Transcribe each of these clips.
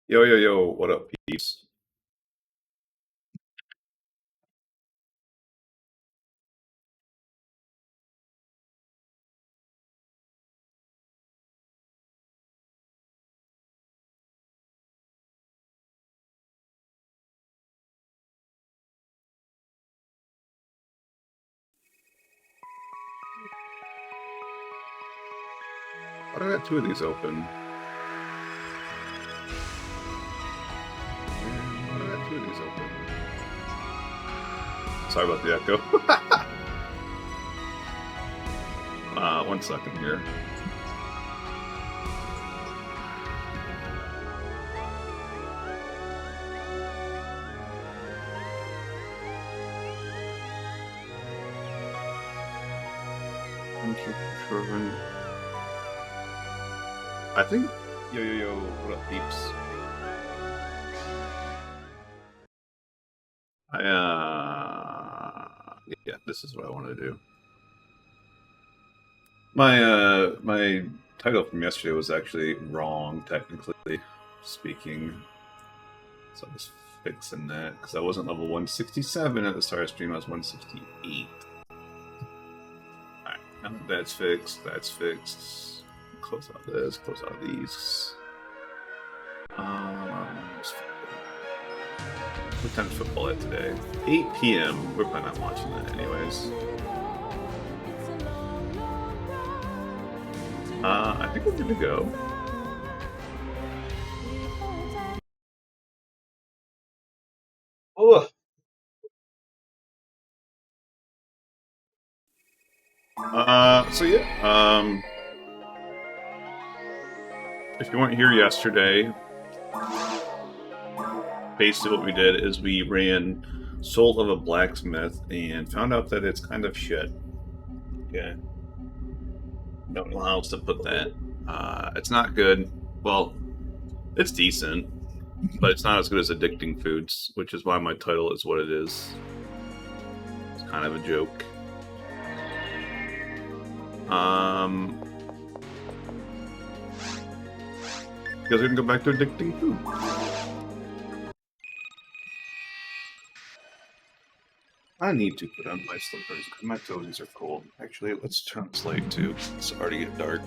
Yo, yo, yo, what up, peeps? Why do I got two of these open? Why do I got two of these open? Sorry about the echo. 1 second here. I think. Yo, yo, yo, what up, peeps? Yeah, this is what I want to do. My title from yesterday was actually wrong, technically speaking. So I was fixing that because I wasn't level 167 at the start of stream. I was 168. Alright, now that's fixed. That's fixed. Close out this. Close out these. What time's football at today? 8 p.m. We're probably not watching that anyways. I think we're good to go. Oh. So yeah, if you weren't here yesterday, basically what we did is we ran Soul of a Blacksmith and found out that it's kind of shit. Okay. Don't know how else to put that. It's not good. Well, it's decent, but it's not as good as Addicting Foods, which is why my title is what it is. It's kind of a joke. Because we're gonna go back to Addicting Food. I need to put on my slippers because my toesies are cold. Actually, let's turn this light too. It's already getting dark.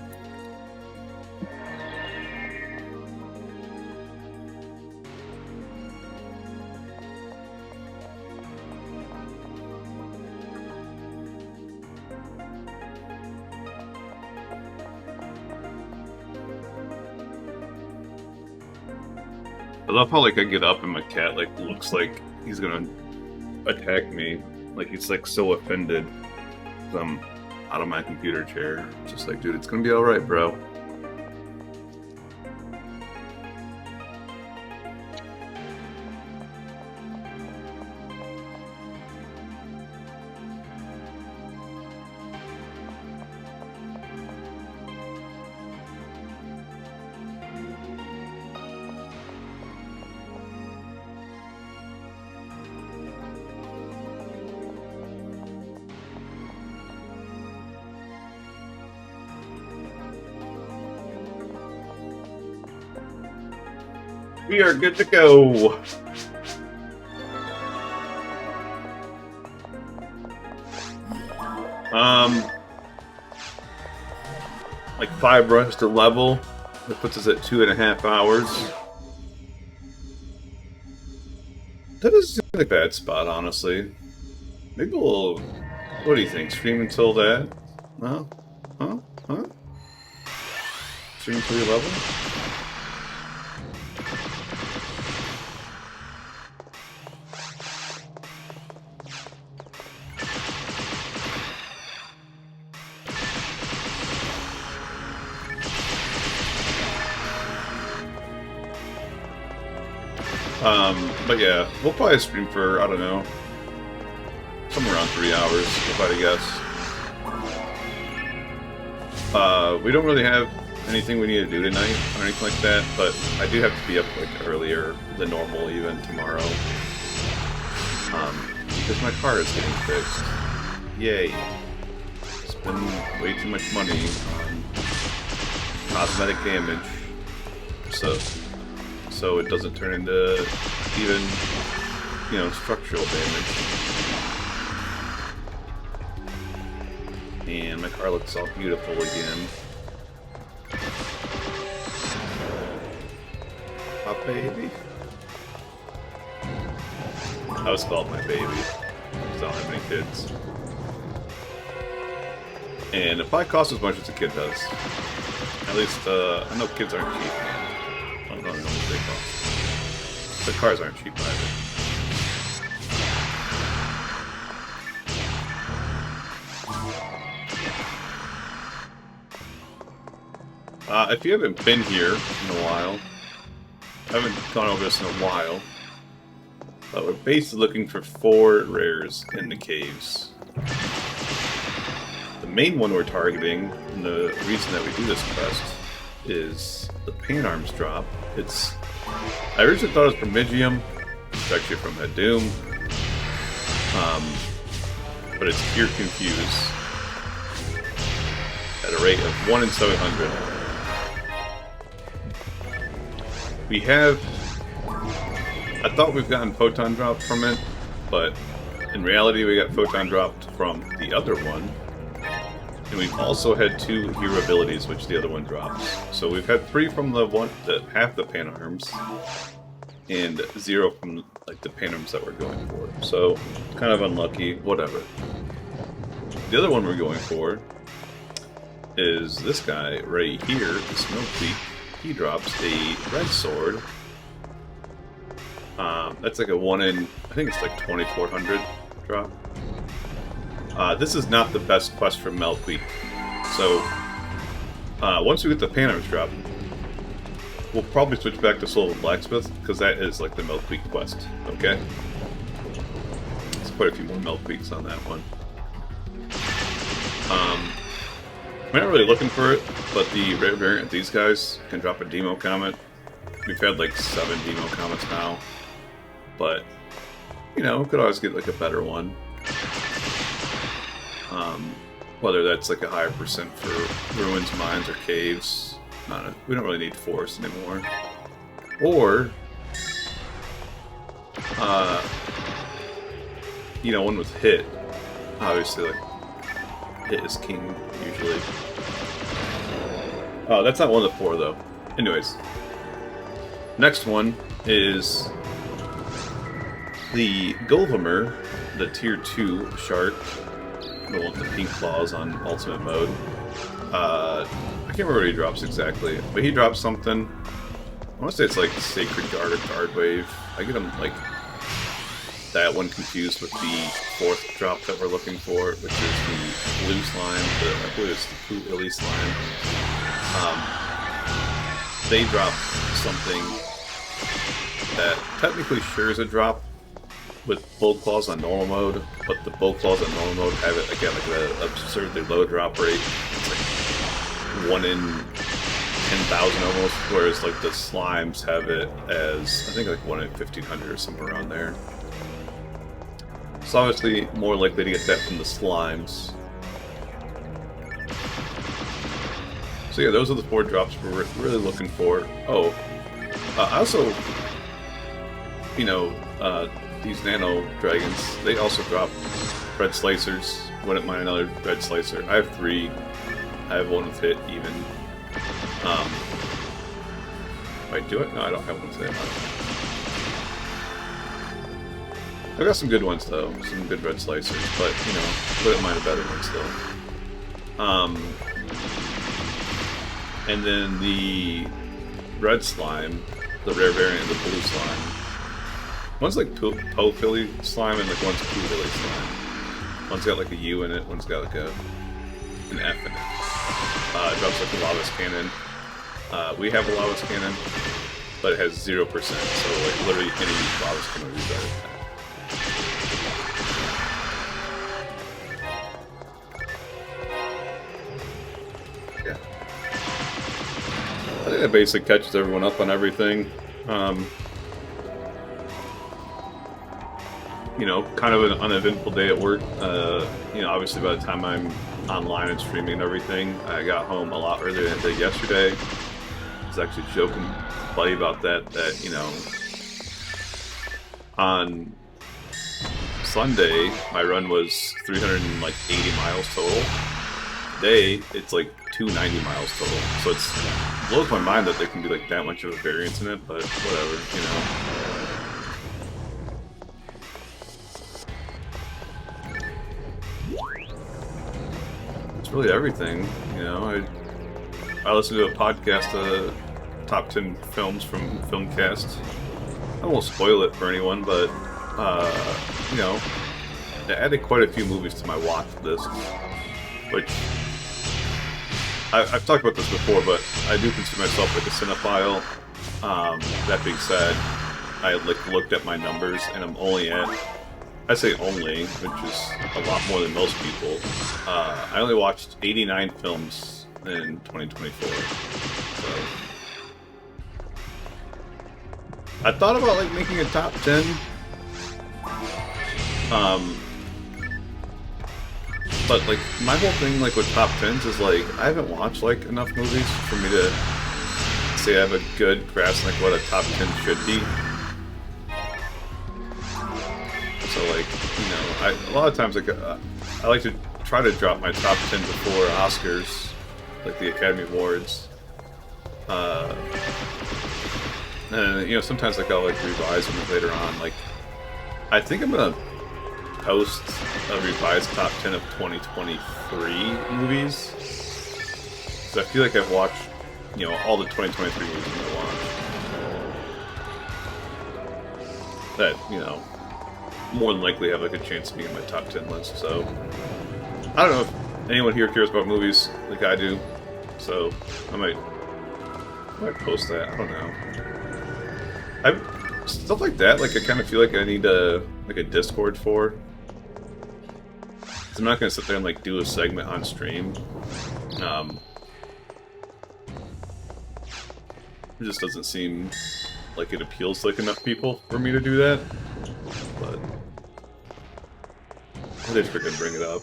I love how like I get up and my cat like looks like he's gonna attack me. Like he's like so offended because I'm out of my computer chair. Just like, dude, it's gonna be all right, bro. We are good to go. Like 5 runs to level. That puts us at 2.5 hours. That doesn't seem like a bad spot, honestly. Maybe we'll. What do you think? Stream until that? Huh? Huh? Stream until your level? But yeah, we'll probably stream for, I don't know, somewhere around 3 hours, if I had to guess. We don't really have anything we need to do tonight or anything like that, but I do have to be up like earlier than normal even tomorrow. Because my car is getting fixed. Yay. Spend way too much money on cosmetic damage. So so it doesn't turn into even, you know, structural damage. And my car looks all beautiful again. A baby. I was called my baby. I don't have any kids. And it probably costs as much as a kid does. At least, I know kids aren't cheap. I don't know what they cost. The cars aren't cheap either. If you haven't been here in a while, I haven't gone over this in a while, but we're basically looking for 4 rares in the caves. The main one we're targeting, and the reason that we do this quest, is the Pan Arms drop. I originally thought it was from Migium, it's actually from Hadoom, but it's pure confuse at a rate of 1 in 700. We have... I thought we've gotten Photon dropped from it, but in reality we got Photon dropped from the other one. And we've also had 2 hero abilities, which the other one drops. So we've had 3 from the one that have the Pan Arms, and 0 from like the Pan Arms that we're going for. So kind of unlucky, whatever. The other one we're going for is this guy right here, the Snowpeak. He drops a red sword. That's like a 1 in, I think it's like 2400 drop. This is not the best quest from Melqueak. So, once we get the Pan Arms drop, we'll probably switch back to Soul of a Blacksmith, because that is like the Melqueak quest, okay? There's quite a few more Melqueaks on that one. We're not really looking for it, but the rare variant of these guys can drop a Demo Comet. We've had like 7 Demo Comets now, but, you know, we could always get like a better one. Whether that's like a higher percent for ruins, mines, or caves. We don't really need forest anymore. Or, you know, one with hit. Obviously, like, hit is king, usually. Oh, that's not one of the 4, though. Anyways. Next one is the Golvamer, the Tier 2 shark. The one with the pink claws on ultimate mode. I can't remember what he drops exactly, but he drops something. I want to say it's like Sacred Guard or Guard Wave. I get him like that one confused with the 4th drop that we're looking for, which is the blue slime. I believe it's the Poo Illy slime. They drop something that technically sure is a drop with Bold Claws on normal mode, but the Bold Claws on normal mode have it again like an absurdly low drop rate. It's like 1 in 10,000 almost, whereas like the slimes have it as I think like 1 in 1,500 or somewhere around there. So obviously more likely to get that from the slimes. So yeah, those are the 4 drops we're really looking for. Oh, I also, you know, these nano dragons, they also drop red slicers. Wouldn't mind another red slicer. I have 3. I have 1 with hit even. Wait, do it? No, I don't have 1 with hit. I've got some good ones though, some good red slicers, but you know, wouldn't mind a better one still. And then the red slime, the rare variant of the blue slime. One's like Po Philly slime and like one's Poo Philly slime. One's got like a U in it, one's got like an F in it. It drops like a Lava's Cannon. We have a Lava's Cannon, but it has 0%, so like literally any Lava's Cannon would be better than that. Yeah. I think that basically catches everyone up on everything. You know, kind of an uneventful day at work. You know, obviously by the time I'm online and streaming and everything, I got home a lot earlier than I did yesterday. I was actually joking buddy about that, you know, on Sunday, my run was 380 miles total. Today, it's like 290 miles total. So it blows my mind that there can be like that much of a variance in it, but whatever, you know. It's really everything, you know. I listened to a podcast, top 10 films from Filmcast. I won't spoil it for anyone, but you know, I added quite a few movies to my watch list, which I've talked about this before, but I do consider myself like a cinephile. That being said, I looked at my numbers, and I'm only at, I say only, which is a lot more than most people. I only watched 89 films in 2024. So I thought about like making a top 10. But like my whole thing like with top 10s is like I haven't watched like enough movies for me to say I have a good grasp like what a top 10 should be. So like, you know, a lot of times like I like to try to drop my top 10 before Oscars, like the Academy Awards. And you know, sometimes like I'll like revise them later on. Like I think I'm gonna post a revised top 10 of 2023 movies. So I feel like I've watched, you know, all the 2023 movies I'm gonna watch. That, you know, more than likely have like a chance of being in my top 10 list. So I don't know if anyone here cares about movies like I do. So I might post that. I don't know. Stuff like that, like I kind of feel like I need like a Discord for. I'm not gonna sit there and like do a segment on stream. It just doesn't seem like it appeals to like enough people for me to do that. But I just freaking bring it up.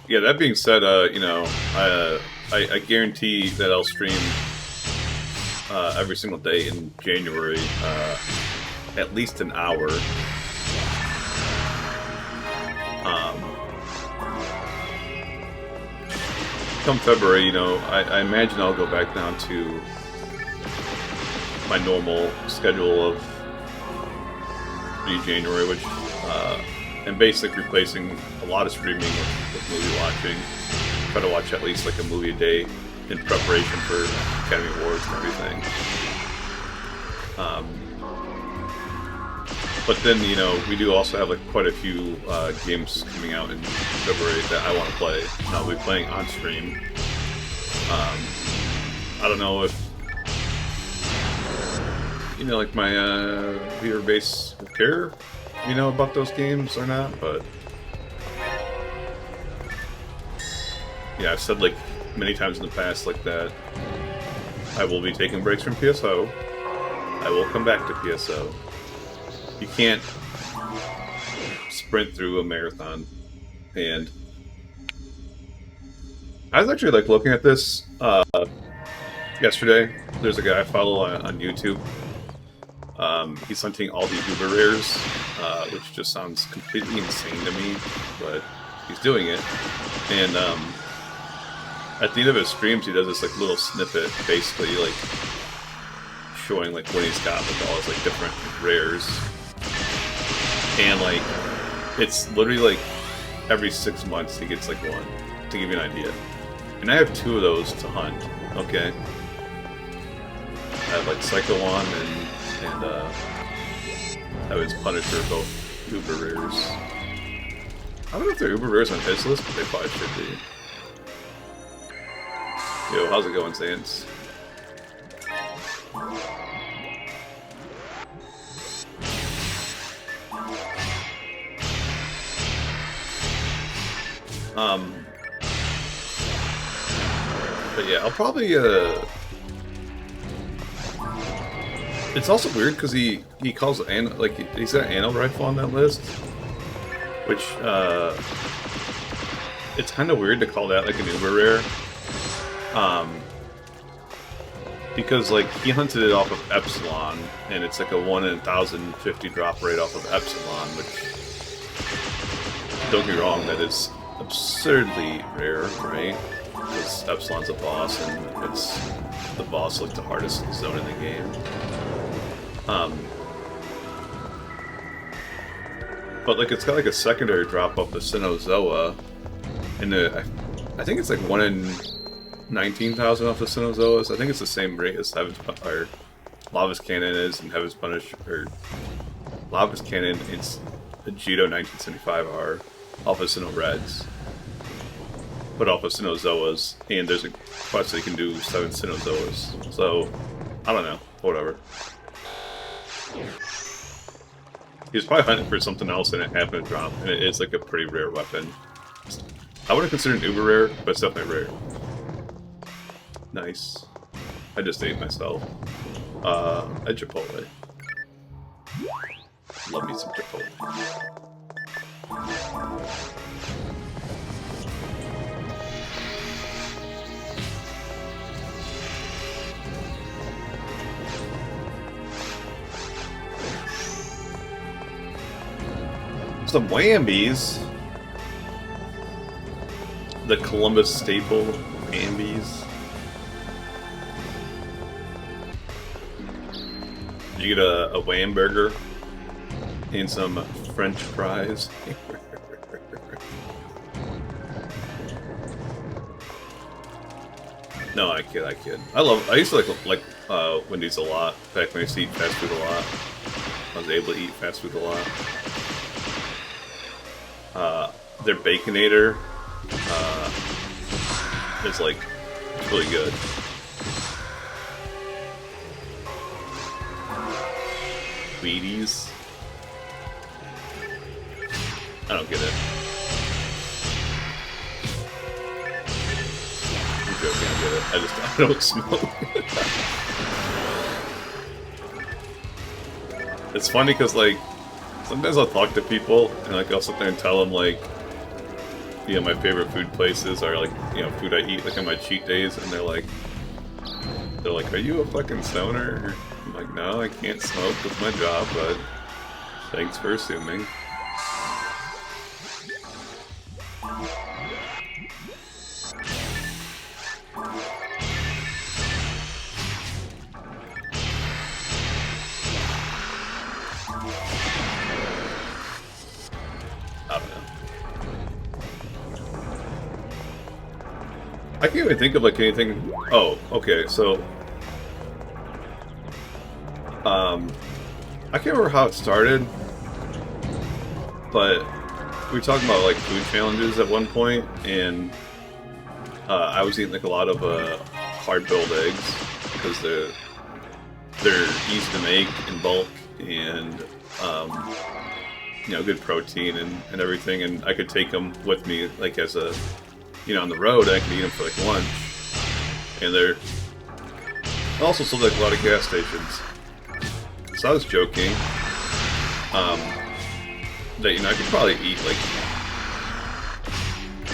Yeah, that being said, you know, I guarantee that I'll stream every single day in January, at least an hour. Come February, you know, I imagine I'll go back down to my normal schedule of January, which and basically replacing a lot of streaming with movie watching. Try to watch at least like a movie a day in preparation for Academy Awards and everything. But then, you know, we do also have like quite a few games coming out in February that I want to play, and I'll be playing on stream. I don't know if, you know, like my viewer base will care, you know, about those games or not, but yeah, I've said like many times in the past like that I will be taking breaks from PSO. I will come back to PSO. You can't sprint through a marathon. And I was actually like looking at this yesterday. There's a guy I follow on YouTube. He's hunting all the Uber rares, which just sounds completely insane to me, but he's doing it. And at the end of his streams, he does this like little snippet, basically like showing like what he's got with all his like different rares, and like it's literally like every 6 months he gets like one, to give you an idea. And I have 2 of those to hunt. Okay, I have like Psycho 1 and I have his Punisher, both Uber rares. I don't know if they're Uber rares on his list, but they probably should be. Yo, how's it going, Sans? But yeah, I'll probably, it's also weird because he calls it, like, he's got an anal rifle on that list. which it's kind of weird to call that like an uber rare, because like he hunted it off of Epsilon, and it's like a 1 in 1,050 drop rate off of Epsilon, which, don't get me wrong, that is absurdly rare, right? Because Epsilon's a boss, and it's the boss, like the hardest zone in the game. But like it's got like a secondary drop off the Cenozoa, and I think it's like 1 in 19,000 off the Cenozoas. I think it's the same rate as or Lava's Cannon is, and Heaven's Punish, or Lava's Cannon, it's the Jito 1975R off of Sinnoh Reds. But off of Cenozoas, and there's a quest that you can do 7 Cenozoas. So, I don't know, whatever. He was probably hunting for something else and it happened to drop, and it is like a pretty rare weapon. I wouldn't consider it uber rare, but it's definitely rare. Nice. I just ate myself. A Chipotle. Love me some Chipotle. Some Whambies. The Columbus staple Whambies. You get a Wham burger and some French fries. No, I kid. I used to like Wendy's a lot back when I used to eat fast food a lot. I was able to eat fast food a lot. Their Baconator is like really good. VODs. I don't get it. I'm joking, I get it. I don't smoke. It's funny because like sometimes I'll talk to people and like I'll sit there and tell them like, you know, my favorite food places are like, you know, food I eat like on my cheat days, and they're like, are you a fucking stoner? I'm like, no, I can't smoke with my job, but thanks for assuming. I can't even think of like anything. Oh, okay, so I can't remember how it started, but we were talking about like food challenges at one point, and I was eating like a lot of hard-boiled eggs because they're easy to make in bulk, and you know, good protein and everything, and I could take them with me like as a, you know, on the road. I could eat them for like lunch, and they're also sold like a lot of gas stations. So I was joking that, you know, I could probably eat like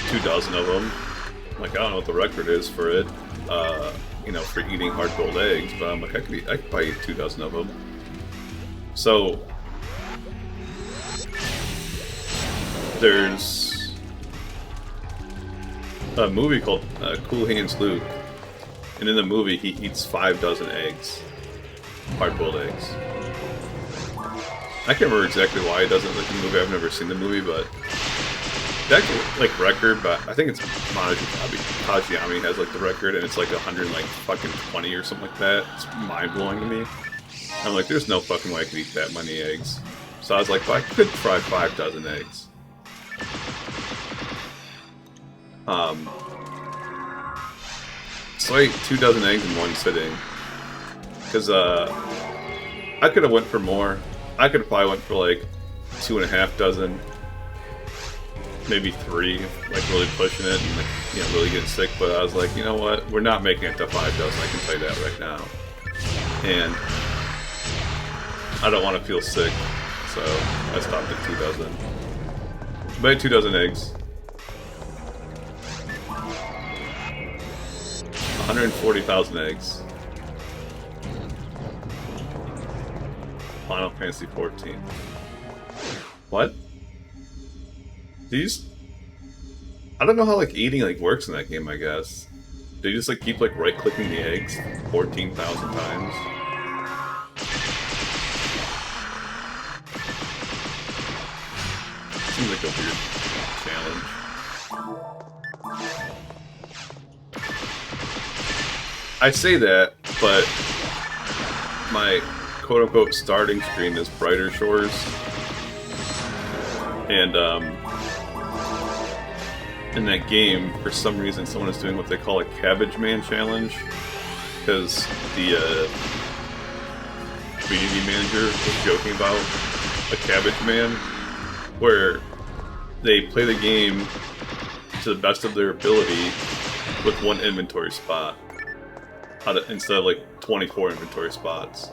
24 of them. Like, I don't know what the record is for it, you know, for eating hard-boiled eggs, but I'm like, I could probably eat 24 of them. So there's a movie called Cool Hands Luke, and in the movie he eats 12 eggs, hard-boiled eggs. I can't remember exactly why he doesn't like the movie. I've never seen the movie, but that like record. But I think it's Kajiami has like the record, and it's like 120 or something like that. It's mind blowing to me. I'm like, there's no fucking way I could eat that many eggs. So I was like, well, I could try 12 eggs. So I ate 24 eggs in one sitting, because I could have went for more. I could have probably went for like 2.5 dozen, maybe 3, like really pushing it and like, you know, really getting sick. But I was like, you know what? We're not making it to 5 dozen. I can tell you that right now. And I don't want to feel sick, so I stopped at 2 dozen. had 2 dozen eggs. 140,000 eggs. Final Fantasy 14. What? These? I don't know how like eating like works in that game. I guess they just like keep like right-clicking the eggs 14,000 times. Seems like a weird challenge. I say that, but my quote-unquote starting screen is Brighter Shores, and in that game, for some reason, someone is doing what they call a Cabbage Man challenge, because the community manager was joking about a Cabbage Man, where they play the game to the best of their ability with 1 inventory spot, instead of like 24 inventory spots.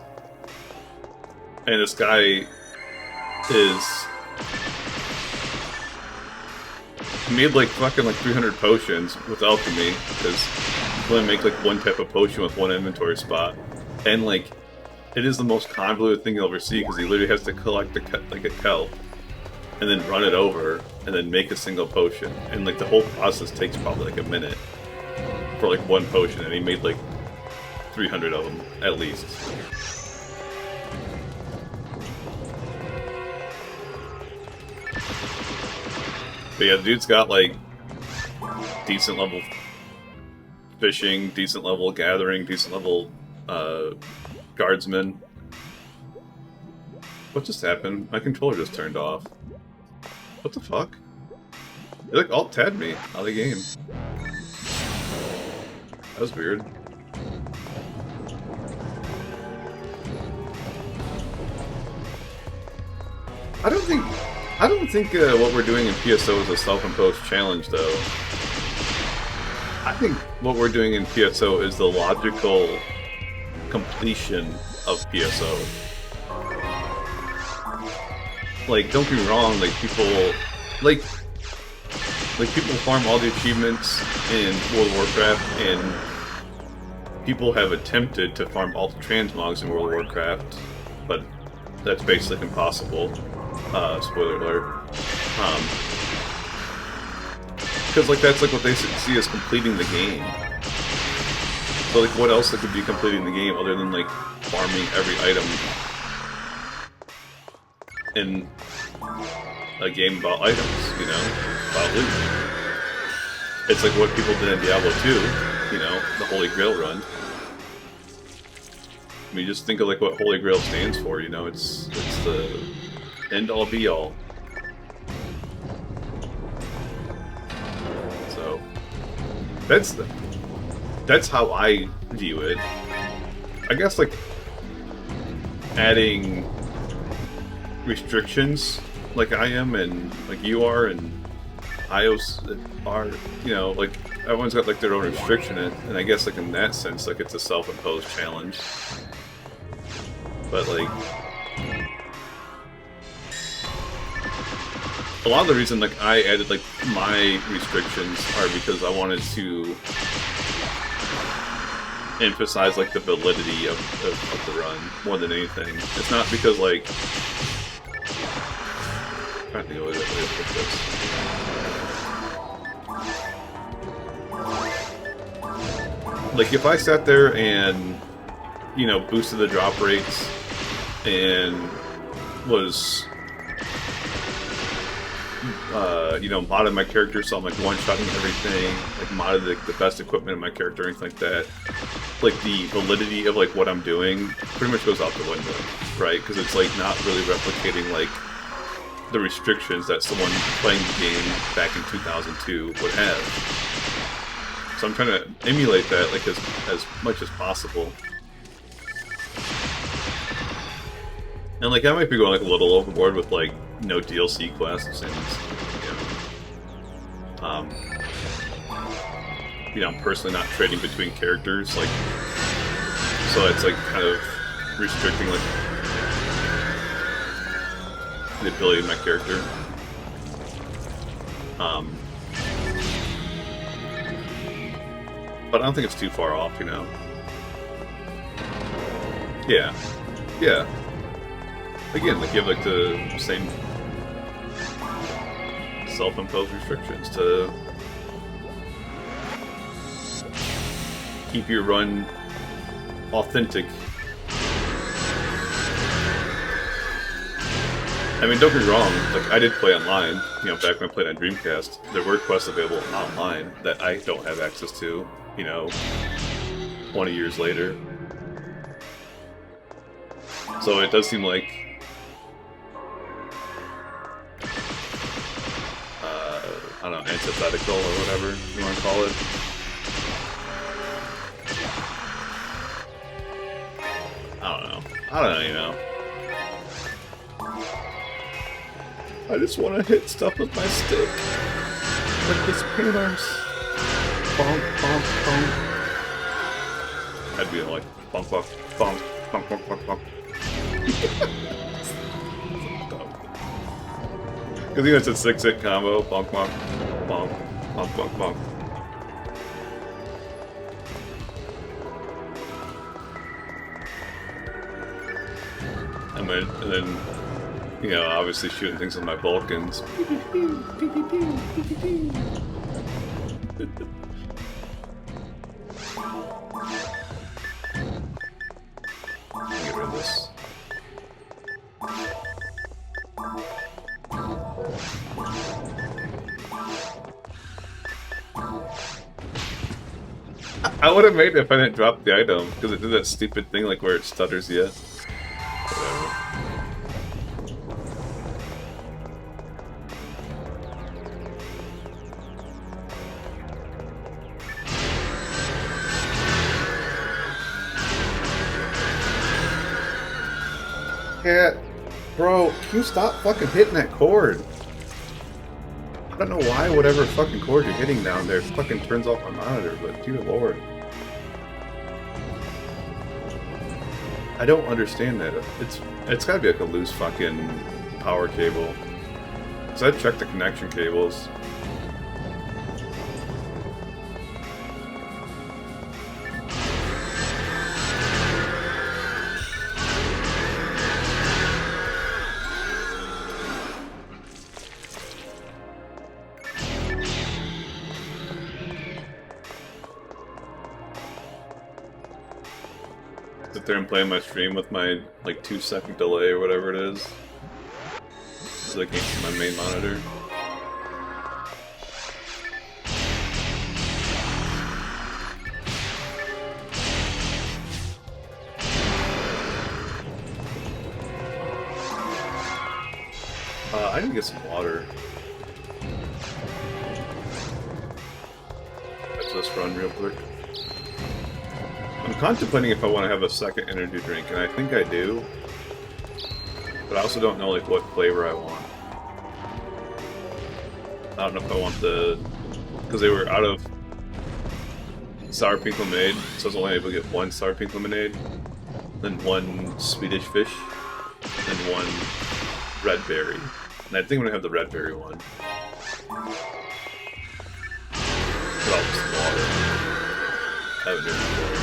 And this guy made like fucking like 300 potions with alchemy, because you only make like 1 type of potion with 1 inventory spot, and like it is the most convoluted thing you'll ever see, because he literally has to collect like a kelp and then run it over and then make a single potion, and like the whole process takes probably like a minute for like 1 potion, and he made like 300 of them at least. But yeah, the dude's got like decent level fishing, decent level gathering, decent level guardsmen. What just happened? My controller just turned off. What the fuck? It like alt-tabbed me out of the game. That was weird. I don't think what we're doing in PSO is a self-imposed challenge, though. I think what we're doing in PSO is the logical completion of PSO. Like, don't get me wrong, like people farm all the achievements in World of Warcraft, and people have attempted to farm all the transmogs in World of Warcraft, but that's basically impossible. Spoiler alert. Because like that's like what they see as completing the game. So like what else could be completing the game other than like farming every item in a game about items, you know, about loot. It's like what people did in Diablo 2, you know, the Holy Grail run. I mean, just think of like what Holy Grail stands for, you know, it's the end-all be-all. So that's how I view it. I guess like adding restrictions like I am and like you are and IOs are, you know, like everyone's got like their own restriction, and I guess like in that sense like it's a self-imposed challenge. But like a lot of the reason like I added like my restrictions are because I wanted to emphasize like the validity of the run more than anything. It's not because like I'm trying to think of a way to put this. Like if I sat there and, you know, boosted the drop rates and was you know, modded my character so I'm like one-shotting everything, like modded the best equipment in my character or anything like that, like the validity of like what I'm doing pretty much goes out the window, right? Because it's like not really replicating like the restrictions that someone playing the game back in 2002 would have. So I'm trying to emulate that like as much as possible. And like I might be going like a little overboard with like no DLC quests and you know, I'm personally not trading between characters, like, so it's like kind of restricting like the ability of my character. But I don't think it's too far off, you know? Yeah. Yeah. Again, like, you have, like, the same self-imposed restrictions to keep your run authentic. I mean, don't get me wrong, like, I did play online, you know, back when I played on Dreamcast. There were quests available online that I don't have access to, you know, 20 years later. So it does seem like I don't know, antithetical or whatever you want to call it. I don't know, you know. I just want to hit stuff with my stick. Like this painters. Bonk, bonk, bonk. I'd be like, bonk, bonk, bonk, bonk, bonk, bonk, bonk. Because you know it's a 6-hit combo. Bonk, bonk, bonk, bonk, bonk, bonk. And then, you know, obviously shooting things with my Vulcans. Get rid of this. I would have made it if I didn't drop the item, because it did that stupid thing like where it stutters you. Whatever. Cat, bro, can you stop fucking hitting that cord? I don't know why whatever fucking cord you're hitting down there fucking turns off my monitor, but dear lord. I don't understand that. It's gotta be like a loose fucking power cable. Cause I've checked the connection cables. Sit there and play my stream with my like 2-second delay or whatever it is, so I can't see my main monitor. I need to get some water. Let's just run real quick. I'm contemplating if I want to have a second energy drink, and I think I do. But I also don't know like what flavor I want. I don't know if I want the... because they were out of sour pink lemonade, so I was only able to get one sour pink lemonade, then one Swedish fish, and one red berry. And I think I'm going to have the red berry one. But I'll just water. I haven't done it before.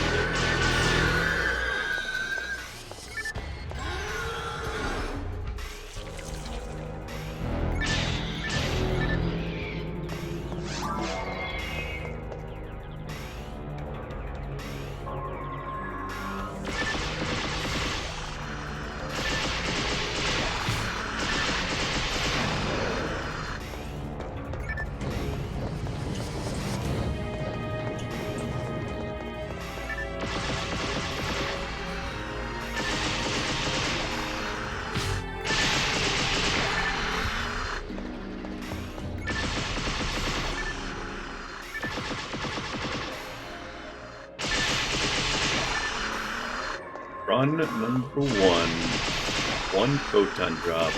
Run number one photon drop.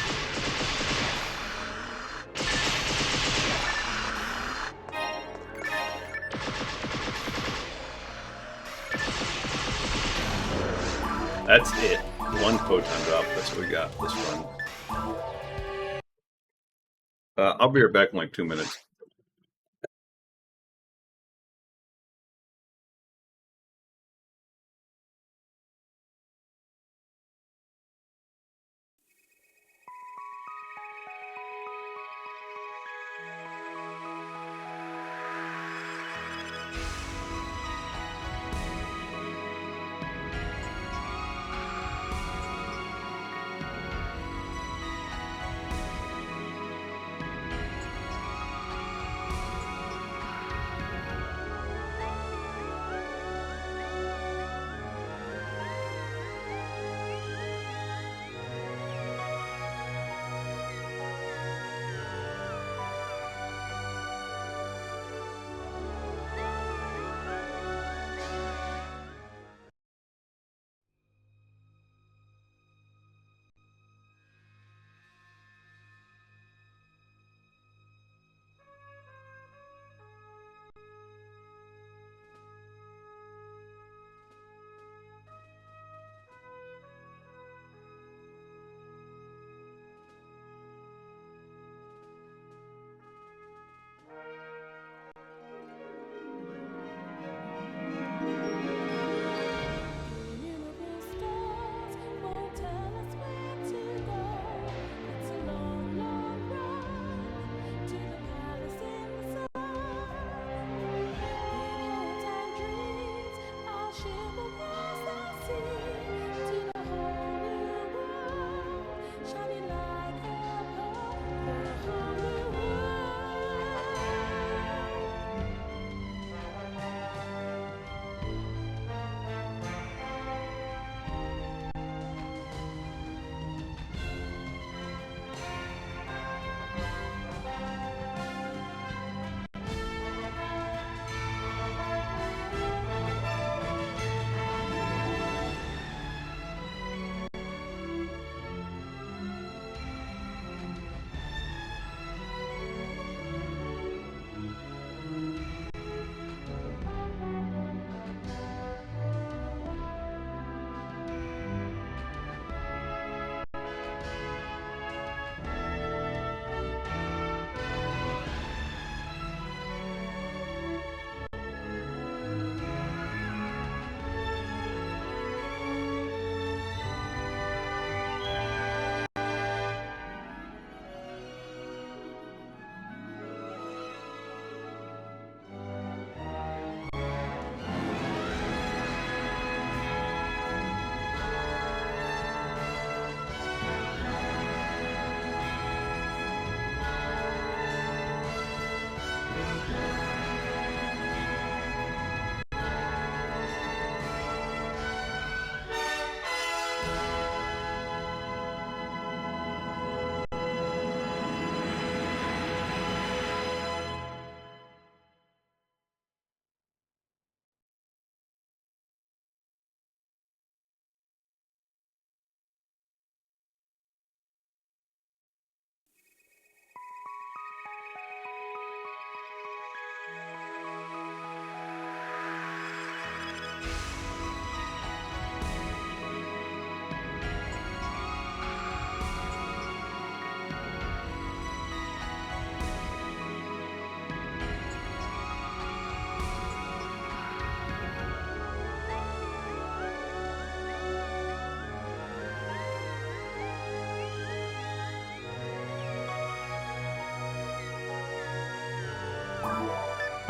That's it. One photon drop. That's what we got this run. I'll be right back in like 2 minutes.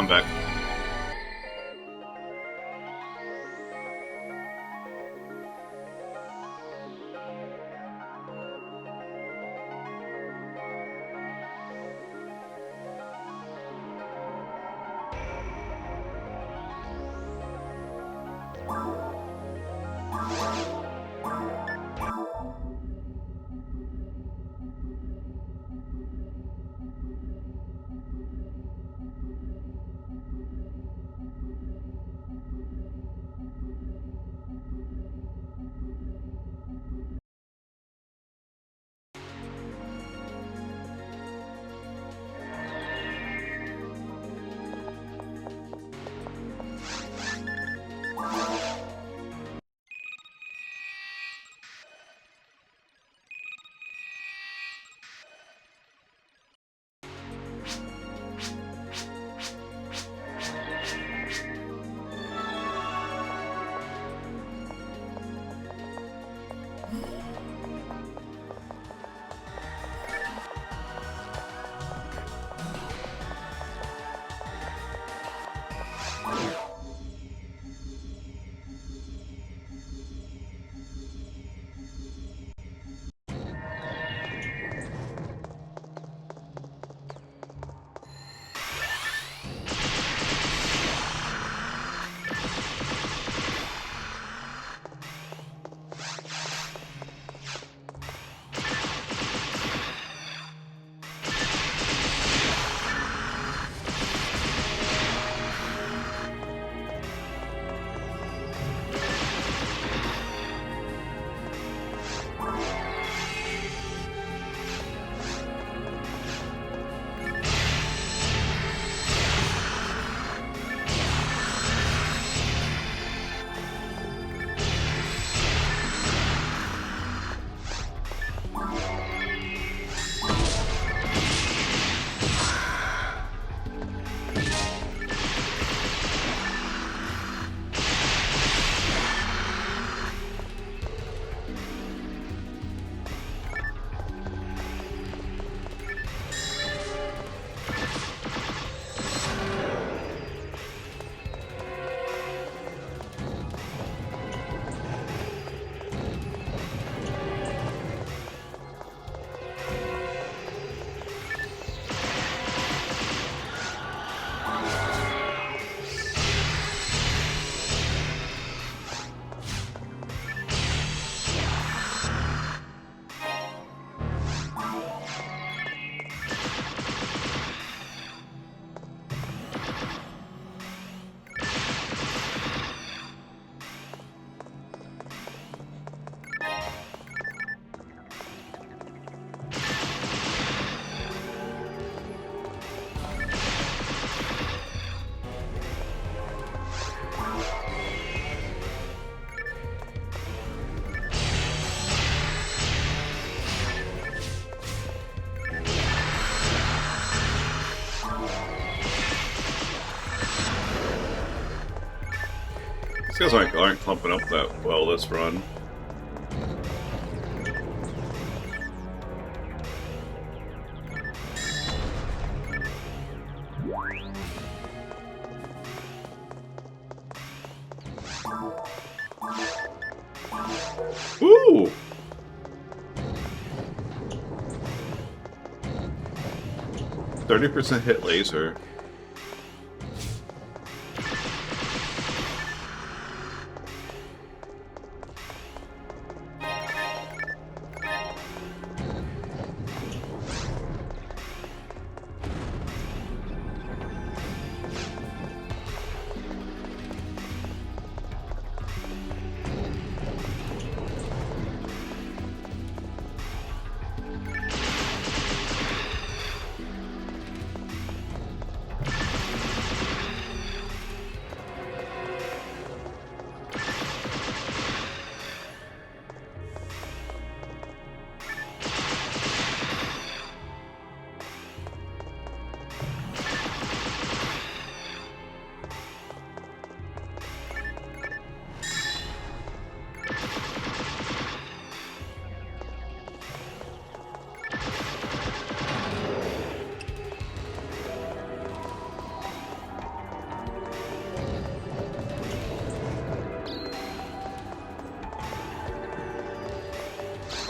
I'm back. These guys aren't clumping up that well this run. Ooh! %30 hit laser.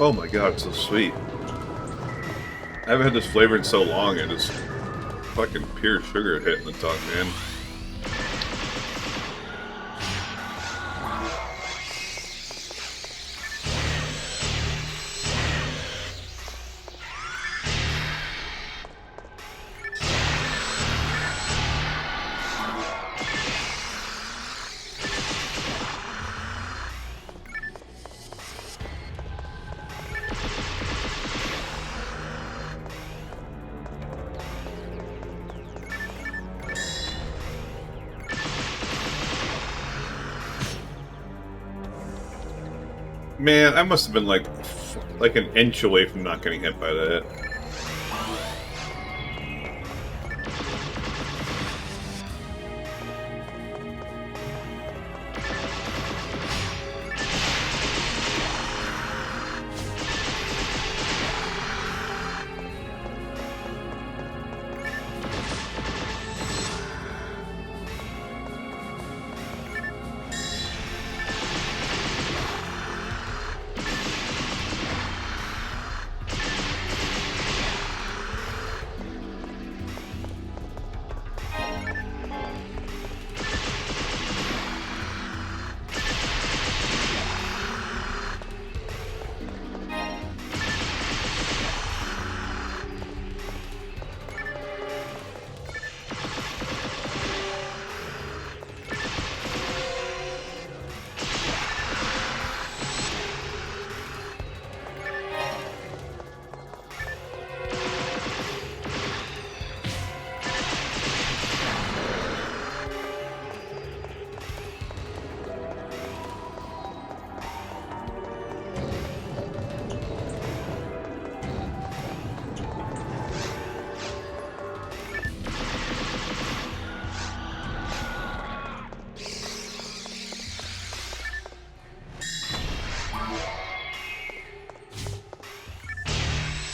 Oh my god, it's so sweet. I haven't had this flavor in so long, and it's fucking pure sugar hitting the tongue, man. Man, I must have been like an inch away from not getting hit by that.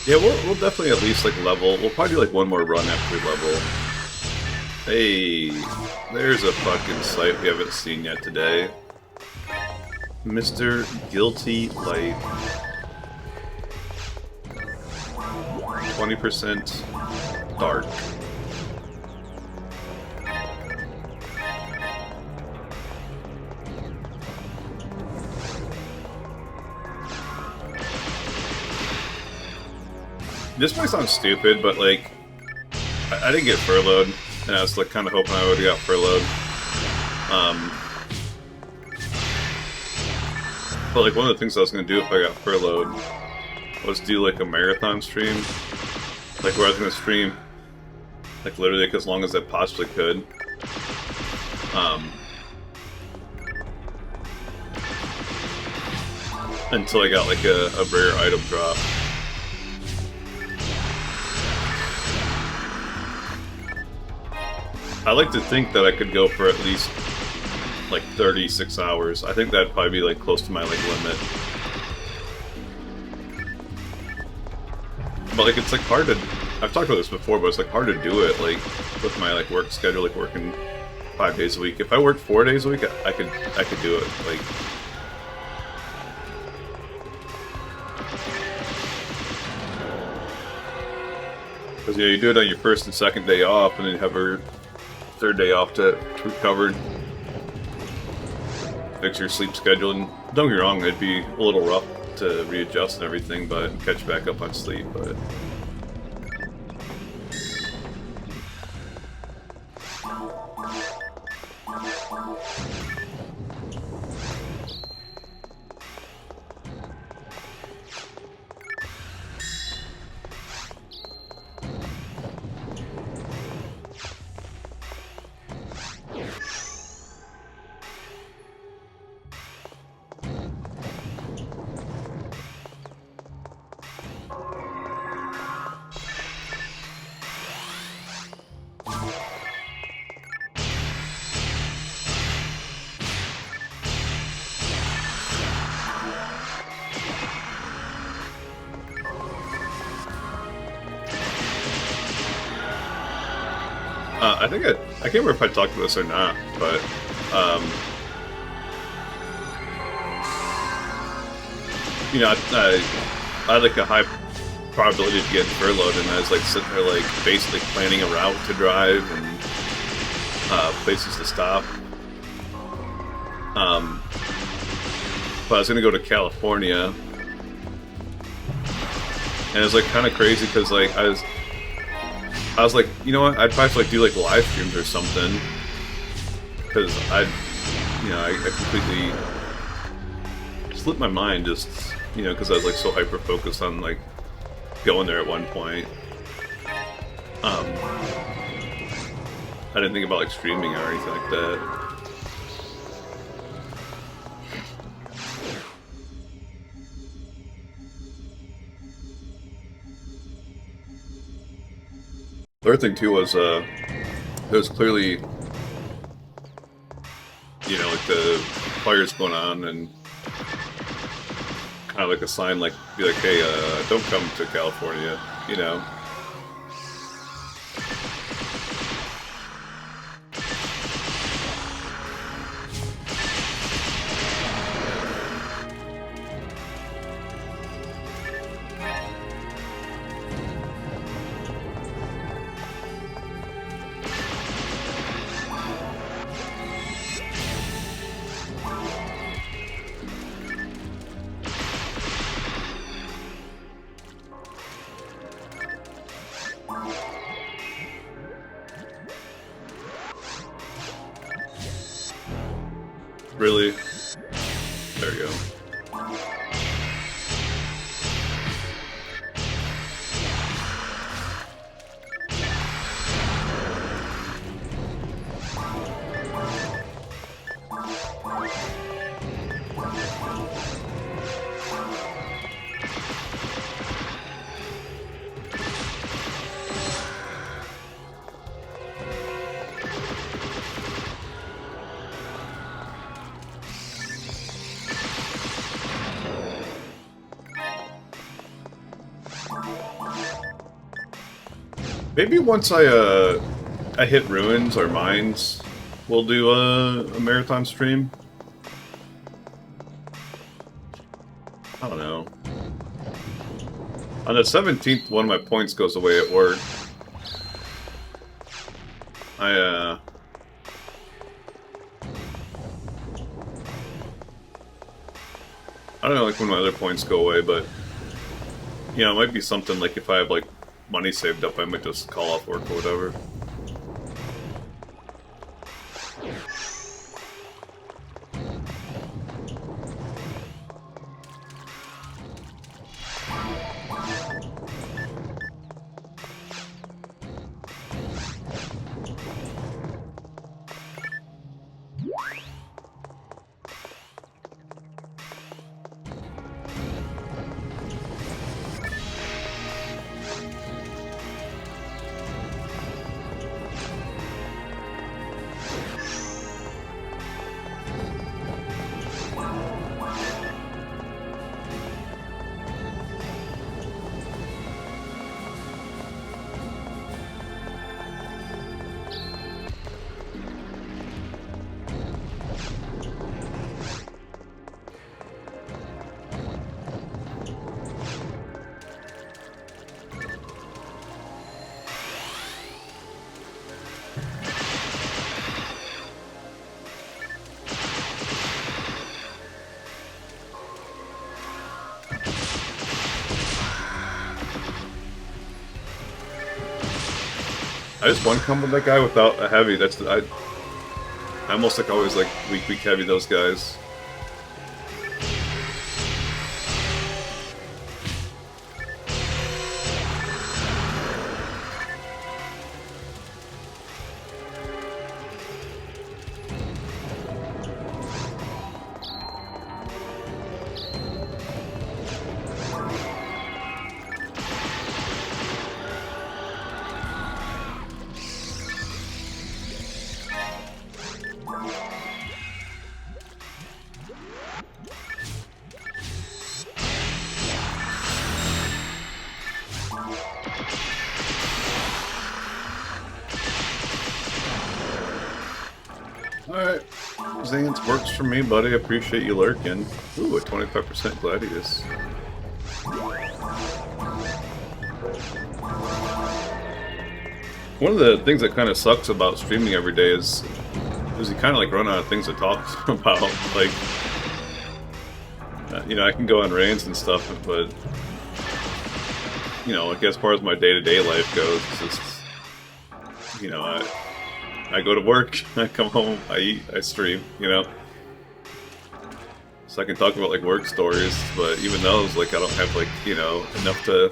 Yeah, we'll definitely at least, like, level. We'll probably do, like, one more run after we level. Hey, there's a fucking sight we haven't seen yet today. Mr. Guilty Light. 20% dark. This might sound stupid, but like, I didn't get furloughed, and I was like kind of hoping I would have got furloughed. But like one of the things I was gonna do if I got furloughed was do like a marathon stream, like where I was gonna stream like literally like, as long as I possibly could. Until I got like a rare item drop. I like to think that I could go for at least like 36 hours. I think that'd probably be like close to my like limit. But like it's like hard to, I've talked about this before, but it's like hard to do it like with my like work schedule, like working 5 days a week. If I worked 4 days a week, I could do it. Like, because yeah, you do it on your first and second day off, and then you have your third day off to recover, fix your sleep schedule, and don't get me wrong, it'd be a little rough to readjust and everything, but catch back up on sleep, but... I think I can't remember if I talked about this or not, but you know, I had like a high probability of getting furloughed, and I was like sitting there like basically planning a route to drive and places to stop. But I was gonna go to California, and it was like kind of crazy because like I was like, you know what? I'd probably like do like live streams or something, because I completely slipped my mind just because I was like so hyper focused on like going there at one point. I didn't think about like streaming or anything like that. The other thing too was there was clearly like the fires going on, and kind of like a sign like be like, hey, don't come to California, Really? There you go. Maybe once I hit ruins or mines, we'll do a marathon stream. I don't know. On the 17th, one of my points goes away at work. I don't know, like when my other points go away, but it might be something like if I have like money saved up, I might just call off work or whatever. I just one combo that guy without a heavy. I almost like always like weak heavy those guys. Alright. Zance works for me, buddy. I appreciate you lurking. Ooh, a 25% Gladius. One of the things that kind of sucks about streaming every day is you kind of like run out of things to talk about. Like, you know, I can go on rants and stuff, but you know, like as far as my day-to-day life goes, it's just, you know, I go to work, I come home, I eat, I stream, you know. So I can talk about like work stories, but even those, like I don't have like, you know, enough to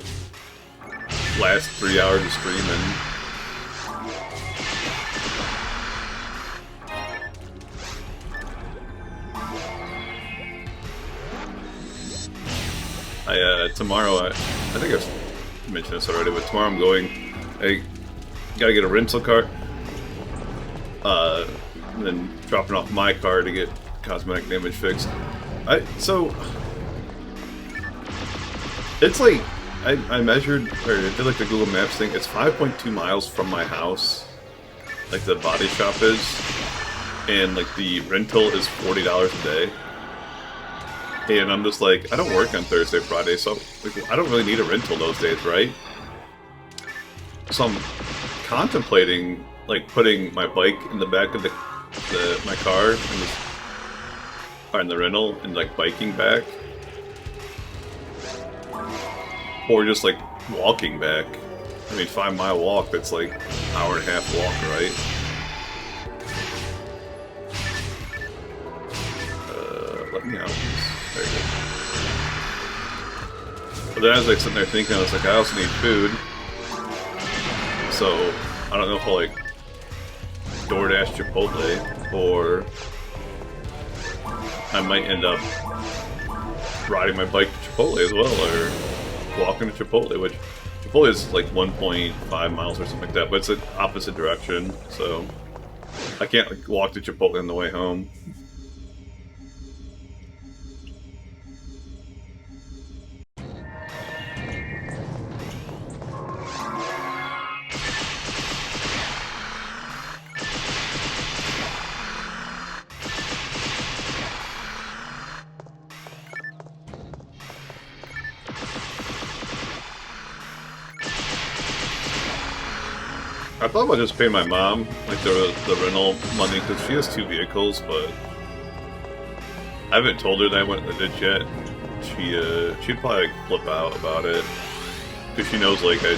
last 3 hours of streaming. Tomorrow, I think I've mentioned this already, but tomorrow I gotta get a rental car, and then dropping off my car to get cosmetic damage fixed. So it's like, I measured, or I did like the Google Maps thing, it's 5.2 miles from my house, like the body shop is, and like the rental is $40 a day. And I'm just like, I don't work on Thursday, Friday, so like, I don't really need a rental those days, right? So I'm contemplating like putting my bike in the back of my car and just, or in the rental and like biking back, or just like walking back. I mean, 5-mile walk. That's like an hour and a half walk, right? Let me know. There you go. But then I was like sitting there thinking, I was like, I also need food. So I don't know if I'll like DoorDash Chipotle, or I might end up riding my bike to Chipotle as well, or walking to Chipotle, which Chipotle is like 1.5 miles or something like that, but it's the opposite direction, so I can't like walk to Chipotle on the way home. I thought about just paying my mom like the rental money because she has 2 vehicles, but I haven't told her that I went and did yet. She'd probably like flip out about it because she knows like I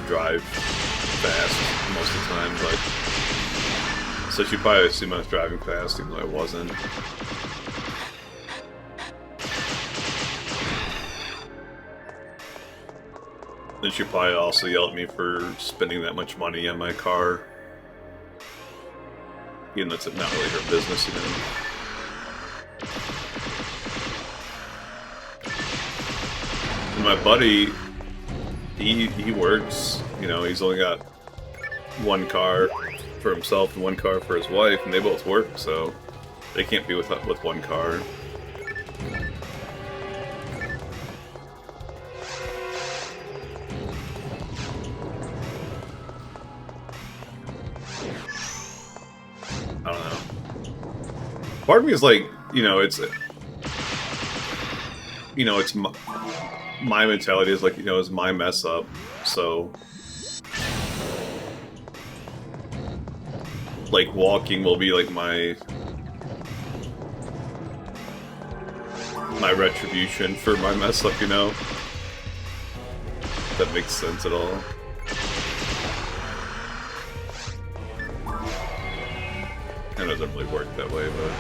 drive fast most of the time, but so she'd probably assume I was driving fast even though I wasn't. Then she'd probably also yell at me for spending that much money on my car. Even though it's not really her business, you know. And my buddy, he works, you know, he's only got 1 car for himself and 1 car for his wife, and they both work, so they can't be with 1 car. I don't know. Part of me is like, you know, it's my mentality is like, you know, it's my mess up, so like walking will be like my retribution for my mess up, you know? If that makes sense at all. It doesn't really work that way, but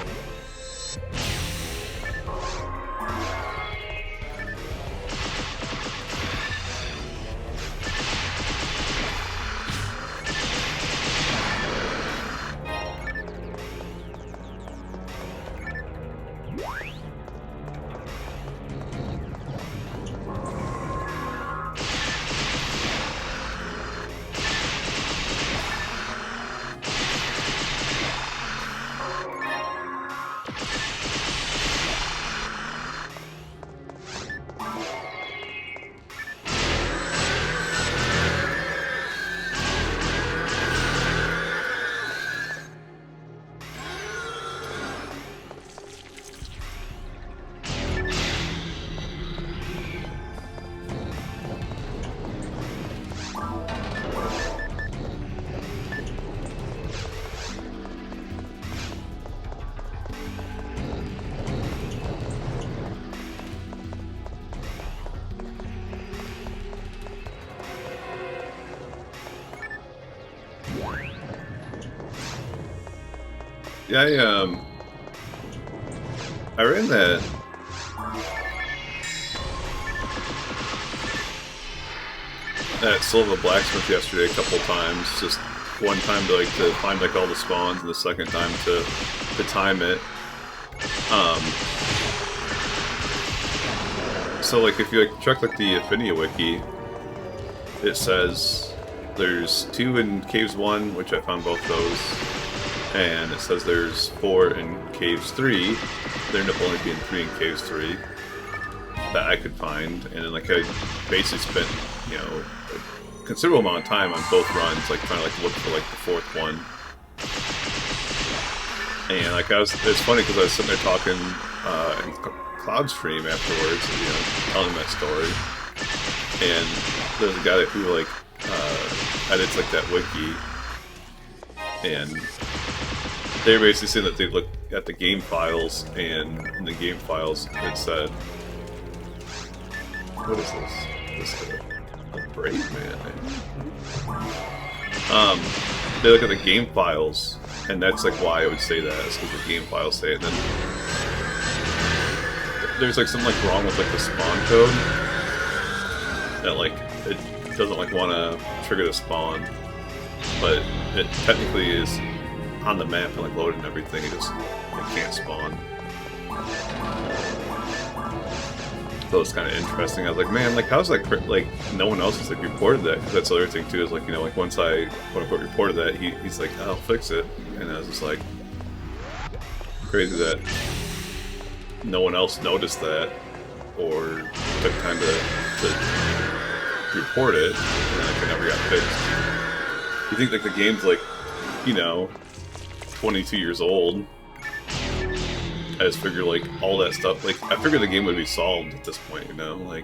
Yeah, I ran that Silva Blacksmith yesterday a couple times. Just one time to find like all the spawns, and the second time to time it. So like if you like check like the Affinia wiki, it says there's 2 in Caves 1, which I found both those, and it says there's 4 in Caves 3. There ended up only being 3 in Caves 3 that I could find, and then like I basically spent, you know, a considerable amount of time on both runs, like trying to like look for like the 4th one. And like it's funny because I was sitting there talking in Cloud stream afterwards, you know, telling that story, and there's a guy who like edits like that wiki, and they were basically saying that they looked at the game files, and in the game files it said, what is this? This is a brave man. They look at the game files, and that's like why I would say that, is because the game files say it. And then there's like something like wrong with like the spawn code, that like it doesn't like want to trigger the spawn, but it technically is on the map and like loaded and everything. It can't spawn. So it's kind of interesting. I was like, man, like how's like no one else has like reported that? Because that's the other thing too, is like, you know, like once I quote unquote reported that, he's like, I'll fix it, and I was just like, crazy that no one else noticed that or took time to report it, and then it never got fixed. You think like the game's like, you know, 22 years old? I just figure like all that stuff, like I figured the game would be solved at this point, you know, like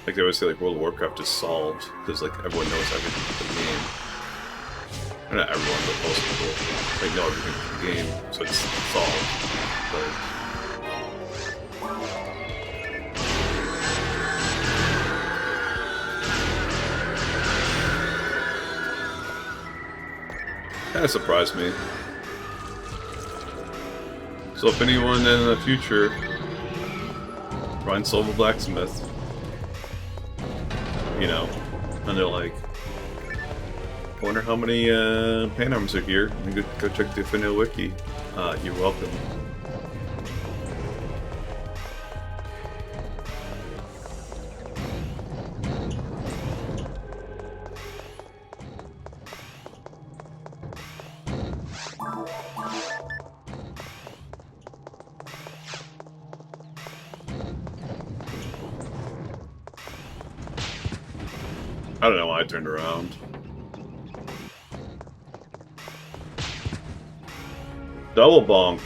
they always say like World of Warcraft is solved because like everyone knows everything about the game. Or not everyone, but most people like know everything about the game, so it's solved. But kind of surprised me. So if anyone in the future runs Silva Blacksmith, you know, and they're like, I wonder how many pan arms are here, and go check the Affinia wiki, you're welcome. I don't know why I turned around. Double bonk.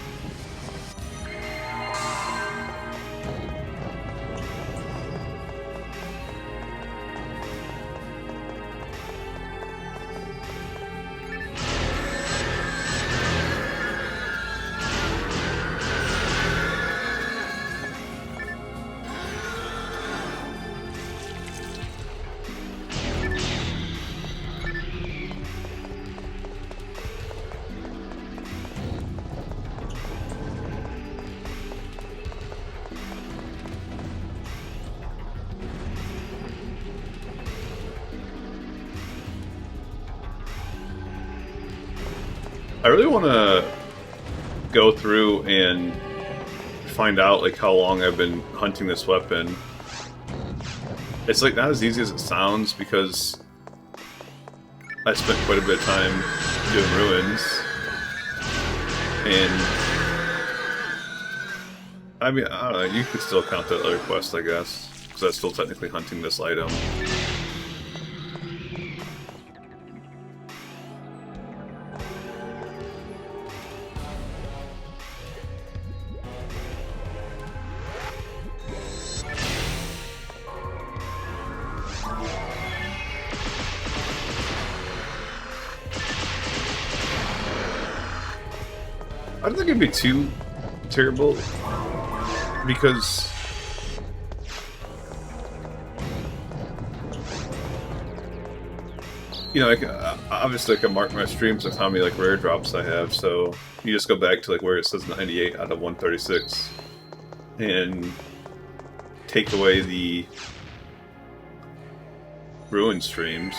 I really want to go through and find out like how long I've been hunting this weapon. It's like not as easy as it sounds because I spent quite a bit of time doing ruins, and I mean, I don't know, you could still count that other quest, I guess, because that's still technically hunting this item. I don't think it'd be too terrible, because you know, like obviously I can mark my streams of how many like rare drops I have, so you just go back to like where it says 98 out of 136 and take away the ruin streams.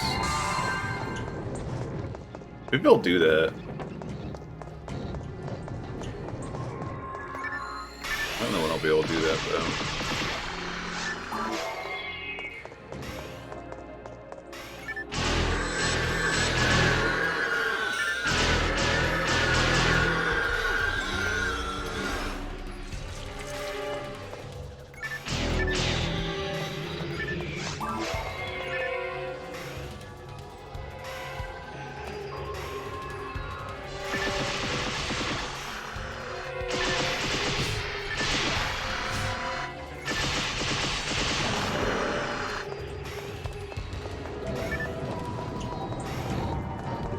Maybe I'll do that. I don't know when I'll be able to do that though.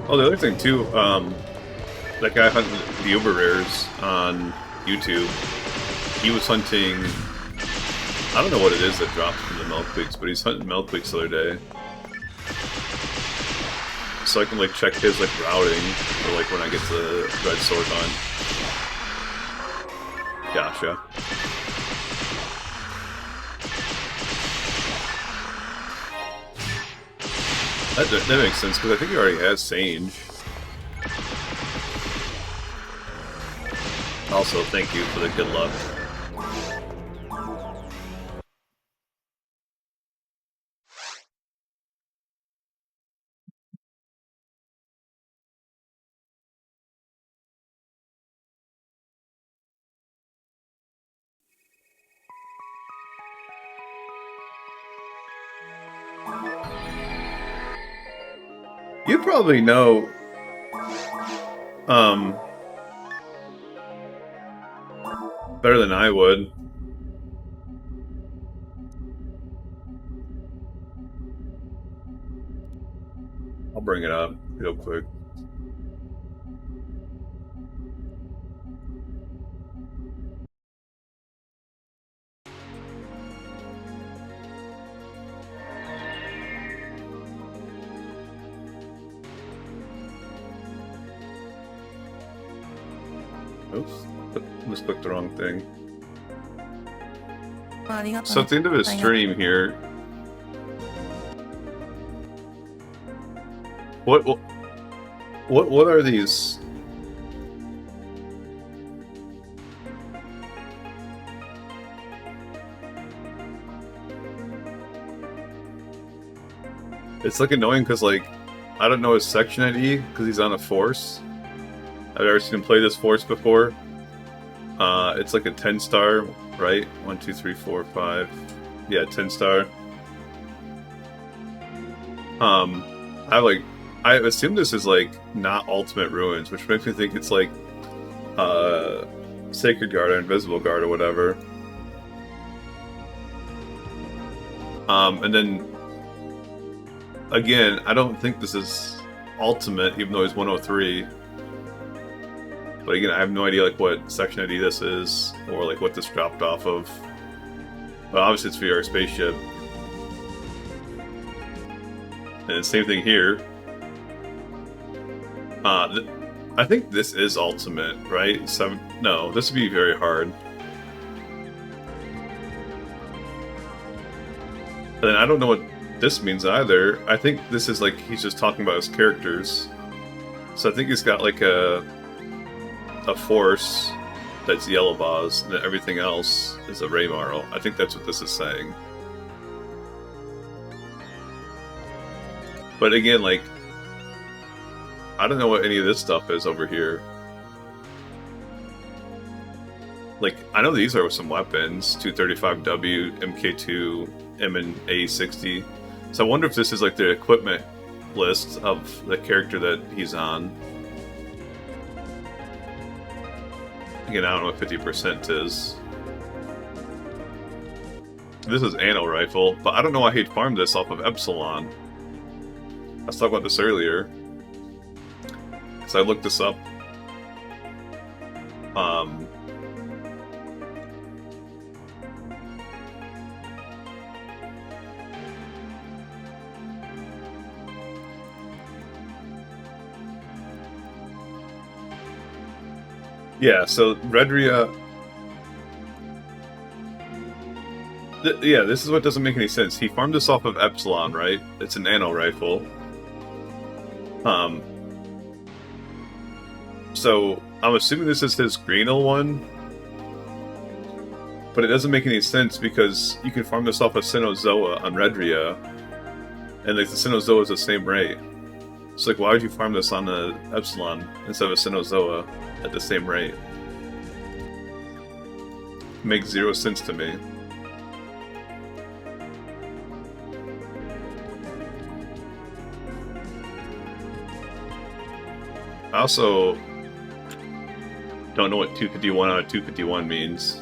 Oh, the other thing too, that guy hunting the uber rares on YouTube, he was hunting, I don't know what it is that drops from the Milkweeks, but he's hunting Milkweeks the other day. So I can like check his like routing for like when I get the red sword hunt. Gotcha. That makes sense, because I think he already has Sange. Also, thank you for the good luck. You probably know, better than I would. I'll bring it up real quick. Oops, misclicked the wrong thing. So at the end of his stream here, what are these? It's like annoying because like I don't know his section ID because he's on a force. I've never seen him play this force before. It's like a 10-star, right? 1, 2, 3, 4, 5. Yeah, 10-star. I assume this is like not Ultimate Ruins, which makes me think it's like Sacred Guard or Invisible Guard or whatever. And then again, I don't think this is Ultimate, even though he's 103. But again, I have no idea like what section ID this is, or like what this dropped off of. But obviously it's VR Spaceship. And the same thing here. I think this is Ultimate, right? No, this would be very hard. And then I don't know what this means either. I think this is like he's just talking about his characters. So I think he's got like a force that's Yellow Boss, and then everything else is a Raymarl. I think that's what this is saying. But again, like, I don't know what any of this stuff is over here. Like, I know these are some weapons, 235W, MK2, M and A60. So I wonder if this is like the equipment list of the character that he's on. Again, I don't know what 50% is. This is Anno Rifle, but I don't know why he'd farmed this off of Epsilon. I was talking about this earlier. So I looked this up. Yeah, so Redria... yeah, this is what doesn't make any sense. He farmed this off of Epsilon, right? It's a nano rifle. So I'm assuming this is his Greenel one, but it doesn't make any sense because you can farm this off of Sinozoa on Redria, and like the Sinozoa is the same rate. So like, why would you farm this on the Epsilon instead of a Sinozoa at the same rate? Makes zero sense to me. I also don't know what 251 out of 251 means.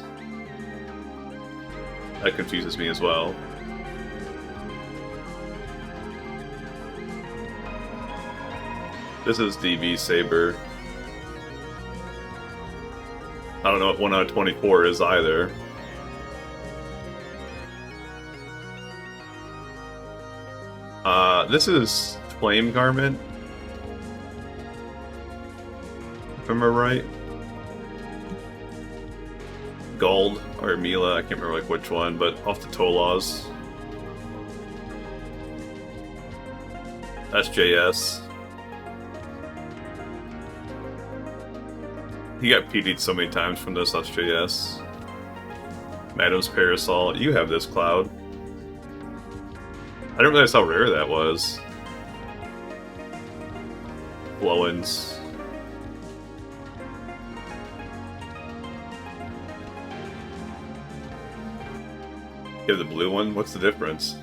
That confuses me as well. This is the V-Saber. I don't know what 1 out of 24 is either. This is Flame Garment. If I remember right. Gold or Mila, I can't remember like which one, but off the Tolas. SJS. He got PD'd so many times from this SJS. Madam's Parasol. You have this, Cloud. I didn't realize how rare that was. Blow-ins. You have the blue one? What's the difference?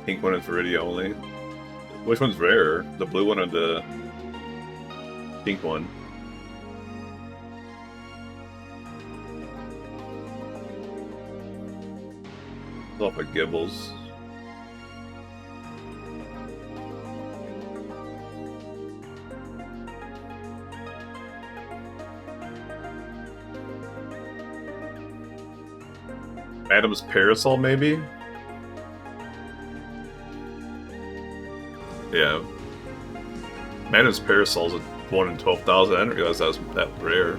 Pink one is Redria only. Which one's rarer? The blue one or the pink one? It's off of Gibbles. Adam's Parasol, maybe? Yeah. Madam's Parasol's a 1 in 12,000. I didn't realize that was that rare.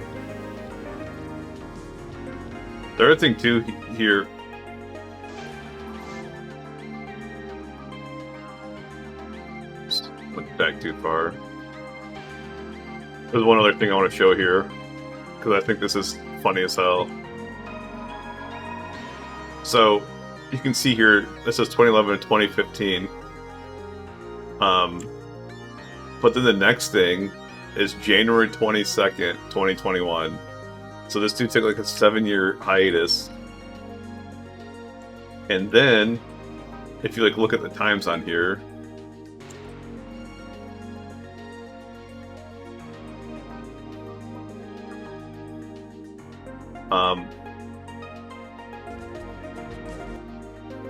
The other thing, too, here... Just went back too far. There's one other thing I want to show here, because I think this is funny as hell. So, you can see here, this is 2011 and 2015. But then the next thing is January 22nd, 2021. So this dude took like a 7-year hiatus. And then, if you like look at the times on here,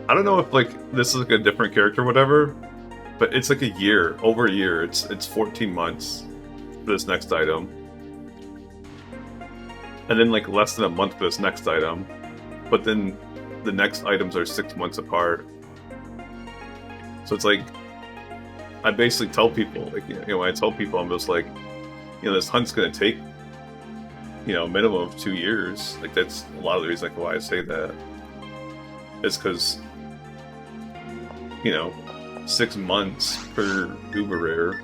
I don't know if like this is like a different character or whatever, but it's like a year, over a year. It's 14 months for this next item. And then like less than a month for this next item. But then the next items are 6 months apart. So it's like, I basically tell people, like, you know, when I tell people, I'm just like, you know, this hunt's gonna take, you know, a minimum of 2 years. Like that's a lot of the reason like why I say that. It's because, you know, 6 months per uber rare.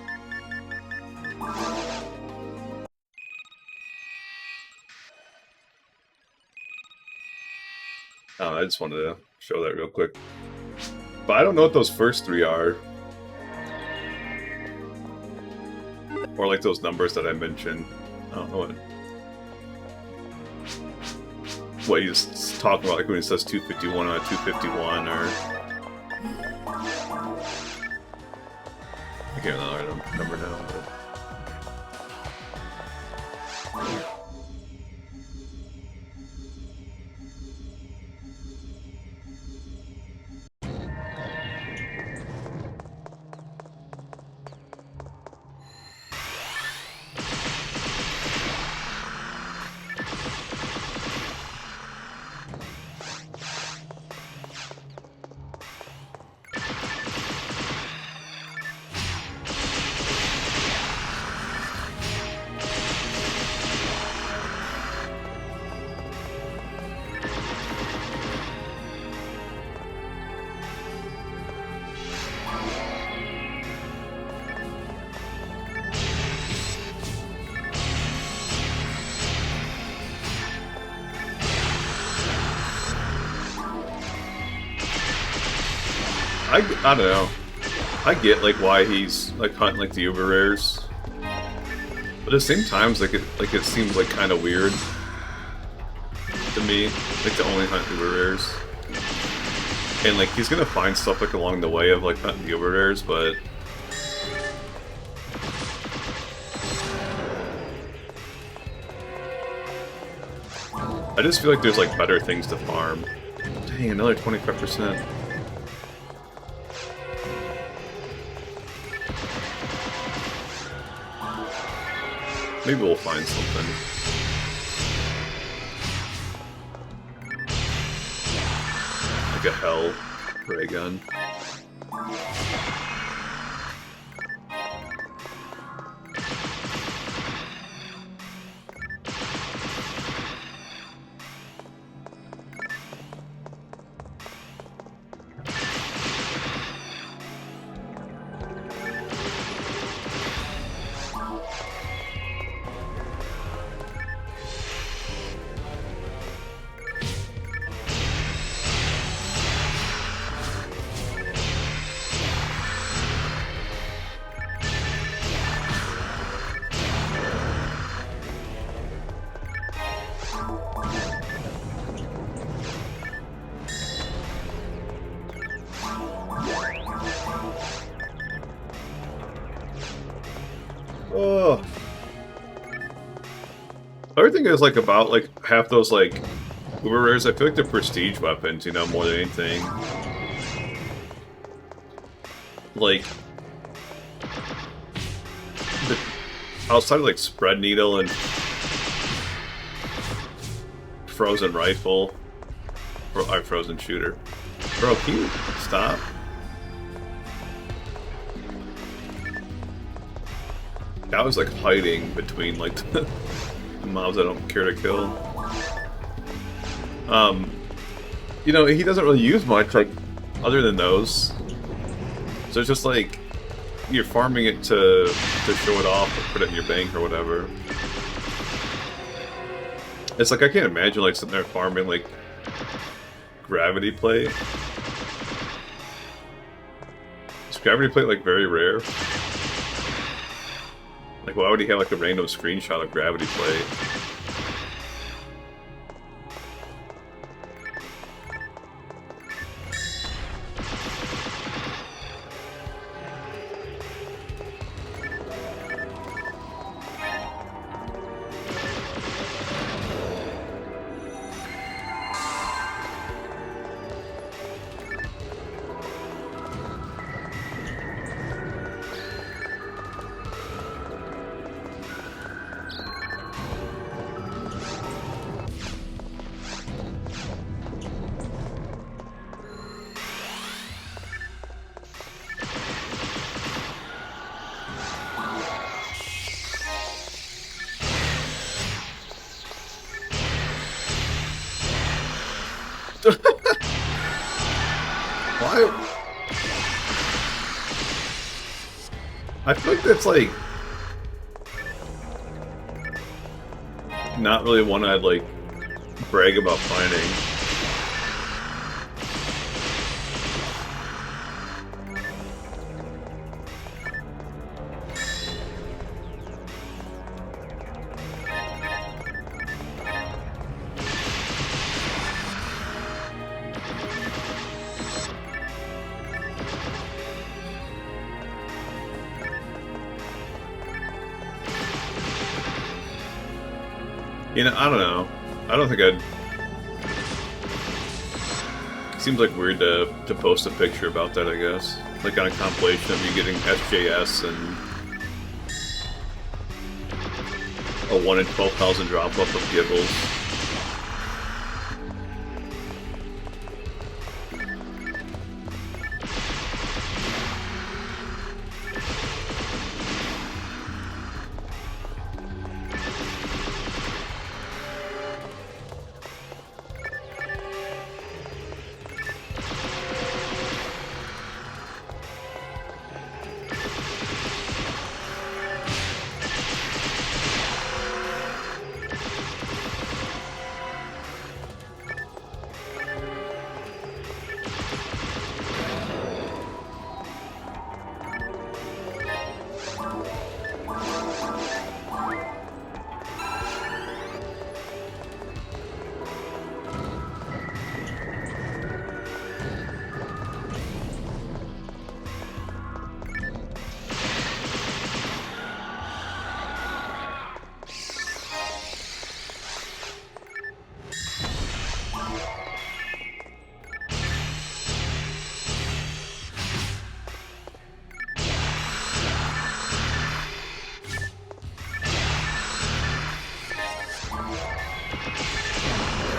I just wanted to show that real quick. But I don't know what those first 3 are. Or like those numbers that I mentioned. I don't know what he's talking about, like when he says 251 on 251 or... I can't remember the number now, but... I don't know. I get like why he's like hunting like the uber rares, but at the same times like it seems like kind of weird to me, like to only hunt uber rares. And like he's gonna find stuff like along the way of like hunting the uber rares, but I just feel like there's like better things to farm. Dang, another 25%. Maybe we'll find something. Like a hell ray gun. Oh. Everything is like about like half those like uber rares. I feel like they're prestige weapons, you know, more than anything. Like the outside of like spread needle and frozen rifle, or frozen shooter. Bro, can you stop? I was like hiding between like the mobs I don't care to kill. You know, he doesn't really use much like other than those. So it's just like you're farming it to show it off or put it in your bank or whatever. It's like I can't imagine like sitting there farming like gravity plate. Is gravity plate like very rare? Like, why would he have like a random screenshot of gravity plate? Why? I feel like that's like not really one I'd like brag about finding. You know, I don't know. I don't think I'd... Seems like weird to post a picture about that, I guess. Like on a compilation of you getting SJS and a 1 in 12,000 drop-off of Gibbles.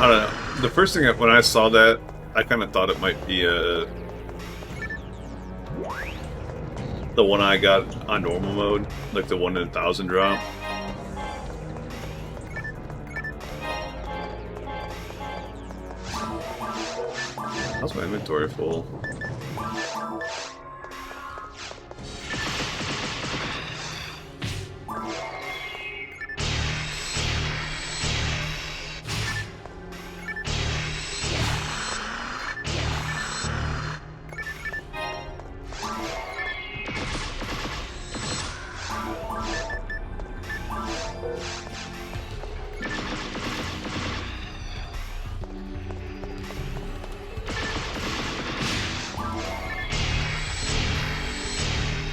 I don't know. The first thing when I saw that, I kind of thought it might be the one I got on normal mode, like the 1 in 1,000 drop. How's my inventory full?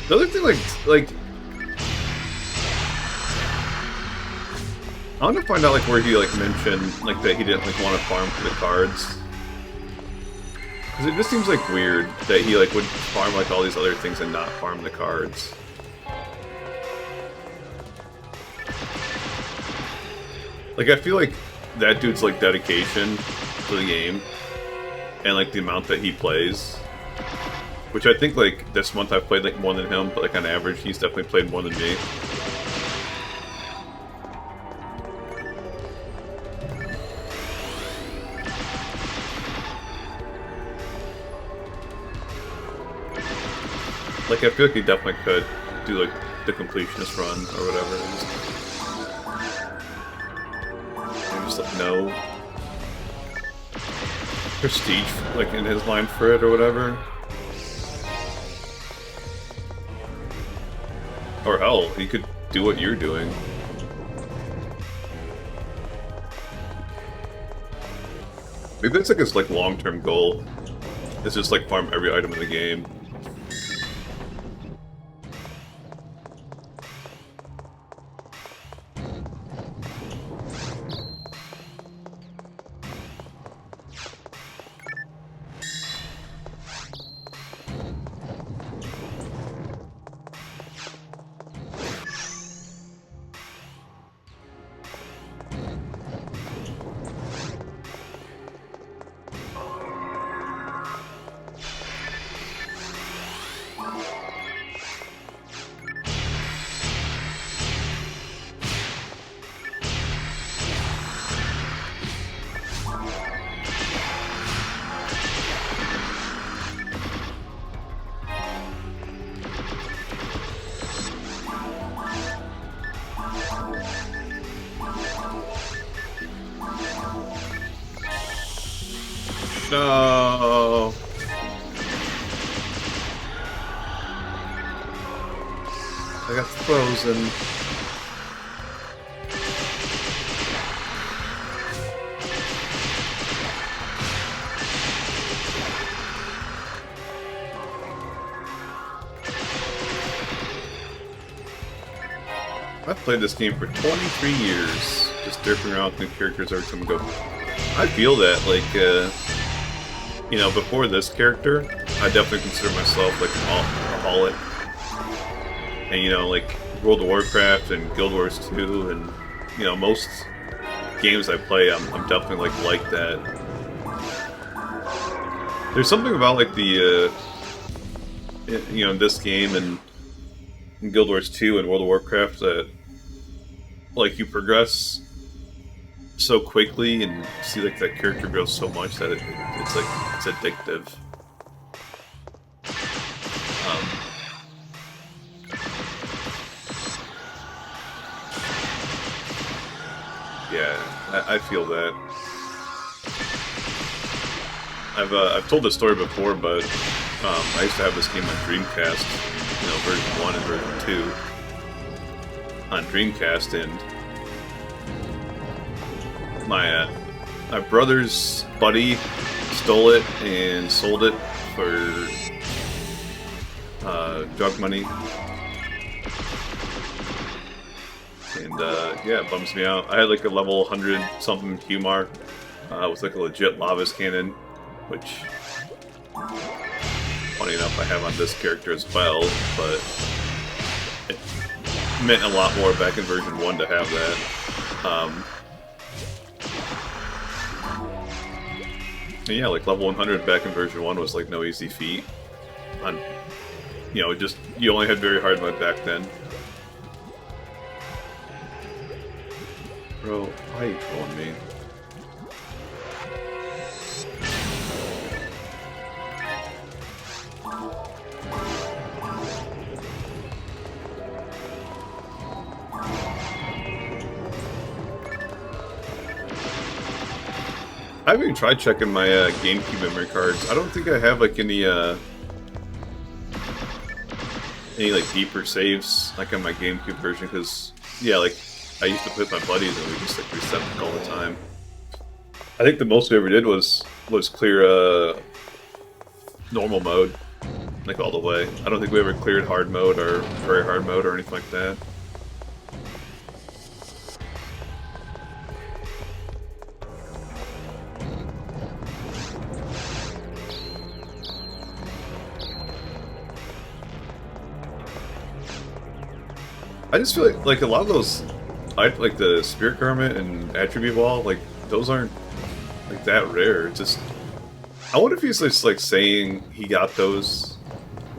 The other thing, like, I want to find out, like, where he, like, mentioned, like, that he didn't, like, want to farm for the cards. Because it just seems, like, weird that he, like, would farm, like, all these other things and not farm the cards. Like, I feel like that dude's, like, dedication to the game and, like, the amount that he plays. Which I think, like, this month I've played, like, more than him, but, like, on average, he's definitely played more than me. Like, I feel like he definitely could do, like, the completionist run or whatever. Maybe just, like, no prestige, like, in his line for it or whatever. Or hell, he could do what you're doing. Maybe that's like his like long-term goal. It's just like farm every item in the game. No. I got frozen. I've played this game for 23 years, just derping around with new characters every time I go. I feel that, like, you know, before this character, I definitely consider myself, like, a holic. And, you know, like, World of Warcraft and Guild Wars 2, and, you know, most games I play, I'm definitely, like that. There's something about, like, the, you know, this game and in Guild Wars 2 and World of Warcraft that, like, you progress so quickly and see, like, that character grow so much that it's like, it's addictive. Yeah, I feel that. I've told this story before, but I used to have this game on Dreamcast, you know, version 1 and version 2 on Dreamcast, and my brother's buddy stole it and sold it for drug money, and yeah, it bums me out. I had like a level 100 something Humar with like a legit Lavas cannon, which, funny enough, I have on this character as well, but it meant a lot more back in version 1 to have that. And yeah, like level 100 back in version 1 was like no easy feat. On, you know, just you only had very hard mode back then. Bro, why are you trolling me? I haven't even tried checking my GameCube memory cards. I don't think I have like any like deeper saves like on my GameCube version, because yeah, like I used to play with my buddies and we just like reset it all the time. I think the most we ever did was clear normal mode, like all the way. I don't think we ever cleared hard mode or very hard mode or anything like that. I just feel like a lot of those, like the Spirit Garment and Attribute Wall, like those aren't like that rare. It's just, I wonder if he's just like saying he got those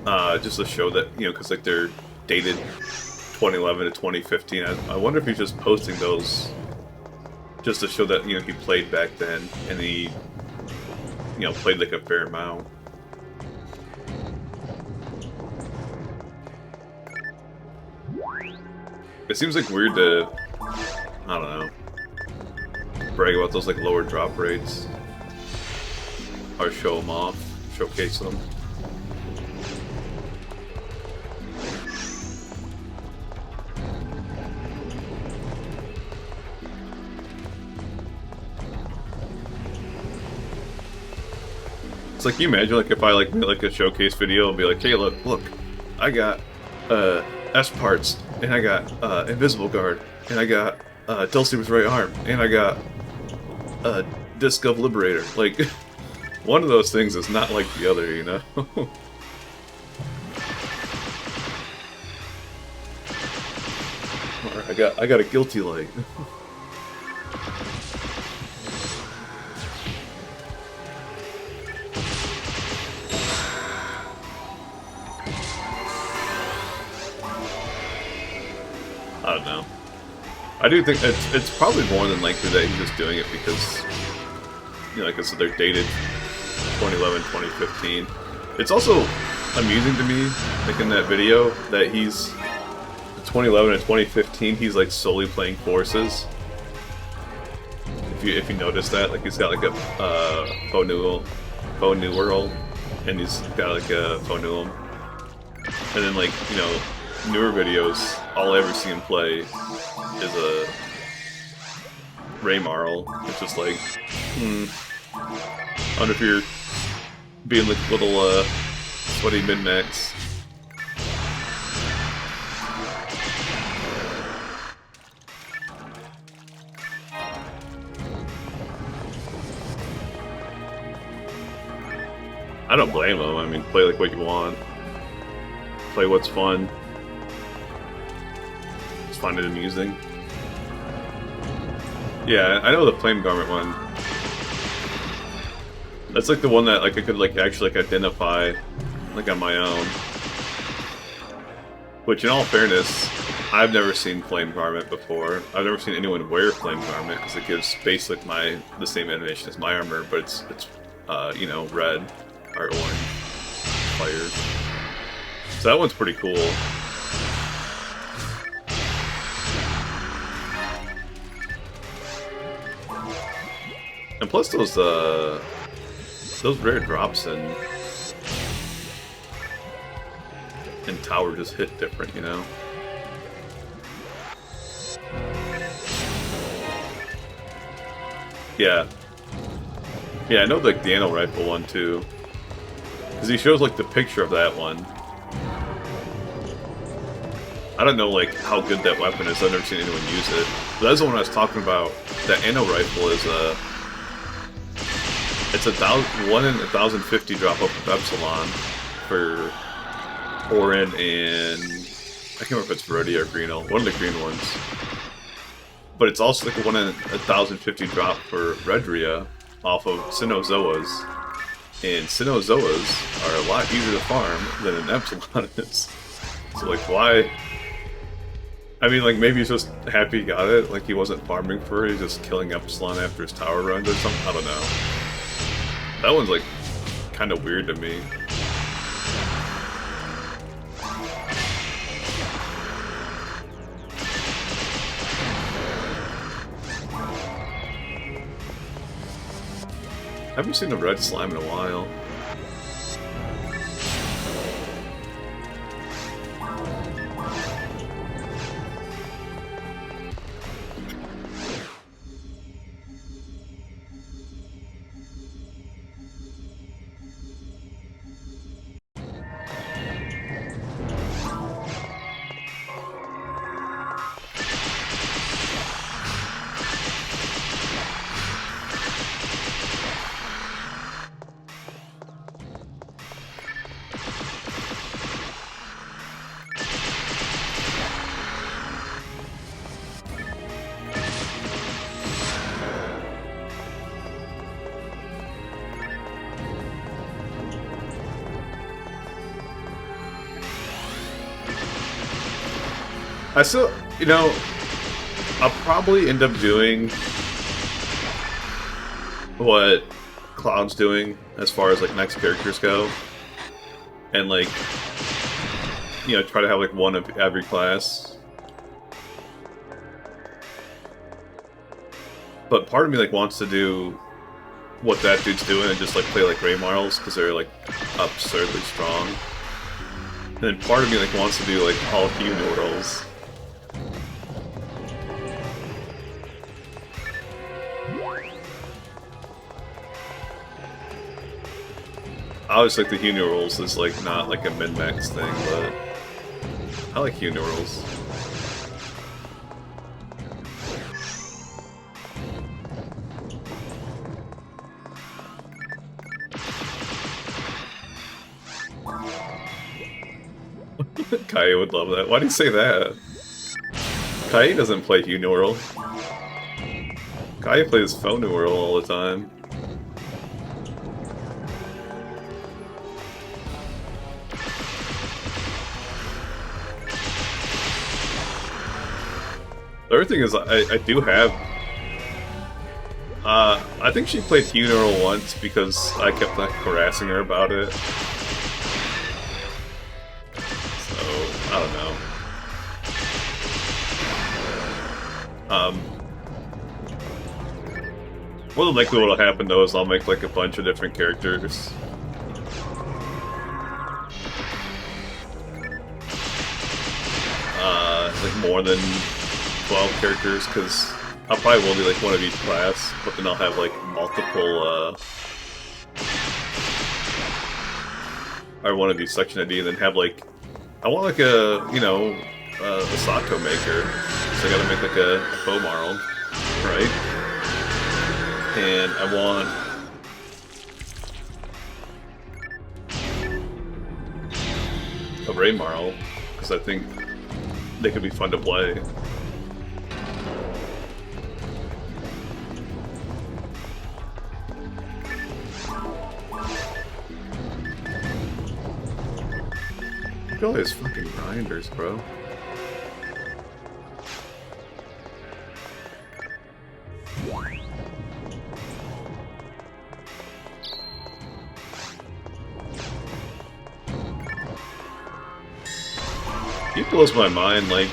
just to show that, you know, because like they're dated 2011 to 2015. I wonder if he's just posting those just to show that, you know, he played back then and he, you know, played like a fair amount. It seems like weird to, I don't know, brag about those like lower drop rates, or show them off, showcase them. It's like, can you imagine like if I like made like a showcase video and be like, hey, look, I got S parts, and I got Invisible Guard, and I got Dulcimer's right arm, and I got Disc of Liberator. Like, one of those things is not like the other, you know? Or I got a Guilty Light. I don't know. I do think it's probably more than likely that he's just doing it because, you know, like I said, they're dated 2011, 2015. It's also amusing to me, like in that video, that he's 2011 and 2015. He's like solely playing Forces. If you notice that, like he's got like a Faux New World, and he's got like a Faux Newell, and then like, you know, newer videos, all I ever see him play is a Ray Marl. It's just like, I wonder if you're being like little sweaty min-max. I don't blame him. I mean, play like what you want. Play what's fun. Find it amusing. Yeah, I know the Flame Garment one. That's like the one that like I could like actually like identify like on my own. Which, in all fairness, I've never seen Flame Garment before. I've never seen anyone wear Flame Garment because it gives basically the same animation as my armor, but it's you know, red or orange fire. So that one's pretty cool. And plus those rare drops in Tower just hit different, you know? Yeah. Yeah, I know like the Anno Rifle one too. Because he shows like the picture of that one. I don't know like how good that weapon is, I've never seen anyone use it. But that's the one I was talking about. That Anno Rifle is it's 1 in 1,050 drop up of Epsilon for Orin and I can't remember if it's Redria or Greeno, one of the green ones. But it's also like a 1 in 1,050 drop for Redria, off of Cynozoas, and Cynozoas are a lot easier to farm than an Epsilon is. So like, why? I mean, like, maybe he's just happy he got it, like he wasn't farming for it, he's just killing Epsilon after his tower runs or something, I don't know. That one's like, kind of weird to me. I haven't seen a red slime in a while. I still, you know, I'll probably end up doing what Cloud's doing as far as like next characters go, and like, you know, try to have like one of every class. But part of me like wants to do what that dude's doing and just like play like Raymarls because they're like absurdly strong. And then part of me like wants to do like all human rolls. I always like the Hunu rolls is like not like a min-max thing, but I like Hunu rolls. Kai would love that. Why do you say that? Kai doesn't play Hunu roll. Kai plays Phone roll all the time. The other thing is, I do have... I think she played Funeral once because I kept like harassing her about it. So, I don't know. More than likely what'll happen though is I'll make like a bunch of different characters. Like more than 12 characters, because I probably will do like one of each class, but then I'll have like multiple, or one of each section ID, and then have like, I want like a, you know, a Sato maker, so I gotta make like a Fomarl, right? And I want a Raymarl, because I think they could be fun to play. Look at all these fucking grinders, bro. It blows my mind, like...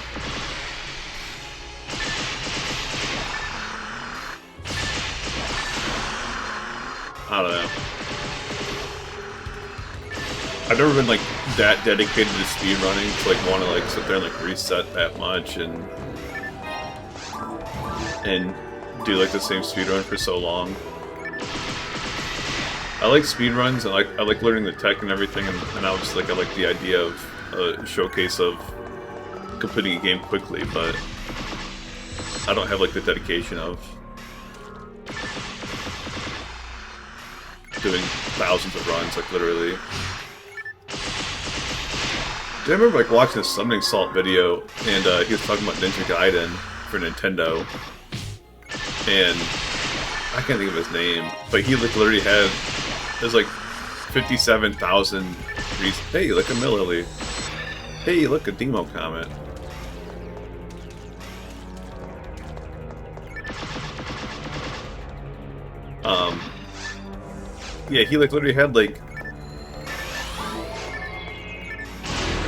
I don't know. I've never been, like, that dedicated to speedrunning to, like, want to, like, sit there and, like, reset that much and do, like, the same speedrun for so long. I like speedruns, and I like learning the tech and everything, and I was like, I like the idea of a showcase of completing a game quickly, but I don't have like the dedication of doing thousands of runs, like literally. I remember like watching a Summoning Salt video, and he was talking about Ninja Gaiden for Nintendo, and I can't think of his name, but he like literally had, there's like 57,000 reasons. Hey, look, a Millilly. Hey, look, a demo comment. Yeah, he like literally had like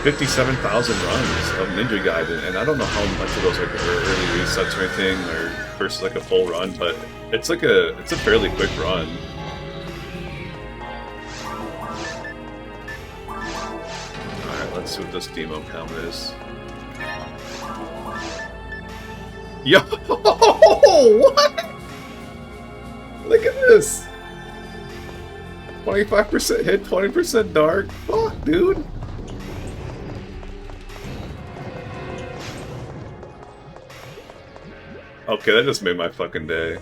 57,000 runs of Ninja Gaiden, and I don't know how much of those like are early resets or anything, or versus like a full run, but it's like it's a fairly quick run. Alright, let's see what this demo count is. Yo! What? Look at this! 25% hit, 20% dark. Fuck, dude! Okay, that just made my fucking day.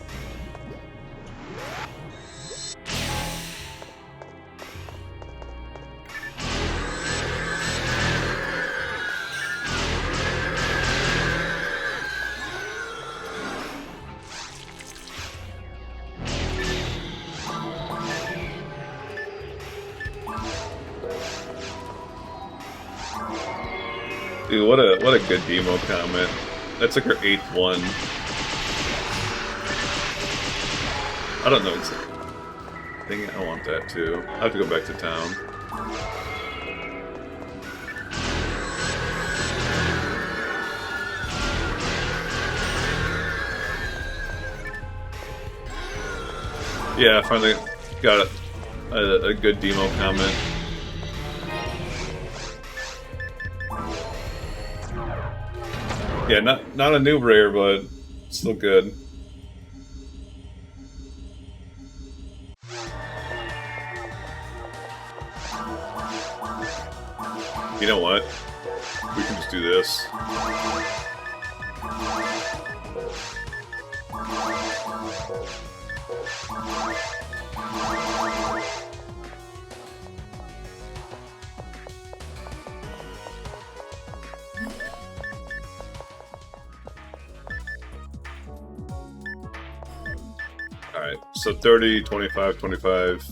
Dude, what a good demo comment. That's like her 8th one. I don't know exactly. Dang it, I want that too. I have to go back to town. Yeah, I finally got a good demo comment. Yeah, not a new rare, but still good. You know what? We can just do this. Alright, so 30, 25, 25,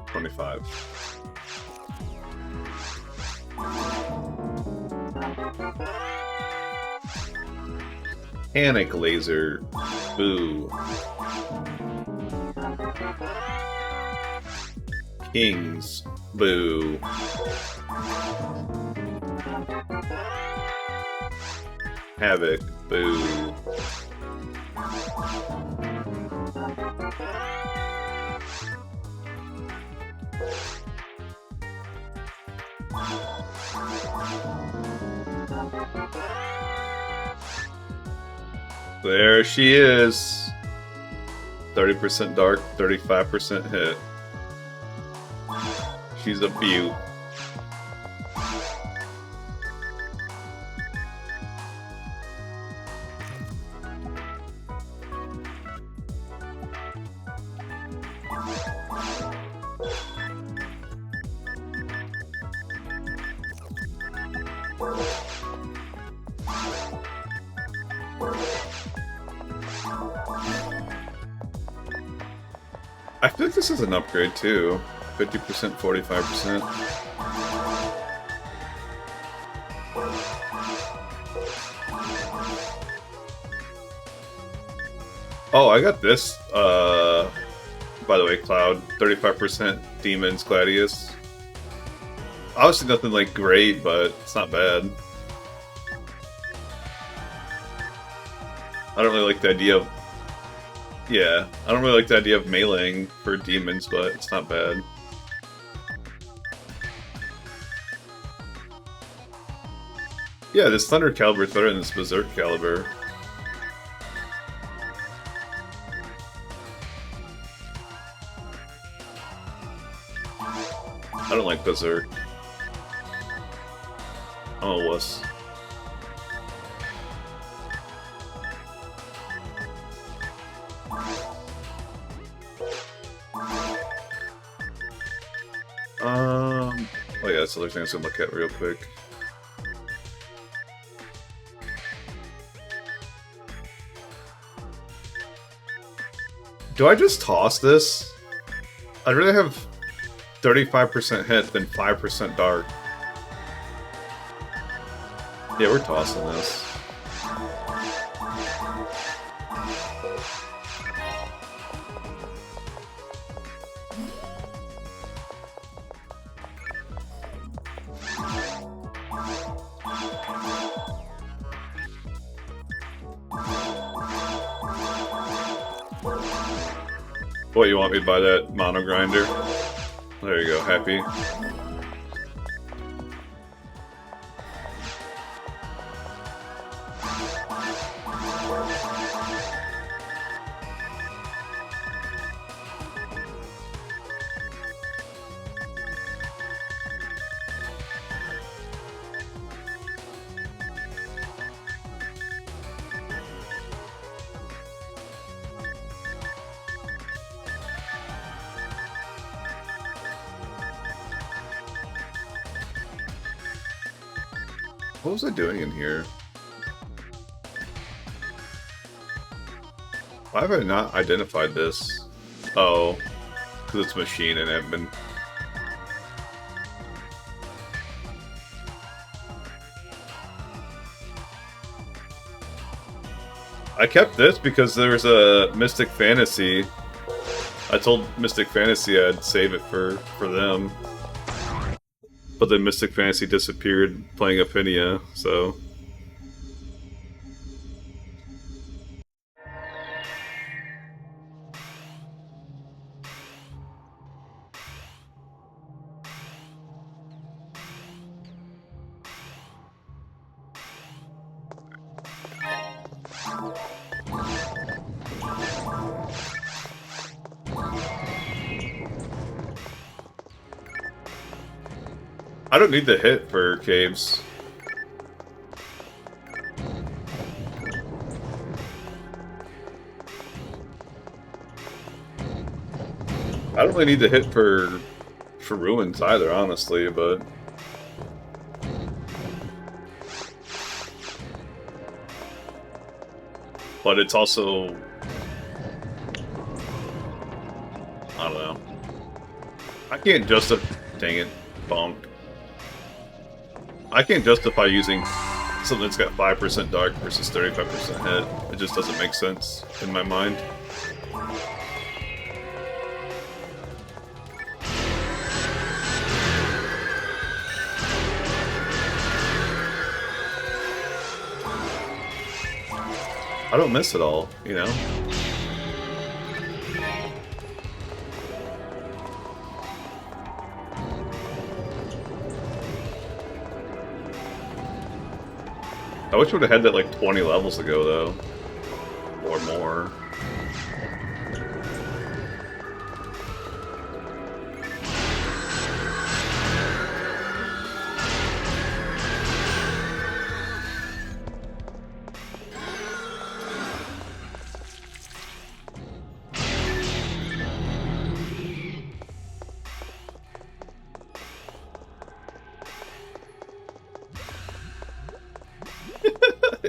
25. Panic laser. Boo. Kings. Boo. Havoc. Boo. There she is. 30% dark, 35% hit. She's a beaut. I feel like this is an upgrade too. 50%, 45%. Oh, I got this, by the way, Cloud. 35% Demons Gladius. Obviously nothing like great, but it's not bad. I don't really like the idea of... Yeah, I don't really like the idea of meleeing for demons, but it's not bad. Yeah, this Thunder Caliber is better than this Berserk Caliber. I don't like Berserk. I'm a wuss. Oh yeah, that's the other thing I was gonna look at real quick. Do I just toss this? I'd rather have 35% hit than 5% dark. Yeah, we're tossing this. What, you want me to buy that mono grinder? There you go, happy. What was I doing in here? Why have I not identified this? Oh, because it's machine and admin. I kept this because there's a Mystic Fantasy. I told Mystic Fantasy I'd save it for them. But then Mystic Fantasy disappeared playing Aphinia, so... I don't need the hit for caves. I don't really need the hit for ruins either, honestly, but... But it's also... I don't know. I can't justify... Dang it. Bonked. I can't justify using something that's got 5% dark versus 35% hit. It just doesn't make sense in my mind. I don't miss it all, you know? I wish we would have had that like 20 levels ago, though. Or more.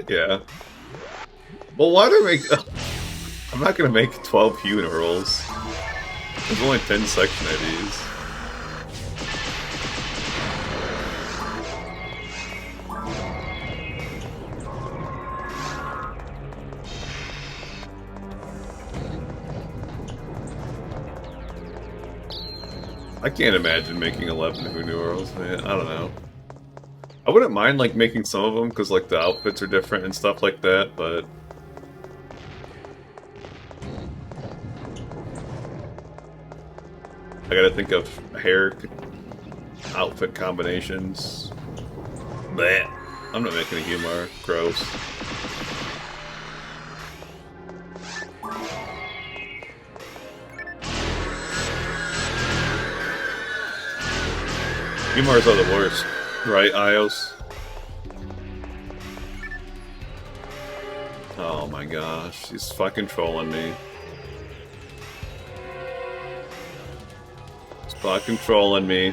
Yeah. Well, why do I make... I'm not gonna make 12 human rolls. There's only 10 section IDs. I can't imagine making 11 Hunu rolls, man. I don't know. I wouldn't mind, like, making some of them, because, like, the outfits are different and stuff like that, but... I gotta think of hair outfit combinations. Bleh. I'm not making a humor. Gross. Humors are the worst. Right, Ios? Oh my gosh, he's fucking trolling me. He's fucking trolling me.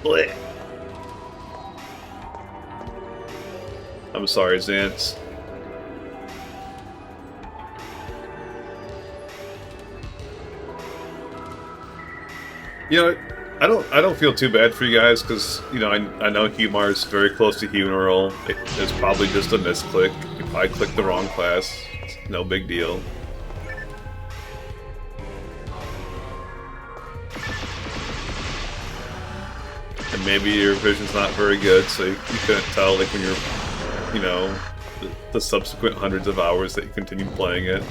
Blech. I'm sorry, Xance. You know, I don't feel too bad for you guys because you know I know Humar is very close to Humoral. It's probably just a misclick. If I click the wrong class, it's no big deal. And maybe your vision's not very good, so you couldn't tell like when you're, you know, the subsequent hundreds of hours that you continue playing it.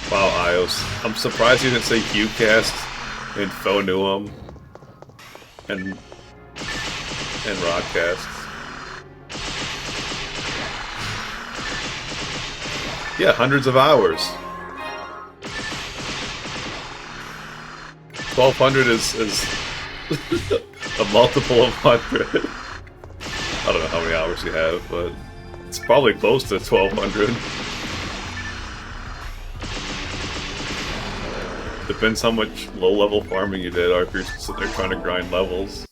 Wow, Ios. I'm surprised you didn't say Qcast and Phonuum and Rockcast. Yeah, hundreds of hours. 1200 is a multiple of 100. I don't know how many hours you have, but it's probably close to 1200. Depends how much low-level farming you did, or if you're sitting there trying to grind levels.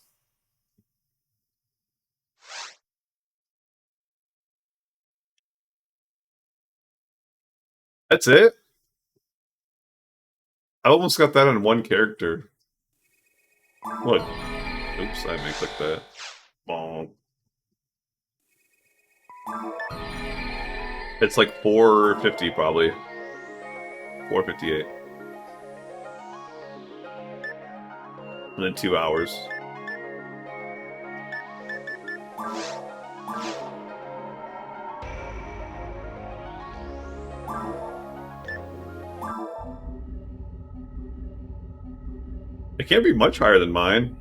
That's it? I almost got that on one character. What? Oops, I may click that. Bonk. It's like 450 probably. 458. And then 2 hours. It can't be much higher than mine.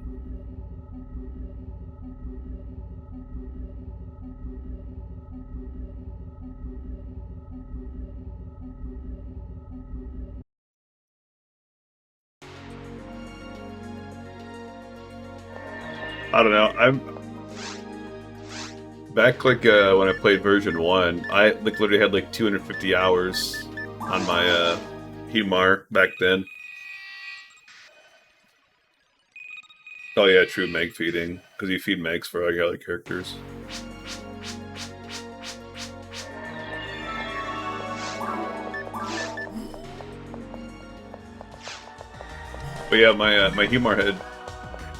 I don't know. I'm back like when I played version 1. I like literally had like 250 hours on my Humar back then. Oh yeah, true meg feeding because you feed megs for like other characters. But yeah, my Humar had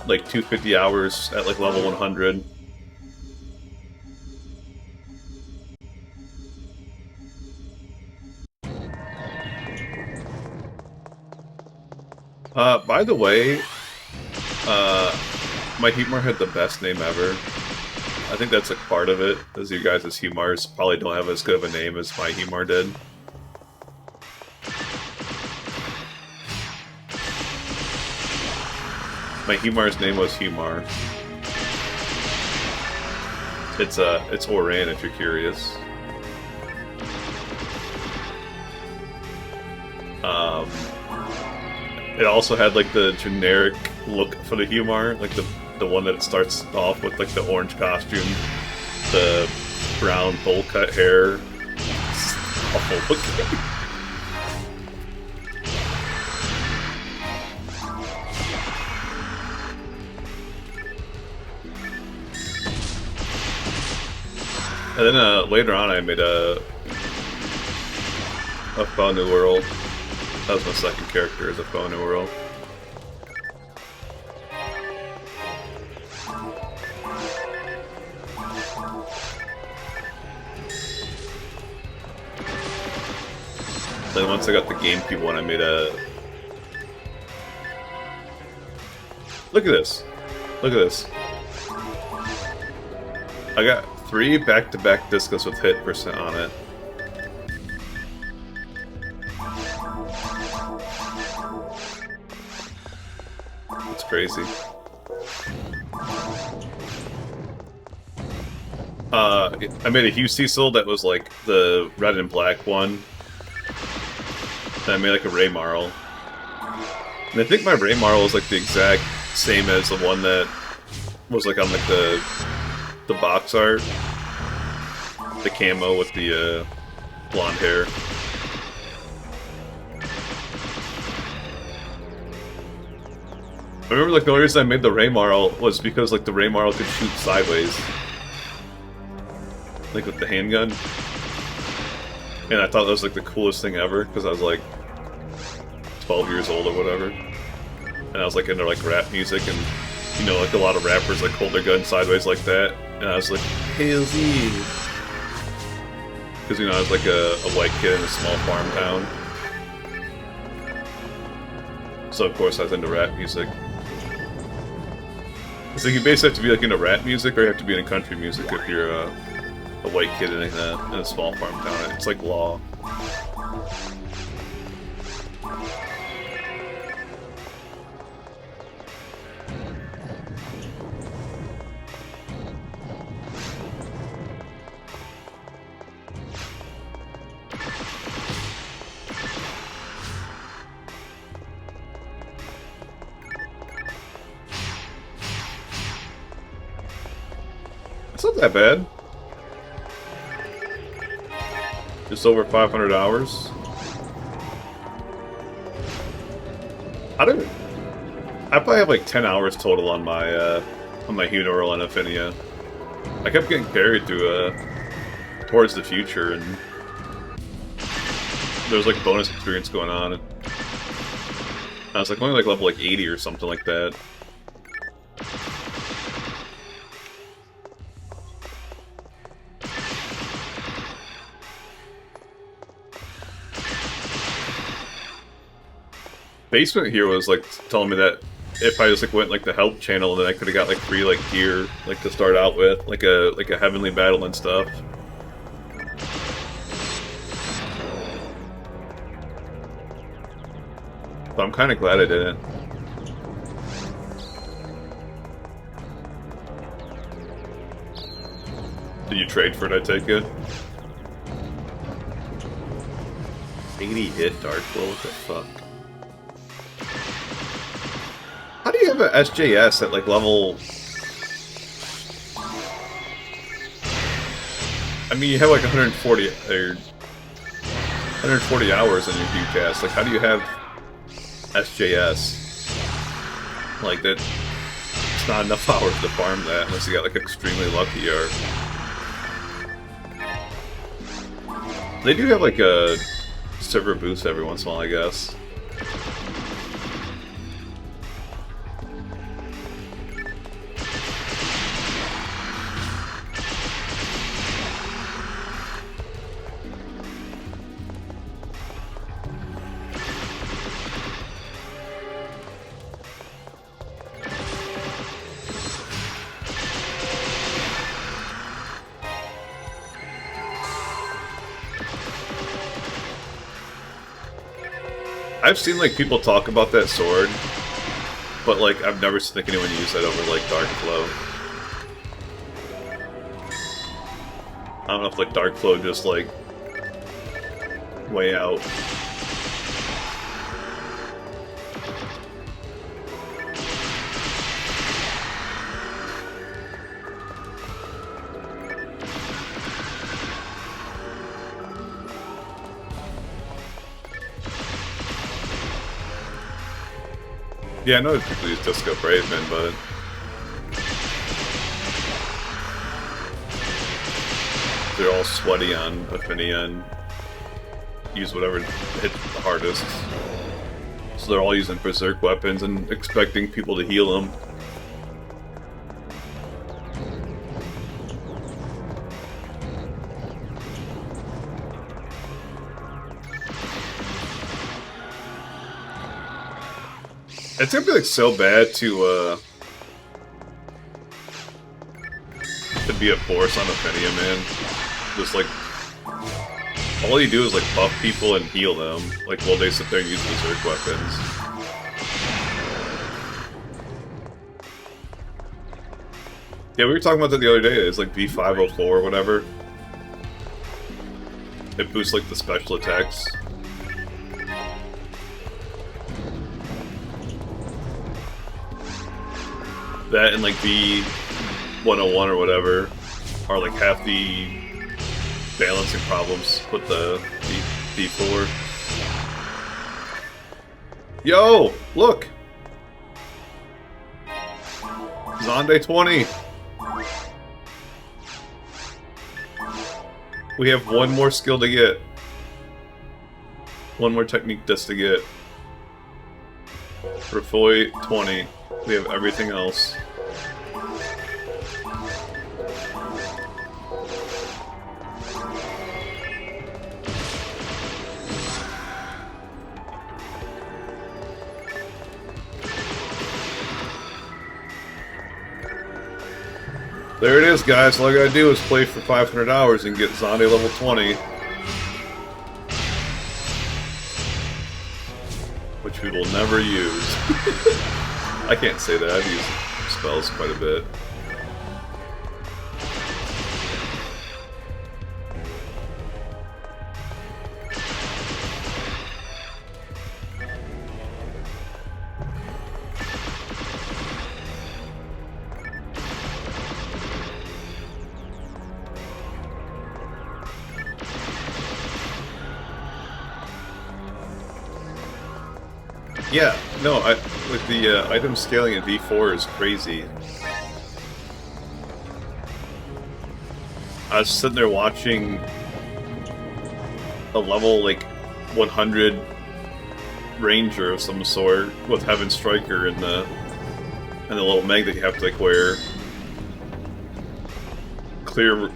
like 250 hours at like level 100. By the way, my Humar had the best name ever. I think that's a part of it, as you guys as Humars probably don't have as good of a name as my Humar did. My Humar's name was Humar. It's Oran if you're curious. It also had like the generic look for the Humar, like the one that starts off with like the orange costume, the brown bowl cut hair. Oh, okay. And then later on I made a Faux New World. That was my second character as a Faux New World. Then once I got the GameCube one, I made a... Look at this. Look at this. I got 3 back-to-back discos with hit % on it. It's crazy. I made a Hugh Cecil that was like the red and black one. And I made like a Ray Marl. And I think my Ray Marl is like the exact same as the one that was like on like the box art. The camo with the blonde hair. I remember, like, the only reason I made the Ray Marl was because, like, the Ray Marl could shoot sideways. Like, with the handgun. And I thought that was, like, the coolest thing ever, because I was, like, 12 years old or whatever. And I was, like, into, like, rap music, and, you know, like, a lot of rappers, like, hold their gun sideways like that. And I was like, Hail Z! Because, you know, I was, like, a white kid in a small farm town. So, of course, I was into rap music. So you basically have to be like into rap music, or you have to be into country music if you're a white kid in a small farm town. It's like law. It's not that bad. Just over 500 hours. I probably have like 10 hours total on my Hunoral and Affinia. I kept getting carried to Towards the Future, and there was like bonus experience going on. And I was like only like level like 80 or something like that. Basement here was like telling me that if I just like went like the help channel, then I could have got like free like gear like to start out with, like a heavenly battle and stuff. But I'm kind of glad I didn't. Did you trade for it? I take it. 80 hit Dark Flow. What the fuck? How do you have an SJS at like level? I mean, you have like 140 or 140 hours in your Qcast. Like, how do you have SJS? Like that, it's not enough hours to farm that unless you got like extremely lucky or. They do have like a server boost every once in a while, I guess. I've seen like people talk about that sword, but like I've never seen like, anyone use that over like Dark Flow. I don't know if like Dark Flow just like way out. Yeah, I know people use Disco Braveman, but they're all sweaty on Affinia and use whatever hits the hardest. So they're all using Berserk weapons and expecting people to heal them. It's gonna be like so bad to be a force on Affinia, man. Just like all you do is like buff people and heal them, like while they sit there and use Berserk weapons. Yeah, we were talking about that the other day. It's like V504 or whatever. It boosts like the special attacks. That and like V101 or whatever are like half the balancing problems with the V4. Yo, look! Zonde 20! We have one more skill to get. One more technique disc to get. For fully 20. We have everything else. There it is, guys. All I gotta do is play for 500 hours and get Zonde level 20. Which we will never use. I can't say that. I've used spells quite a bit. Yeah, no, with the item scaling in V4 is crazy. I was sitting there watching a level like 100 ranger of some sort with Heaven Striker and the little meg that you have to like wear, clear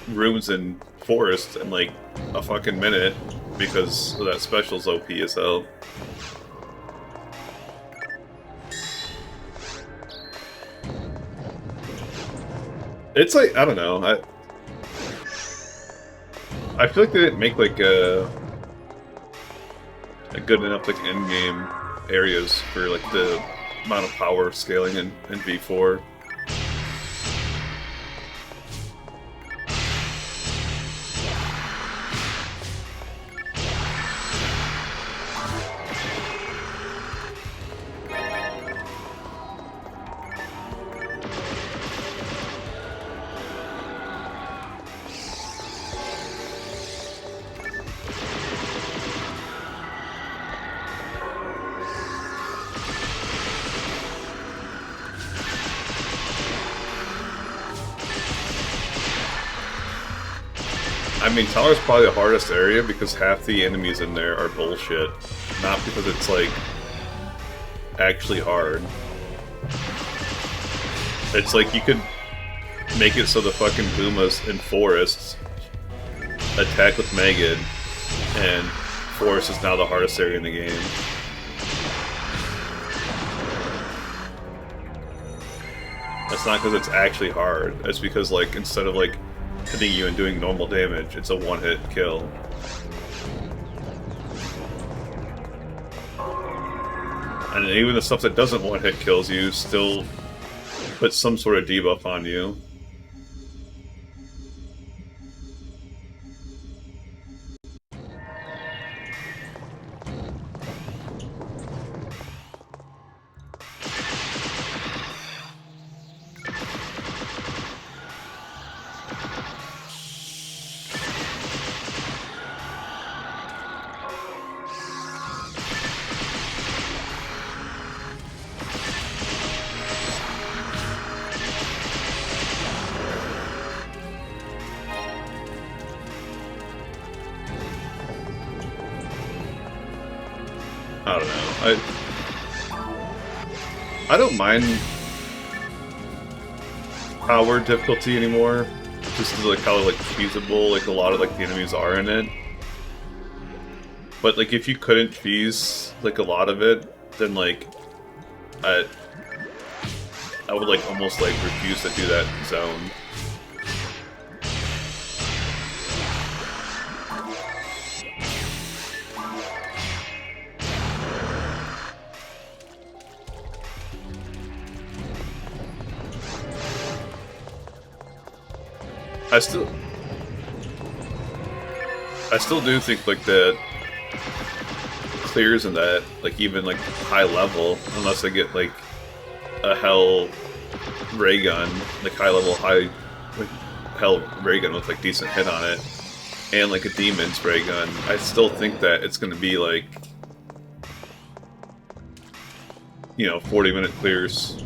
rooms in forest in like a fucking minute because that special's OP as hell. It's like, I don't know, I feel like they didn't make like a good enough like end-game areas for like the amount of power scaling in V4. I mean, Tower's probably the hardest area because half the enemies in there are bullshit. Not because it's, like, actually hard. It's like you could make it so the fucking Boomas in forests attack with Megan, and forest is now the hardest area in the game. That's not because it's actually hard. It's because, like, instead of, like, hitting you and doing normal damage, it's a one-hit kill. And even the stuff that doesn't one-hit kills you still puts some sort of debuff on you. I don't know. I don't mind power difficulty anymore, just because like how like feasible like a lot of like the enemies are in it. But like if you couldn't fees like a lot of it, then like I would like almost like refuse to do that zone. I still do think like that clears in that, like even like high level, unless I get like a hell ray gun, like high level like hell ray gun with like decent hit on it, and like a demon's ray gun, I still think that it's gonna be like, you know, 40-minute clears.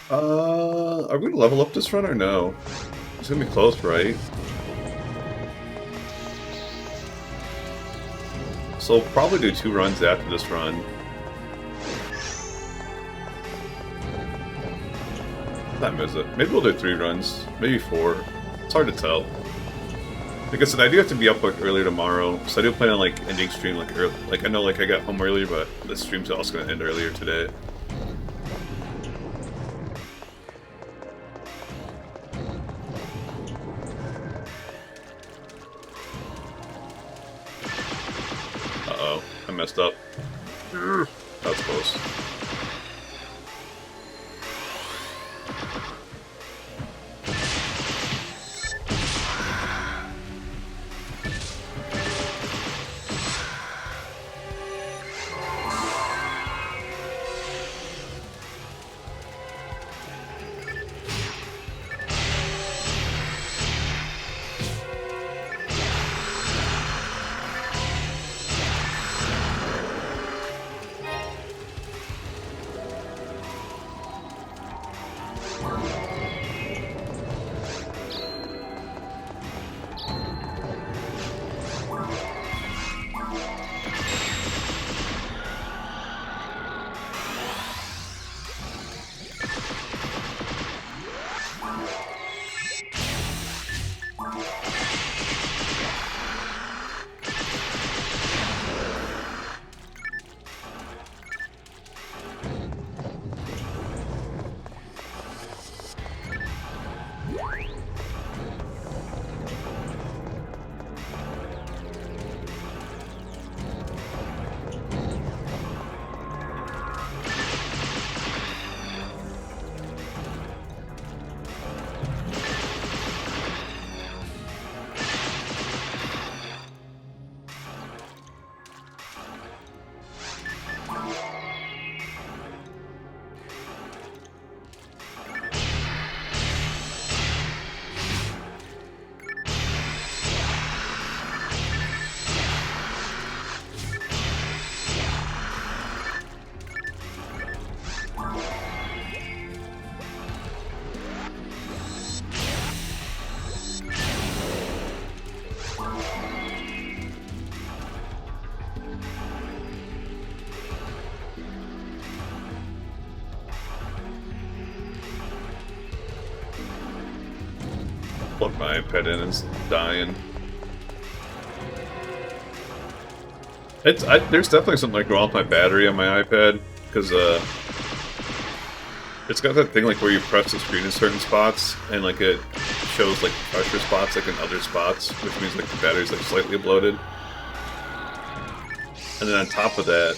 Are we gonna level up this run or no? It's gonna be close, right? So we'll probably do 2 runs after this run. What time is it? Maybe we'll do 3 runs, maybe 4. It's hard to tell. Like I said, I do have to be up like earlier tomorrow, so I do plan on like ending stream like early. Like I know like I got home earlier, but the stream's also gonna end earlier today. Uh-oh, I messed up. That's close. Plug my iPad in, it's dying. There's definitely something like wrong with my battery on my iPad, because it's got that thing like where you press the screen in certain spots, and like it shows like pressure spots like in other spots, which means like the battery's like slightly bloated. And then on top of that,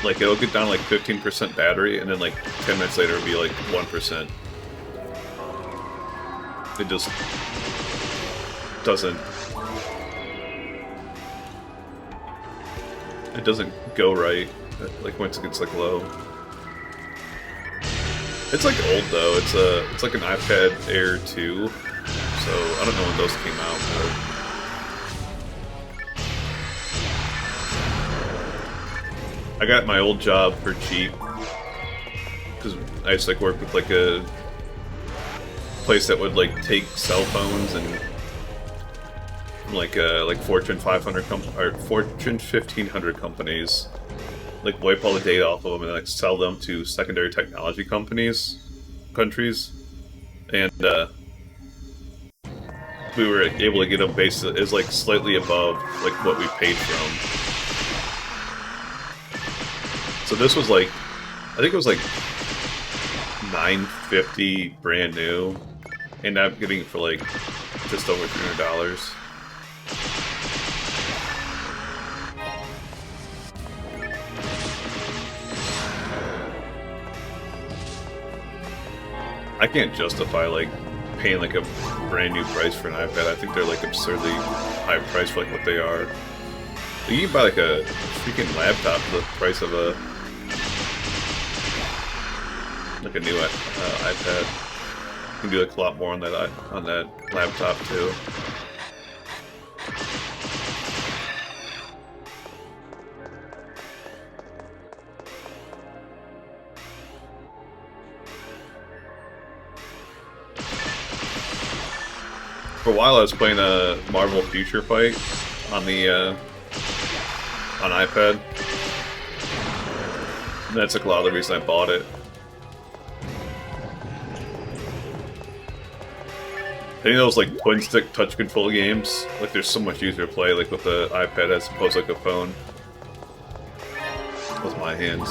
like it'll get down to like 15% battery, and then like 10 minutes later it'll be like 1%. It just doesn't. It doesn't go right. Like once it gets like low. It's like old though. It's like an iPad Air 2. So I don't know when those came out. But I got my old job for cheap because I used to like work with like a place that would like take cell phones and like Fortune 500 or Fortune 1500 companies, like wipe all the data off of them and like sell them to secondary technology countries, and we were able to get them basically is like slightly above like what we paid for them. So this was like, I think it was like $950 brand new, and I'm getting it for like just over $300. I can't justify like paying like a brand new price for an iPad. I think they're like absurdly high price for like what they are. You can buy like a freaking laptop for the price of a like a new iPad. You can do like a lot more on that laptop too. For a while, I was playing a Marvel Future Fight on the on iPad. And that's like a lot of the reason I bought it. Any of those like twin stick touch control games, like there's so much easier to play like with the iPad as opposed to like a phone. With my hands.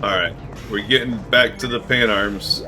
Alright, we're getting back to the pan arms.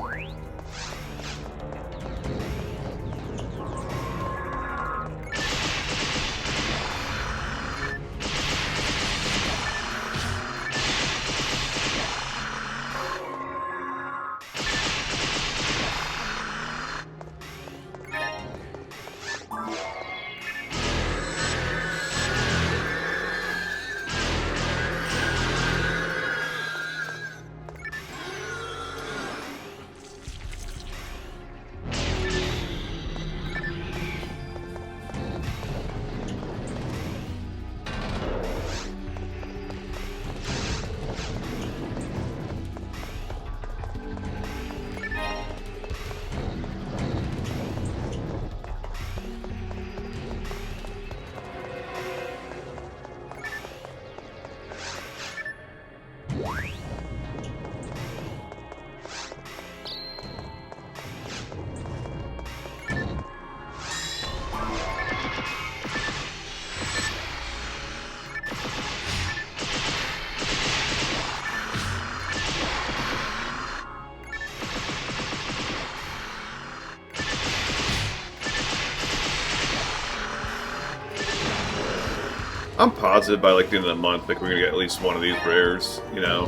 I'm positive by like the end of the month, like we're gonna get at least one of these rares, you know.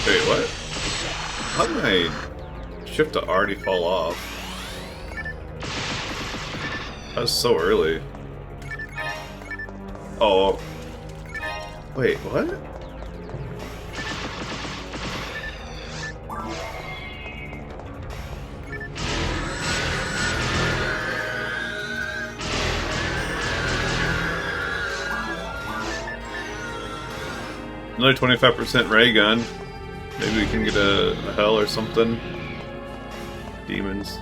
Wait, what? How did my shift to already fall off? That was so early. Oh. Wait, what? Another 25% ray gun. Maybe we can get a hell or something. Demons.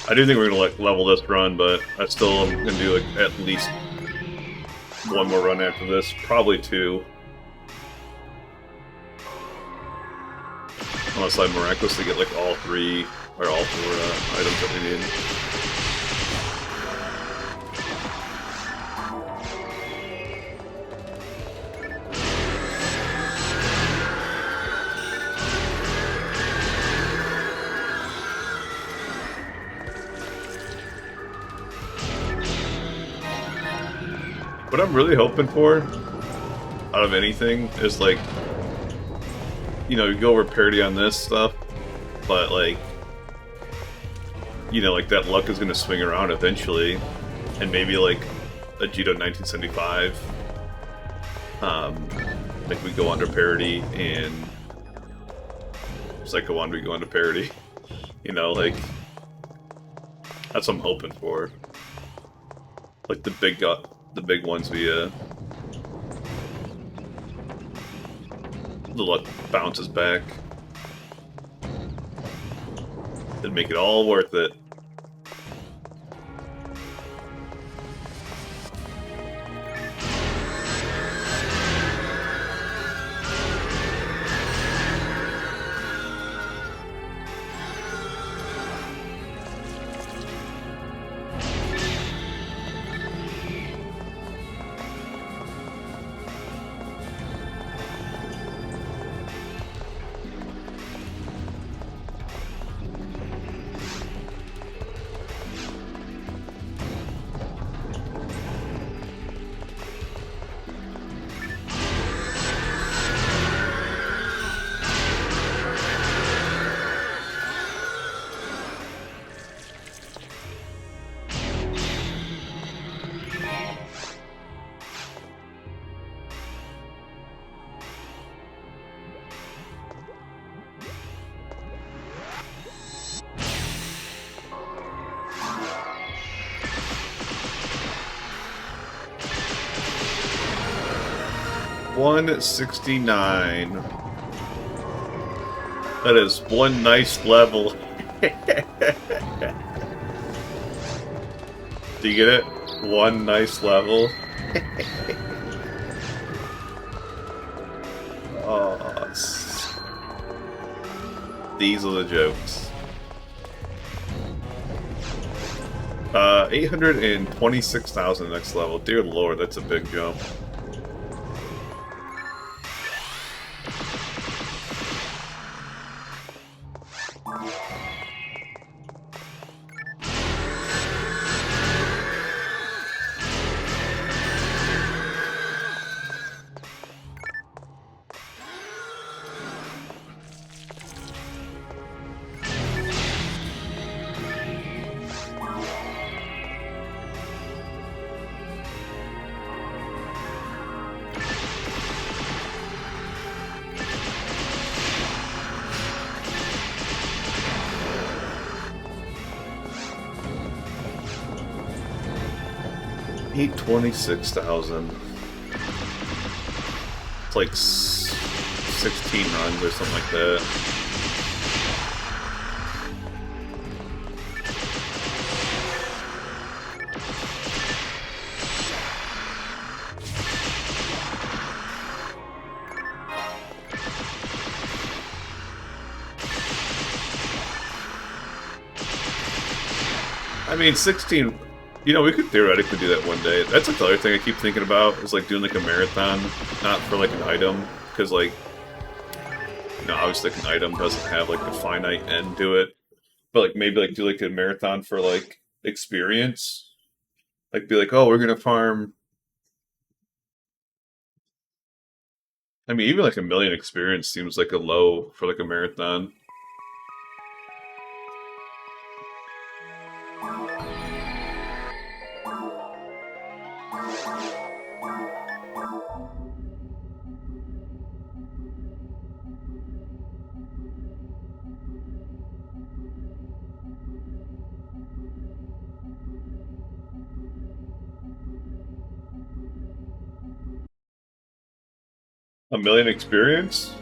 I do think we're gonna like level this run, but I still am gonna do like at least one more run after this, probably two. Unless I miraculously get like all three or all four items that we need. What I'm really hoping for, out of anything, is like, you know, you go over parity on this stuff, but like, you know, like that luck is going to swing around eventually, and maybe like a Jito 1975, like we go under parity, and Psycho 1 we go under parity. You know, like, that's what I'm hoping for. Like the big ones we the luck bounces back. It'd make it all worth it. $169. That is one nice level. Do you get it? One nice level. Oh, these are the jokes. 826,000 next level. Dear Lord, that's a big jump. $26,000. It's like 16 runs or something like that. I mean, 16... You know, we could theoretically do that one day. That's like the other thing I keep thinking about, is like doing like a marathon, not for like an item, because like, you know, obviously like an item doesn't have like a finite end to it, but like maybe like do like a marathon for like experience, like be like, oh, we're gonna farm. I mean, even like 1,000,000 experience seems like a low for like a marathon. A million experience?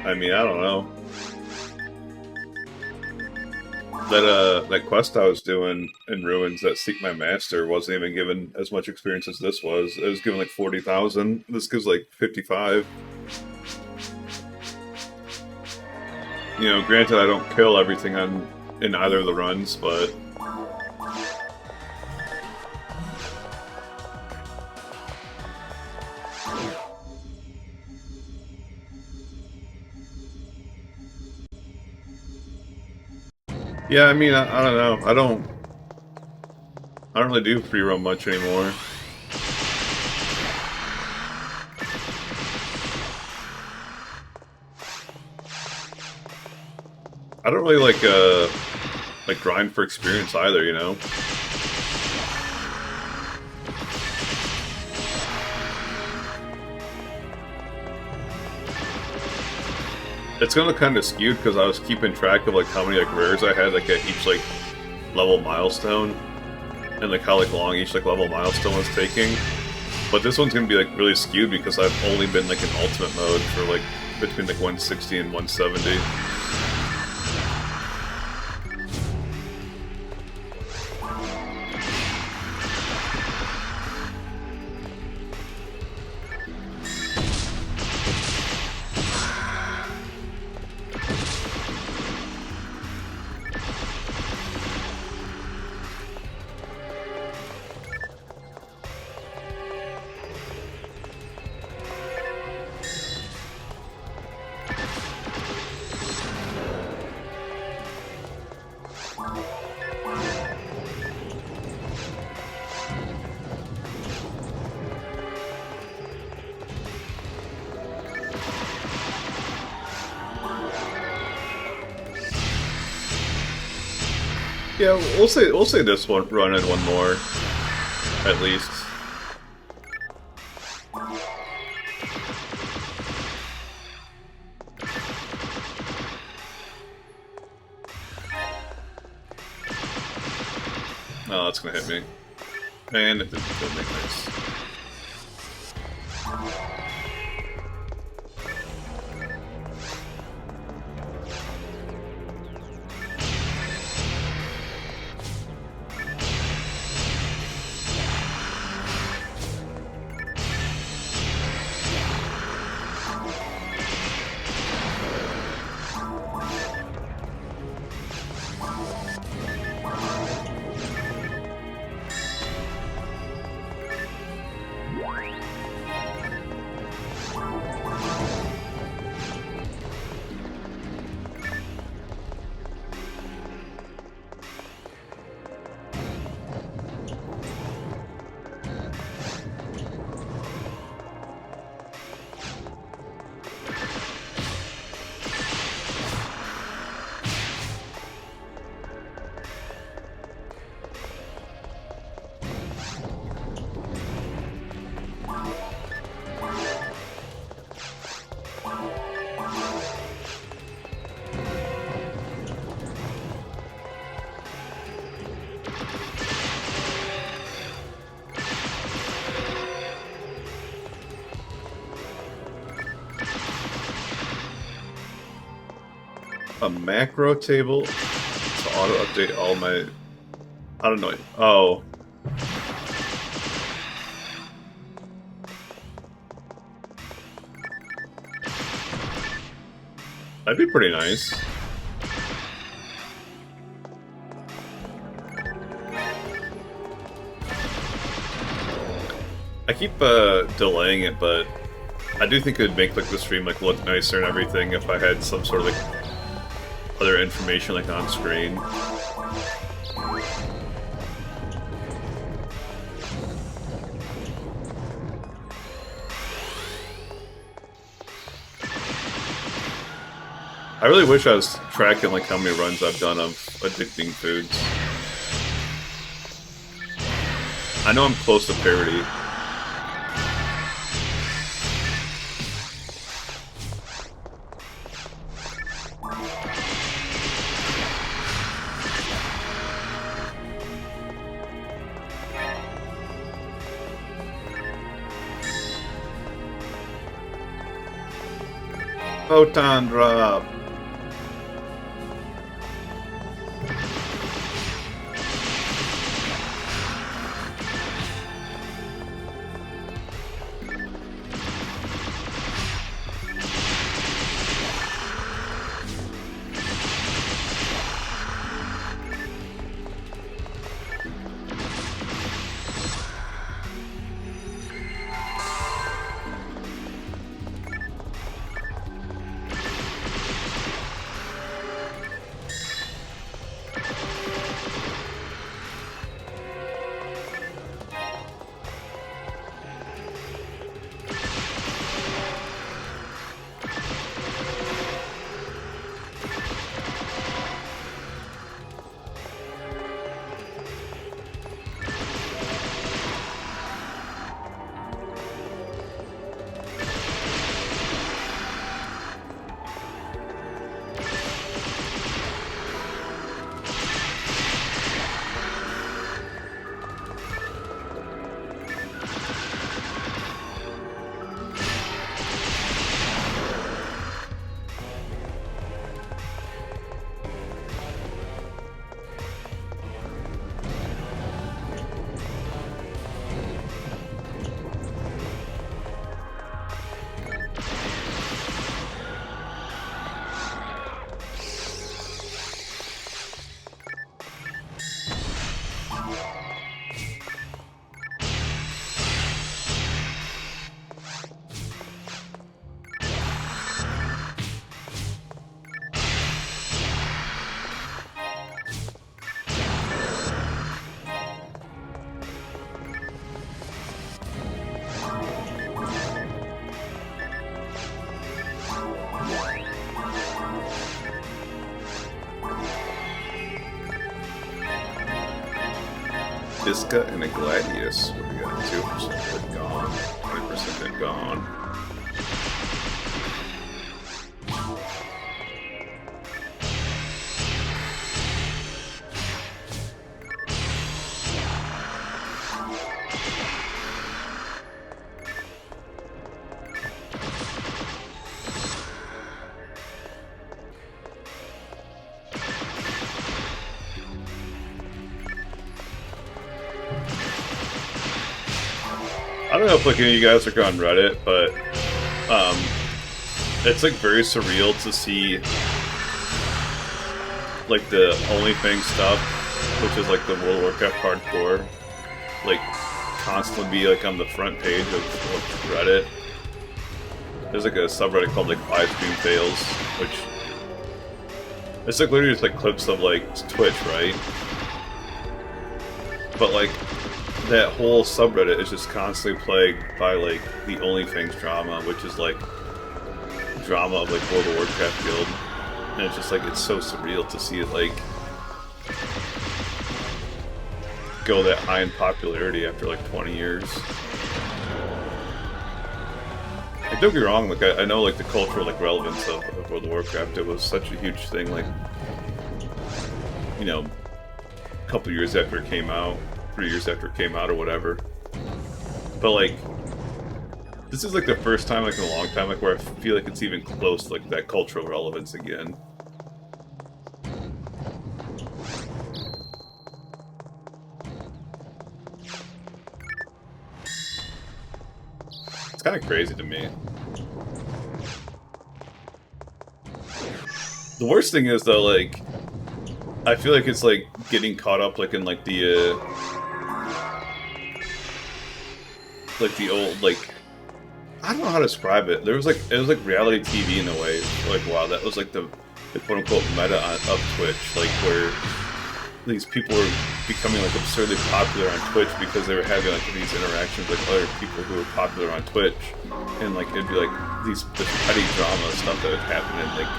I mean, I don't know. That quest I was doing in Ruins, that Seek My Master, wasn't even given as much experience as this was. It was given like 40,000. This gives like 55. You know, granted I don't kill everything in either of the runs, but... Yeah, I mean, I don't know. I don't... I don't really do free roam much anymore. I don't really like grind for experience either, you know? It's gonna kind of skewed because I was keeping track of like how many like rares I had like at each like level milestone, and like how like long each like level milestone was taking. But this one's gonna be like really skewed because I've only been like in ultimate mode for like between like 160 and 170. Yeah, we'll say this one run in one more, at least. Oh, that's gonna hit me. And it didn't make nice. A macro table to auto update all my... I don't know. Oh. That'd be pretty nice. I keep delaying it, but I do think it would make like the stream like look nicer and everything if I had some sort of like other information like on screen. I really wish I was tracking like how many runs I've done of Addicting Food. I know I'm close to parity. Photon drop. Visca and a Gladius. What do we got? 2% gone. 20% gone. I don't know if like any of you guys are on Reddit, but it's like very surreal to see like the OnlyFans stuff, which is like the World of Warcraft hardcore, like constantly be like on the front page of Reddit. There's like a subreddit called like live stream fails, which it's like literally just like clips of like Twitch, right? But like that whole subreddit is just constantly plagued by like the OnlyFans drama, which is like drama of like World of Warcraft guild, and it's just like it's so surreal to see it like go that high in popularity after like 20 years. And don't get me wrong, like I know like the cultural like relevance of World of Warcraft. It was such a huge thing, like, you know, a couple years after it came out. 3 years after it came out or whatever. But like this is like the first time like in a long time like where I feel like it's even close to like that cultural relevance again. It's kind of crazy to me. The worst thing is though, like I feel like it's like getting caught up like in like the old, like, I don't know how to describe it. There was like, it was like reality TV in a way. Like, wow, that was like the quote-unquote meta of Twitch, like where these people were becoming like absurdly popular on Twitch because they were having like these interactions with like other people who were popular on Twitch, and like it'd be like this petty drama stuff that would happen, and like,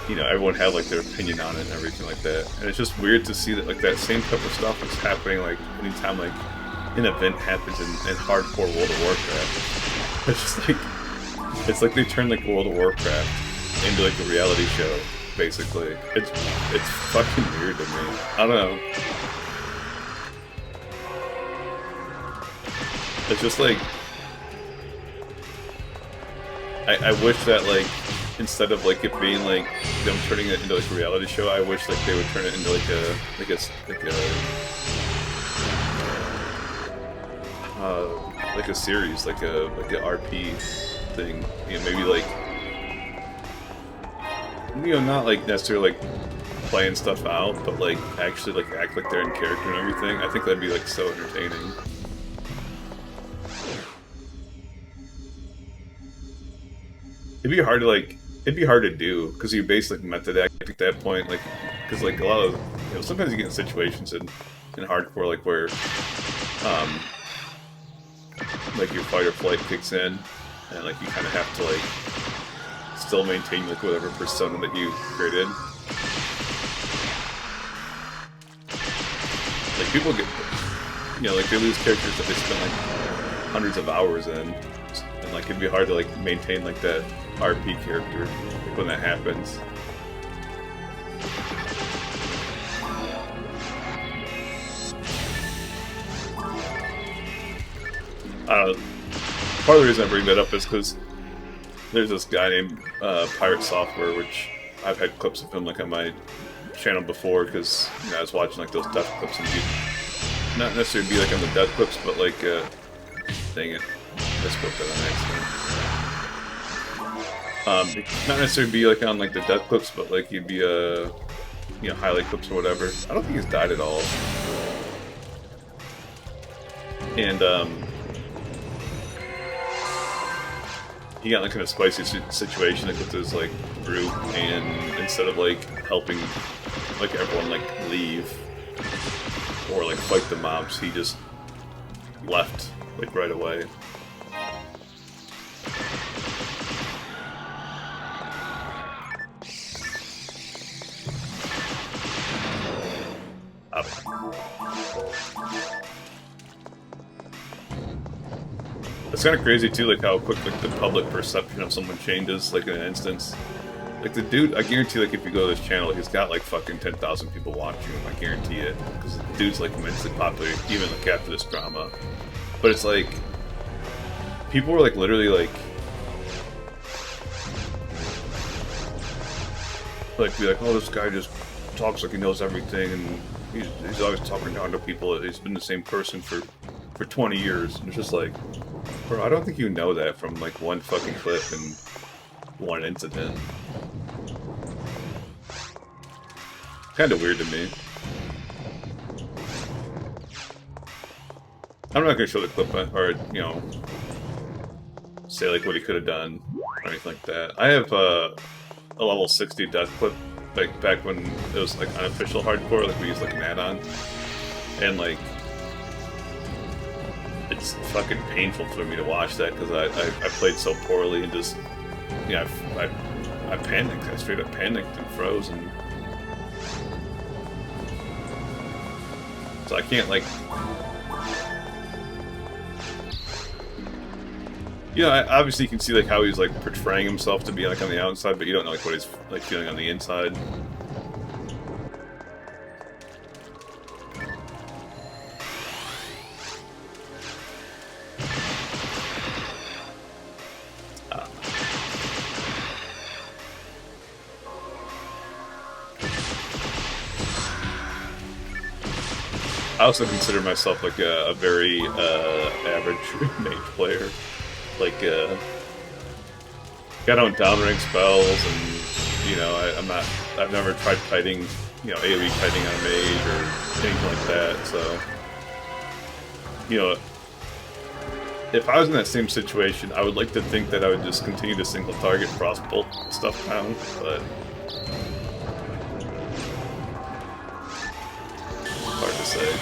you know, everyone had like their opinion on it and everything like that. And it's just weird to see that like that same type of stuff is happening like anytime like an event happens in hardcore World of Warcraft. It's just like, it's like they turned like World of Warcraft into like a reality show, basically. It's fucking weird to me. I don't know. It's just like, I wish that like, instead of like it being like them turning it into like a reality show, I wish like they would turn it into like a series, like a RP thing. You know, maybe like, you know, not like necessarily like playing stuff out, but like actually like act like they're in character and everything. I think that'd be like so entertaining. It'd be hard to like, it'd be hard to do because you basically method act at that point, like, because like a lot of, you know, sometimes you get in situations in hardcore like where like your fight or flight kicks in, and like you kind of have to like still maintain like whatever persona that you created. Like people get, you know, like they lose characters that they spend like hundreds of hours in, and like it'd be hard to like maintain like that RP character like, when that happens. Part of the reason I bring that up is because there's this guy named Pirate Software, which I've had clips of him like on my channel before, because you know, I was watching like those death clips, and he'd not necessarily be like on the death clips, but like, dang it, misquote that on accident. Not necessarily be like on like the death clips, but like he'd be you know, highlight clips or whatever. I don't think he's died at all. And he got like in a spicy situation like, with his like group, and instead of like helping like everyone like leave or like fight the mobs, he just left like right away. It's kind of crazy too, like how quick like the public perception of someone changes, like in an instance. Like the dude, I guarantee, like if you go to his channel, he's got like fucking 10,000 people watching him. I guarantee it, because the dude's like immensely popular, even like after this drama. But it's like people were like literally like be like, oh, this guy just talks like he knows everything, and he's always talking down to people. He's been the same person for 20 years, and it's just like, bro, I don't think you know that from like one fucking clip and one incident. Kind of weird to me. I'm not gonna show the clip or you know say like what he could have done or anything like that. I have a level 60 death clip like back when it was like unofficial hardcore, like we used like an add-on, and like it's fucking painful for me to watch that because I played so poorly and just, you know, I panicked. I straight up panicked and froze, and so I can't like, you know, obviously you can see like how he's like portraying himself to be like on the outside, but you don't know like what he's like feeling on the inside. I also consider myself like a very average mage player. Like, I don't downrank spells, and you know, I've never tried kiting, you know, AoE kiting on a mage or anything like that. So, you know, if I was in that same situation, I would like to think that I would just continue to single target crossbolt stuff down, but hard to say.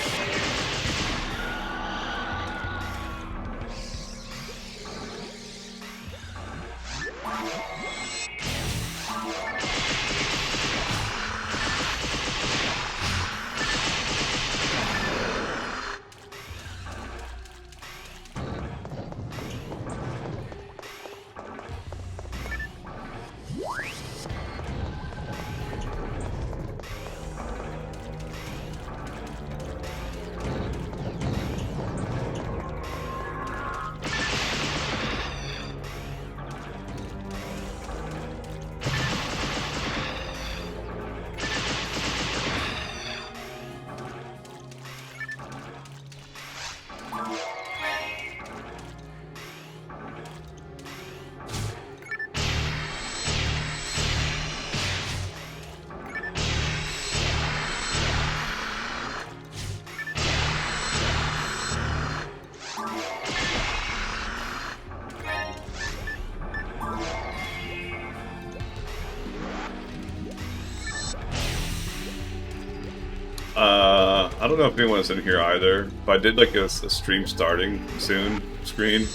I don't know if anyone's in here either, but I did like a stream starting soon screen.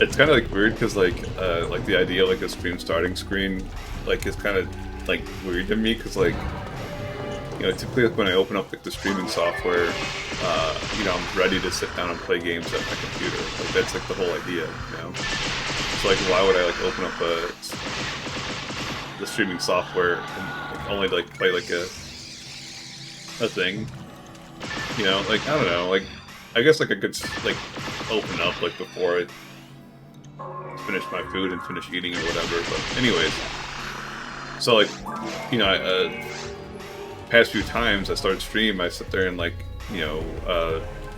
It's kind of like weird because like the idea of like a stream starting screen like is kind of like weird to me because like, you know, typically like, when I open up like the streaming software, you know, I'm ready to sit down and play games at my computer. Like that's like the whole idea, you know. So like, why would I like open up the streaming software and like, only like play like a thing? You know, like I don't know, like I guess like I could like open up like before I finish my food and finish eating or whatever. But anyways, so like, you know, past few times I started stream, I sit there and like, you know,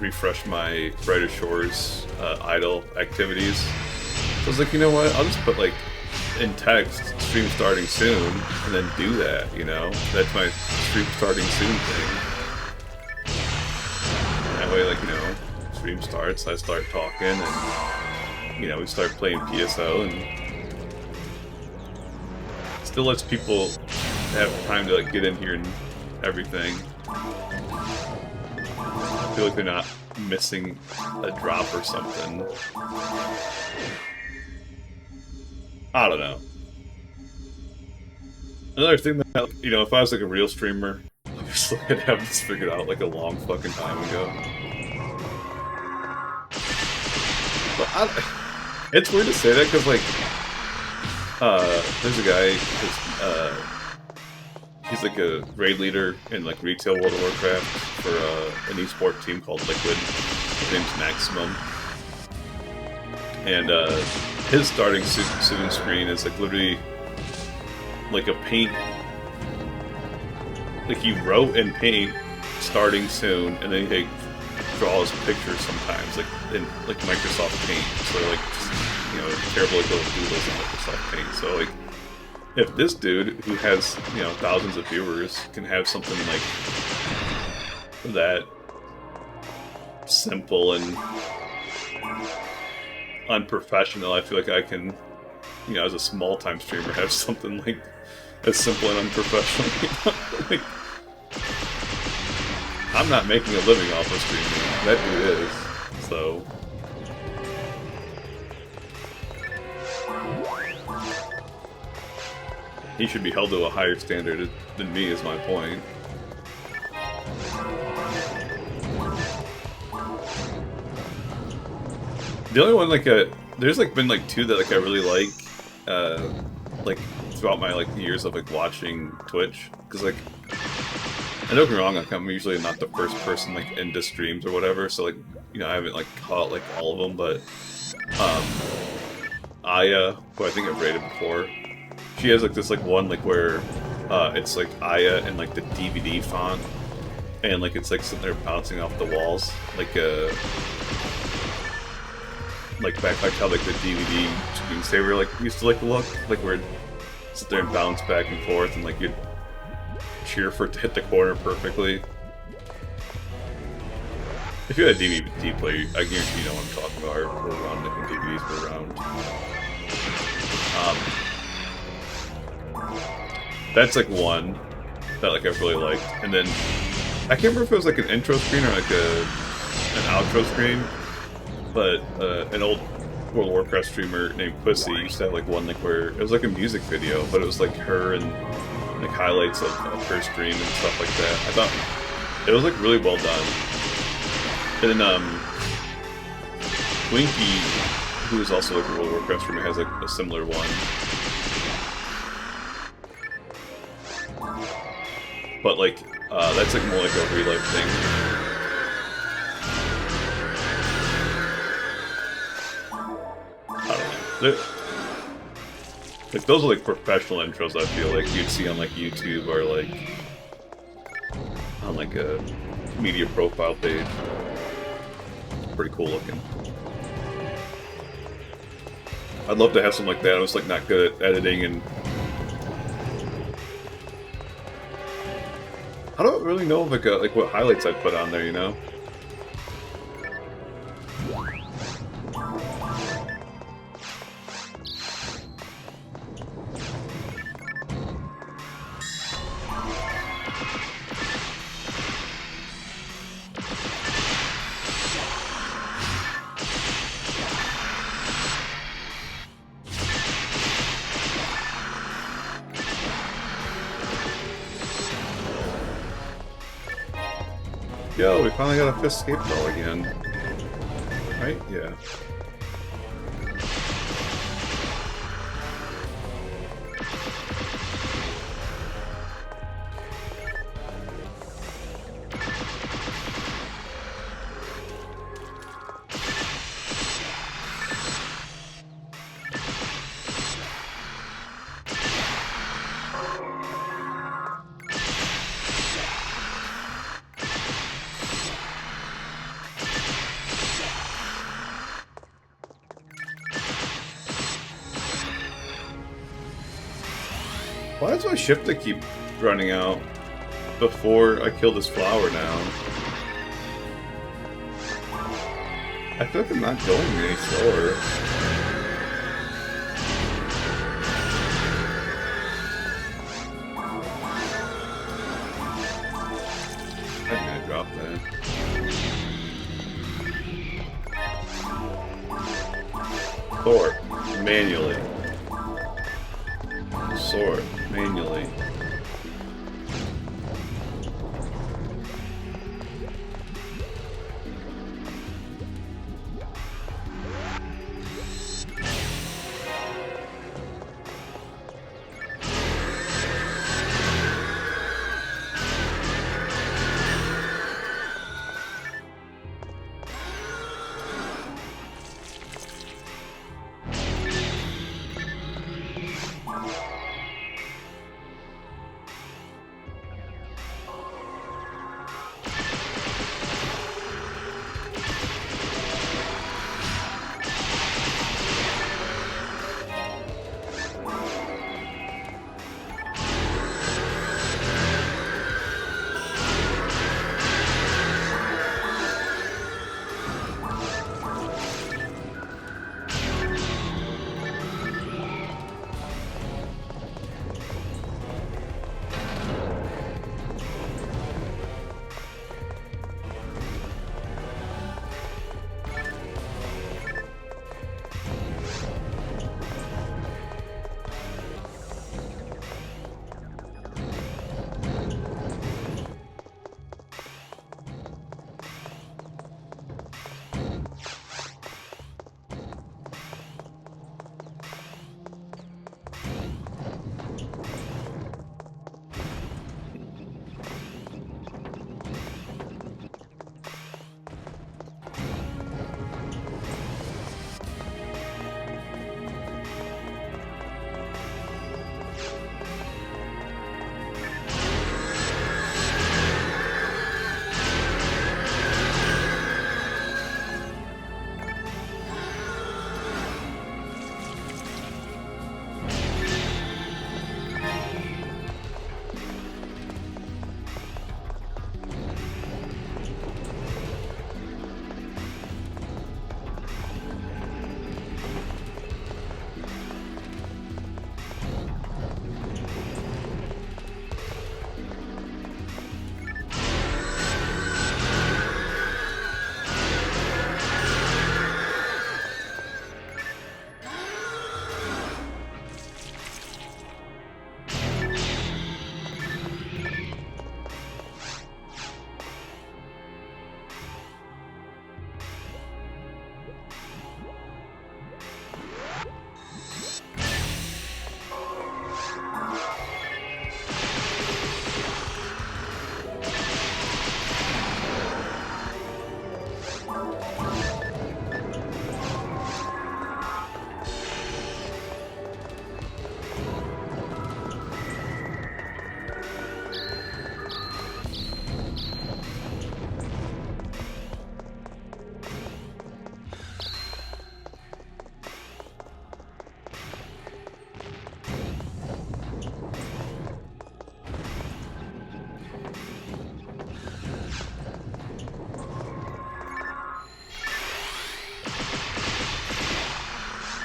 refresh my Brighter Shores idle activities. So I was like, you know what? I'll just put like in text stream starting soon, and then do that. You know, that's my stream starting soon thing. And that way, like, you know, stream starts, I start talking, and you know, we start playing PSO, and still lets people have time to like get in here and everything. I feel like they're not missing a drop or something. I don't know. Another thing that, you know, if I was like a real streamer, obviously I'd have this figured out like a long fucking time ago. But it's weird to say that because like, there's a guy, he's like a raid leader in like retail World of Warcraft for an esports team called Liquid. His name's Maximum. And his starting soon screen is like literally like a paint. Like he wrote in paint starting soon, and then he like, draws pictures sometimes like in like Microsoft Paint. So like just, you know, terrible like little doodles in Microsoft Paint. So like, if this dude who has, you know, thousands of viewers can have something like that simple and unprofessional, I feel like I can, you know, as a small-time streamer, have something like as simple and unprofessional. Like, I'm not making a living off of streaming. That dude is. So. He should be held to a higher standard than me, is my point. The only one, like, there's, like, been, like, two that, like, I really like, throughout my, like, years of, like, watching Twitch. Because, like, and don't get me wrong, like, I'm usually not the first person, like, into streams or whatever, so, like, you know, I haven't, like, caught, like, all of them, but, Aya, who I think I've rated before, she has, like, this, like, one, like, where, it's, like, Aya and, like, the DVD font, and, like, it's, like, sitting there bouncing off the walls, like back, like, how, like, the DVD screensaver, like, used to, like, look, like, where it'd sit there and bounce back and forth, and, like, you'd cheer for it to hit the corner perfectly. If you had a DVD player, I guarantee you know what I'm talking about, or around, like, when DVDs were around. That's, like, one that, like, I really liked. And then, I can't remember if it was, like, an intro screen or, like, an outro screen, but an old World of Warcraft streamer named Pussy used to have, like, one, like, where it was, like, a music video, but it was, like, her and, like, highlights of her stream and stuff like that. I thought it was, like, really well done. And then, Winky, who is also, like, a World of Warcraft streamer, has, like, a similar one. But, like, that's, like, more like a real-life thing. I don't know. Like, those are, like, professional intros, I feel like you'd see on, like, YouTube or, like, on, like, a media profile page. Pretty cool looking. I'd love to have something like that. I was, like, not good at editing and... I don't really know, like what highlights I'd put on there, you know? Yo, we finally got a 5th scapegoat again. Right? Yeah. Why does my shifter keep running out before I kill this flower down? I feel like I'm not going any slower. I'm gonna drop that. Sword, manually. Sword, manually.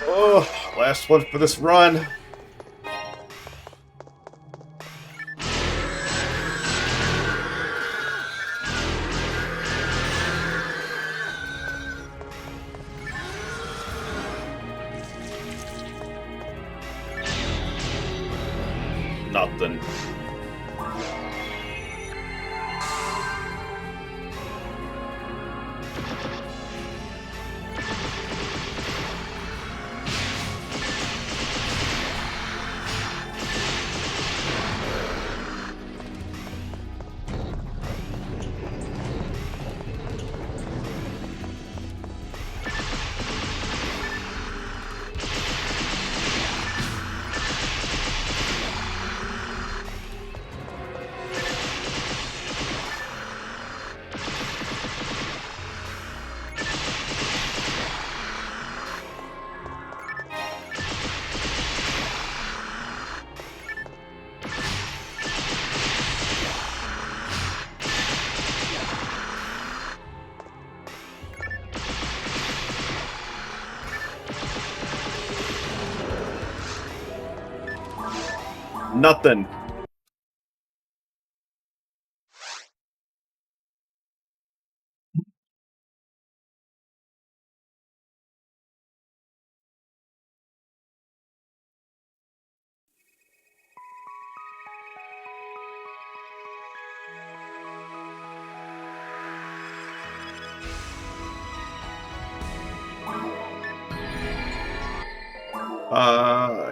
Oh, last one for this run. Nothing. Nothing.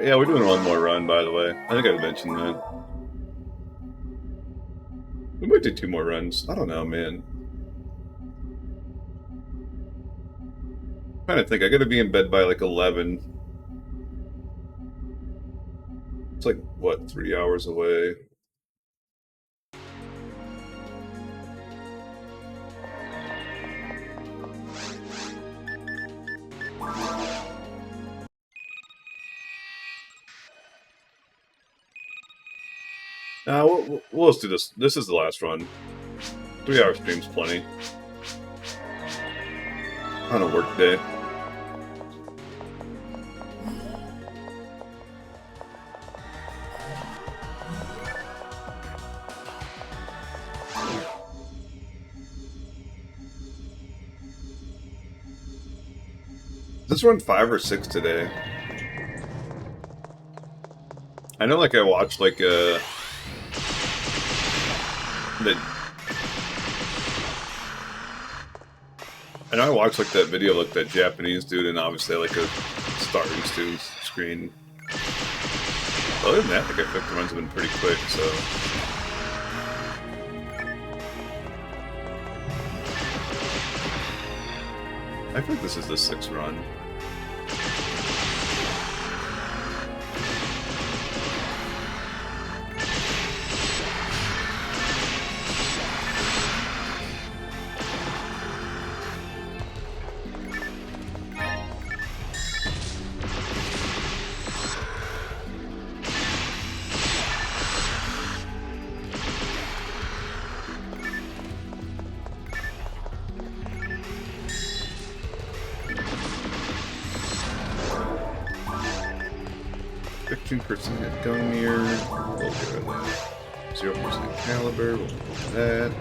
Yeah, we're doing one more run, by the way. I think I mentioned that. We might do 2 more runs. I don't know, man. I'm trying to think. I gotta be in bed by like 11. It's like, what, 3 hours away? We'll just do this. This is the last run. 3-hour stream's plenty. On a work day. Is this run 5 or 6 today? I know, like, I watched, like, I know I watched, like, that video of, like, that Japanese dude, and obviously, like, a starting student's screen. Other than that, like, I think the runs have been pretty quick, so... I think this is the 6th run. % gun mirror, we'll get rid of that. 0% caliber, we'll get rid of that.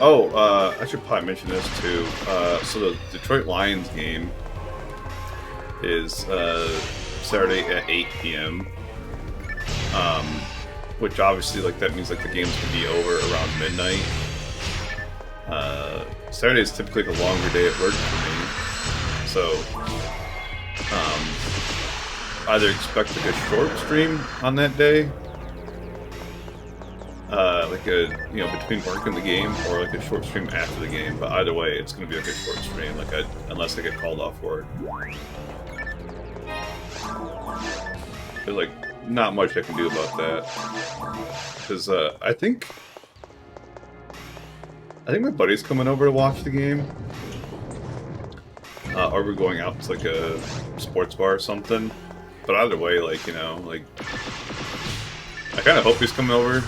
Oh, I should probably mention this too. So the Detroit Lions game is Saturday at 8 p.m. Which obviously, like, that means like the game's gonna be over around midnight. Saturday is typically like a longer day at work for me, so either expect like a short stream on that day. Like a, you know, between work and the game, or like a short stream after the game, but either way, it's gonna be like a short stream, like unless I get called off work. There's like not much I can do about that, because I think my buddy's coming over to watch the game, or we're going out to like a sports bar or something. But either way, like, you know, like, I kind of hope he's coming over.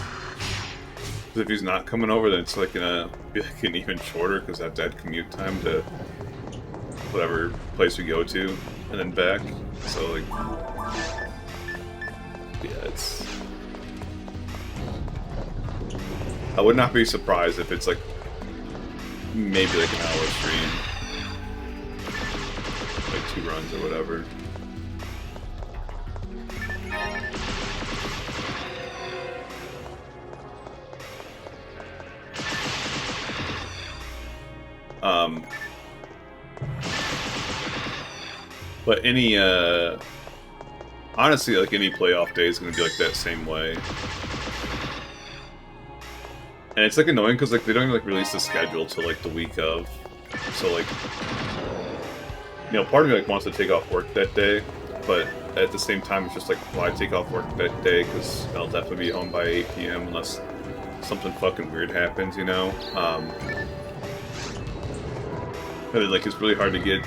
If he's not coming over, then it's like gonna be like an even shorter, because I have to add commute time to whatever place we go to and then back. So like, yeah, it's. I would not be surprised if it's like maybe like an hour stream, like 2 runs or whatever. But any, honestly, like, any playoff day is going to be like that same way. And it's, like, annoying because, like, they don't even, like, release the schedule till, like, the week of. So, like, you know, part of me, like, wants to take off work that day, but at the same time, it's just like, why take off work that day? Because I'll definitely be home by 8 p.m. unless something fucking weird happens, you know? But like, it's really hard to get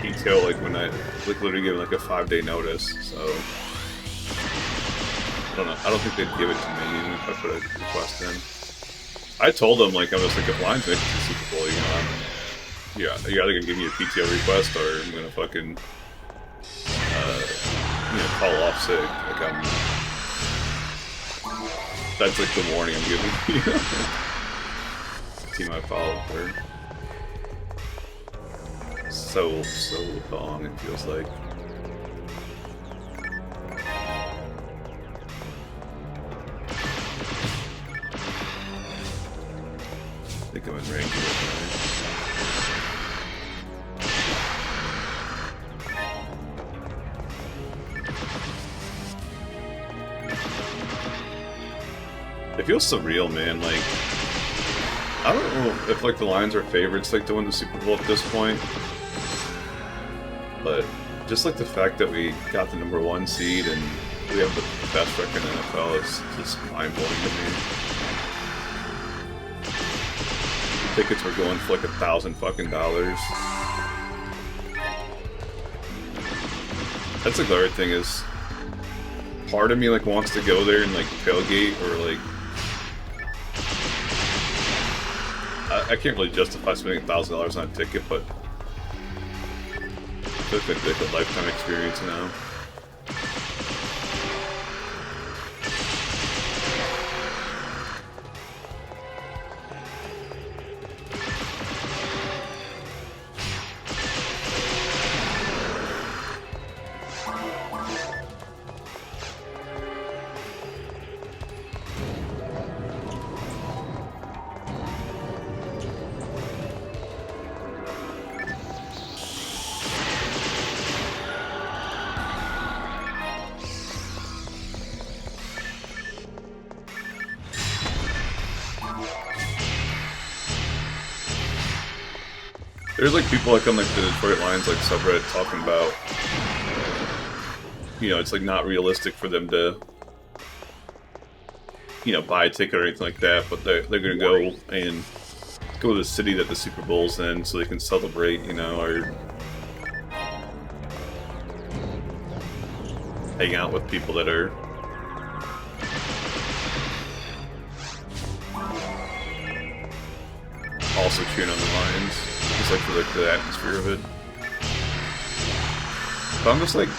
detail, like, when I, like, literally give like a 5-day notice, so... I don't know. I don't think they'd give it to me, even if I put a request in. I told them, like, I was like, if Lions make it to Super Bowl, you know, you're either gonna give me a PTO request, or I'm gonna fucking, you know, call off sick. Like, that's like the warning I'm giving you. Team I follow for so long, it feels like. I think I'm in range right now. It feels surreal, man. Like, I don't know if like the Lions are favorites like to win the Super Bowl at this point, but just like the fact that we got the #1 seed and we have the best record in the NFL is just mind-blowing to me. Tickets were going for like $1,000 fucking dollars. That's like the other thing is, part of me like wants to go there and like tailgate or like. I can't really justify spending $1,000 on a ticket, but it's like a lifetime experience now. There's like people like on like the Detroit Lions like subreddit talking about, you know, it's like not realistic for them to, you know, buy a ticket or anything like that, but they're gonna go and go to the city that the Super Bowl's in so they can celebrate, you know, or hang out with people that are also cheering on the Lions. Just like for like the atmosphere of it. But I'm just like,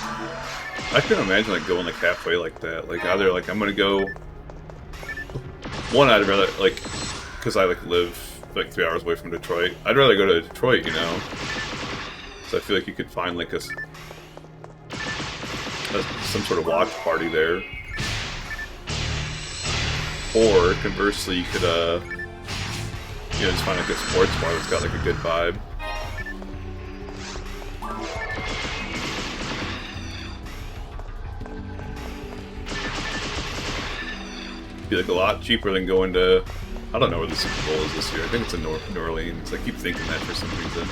I couldn't imagine like going like halfway like that. Like either like I'm gonna go. One, I'd rather like, because I like live like 3 hours away from Detroit. I'd rather go to Detroit, you know. So I feel like you could find like some sort of watch party there. Or conversely, you could you know, just find like a sports bar that's got like a good vibe. Be like a lot cheaper than going to, I don't know where the Super Bowl is this year. I think it's in New Orleans. I keep thinking that for some reason.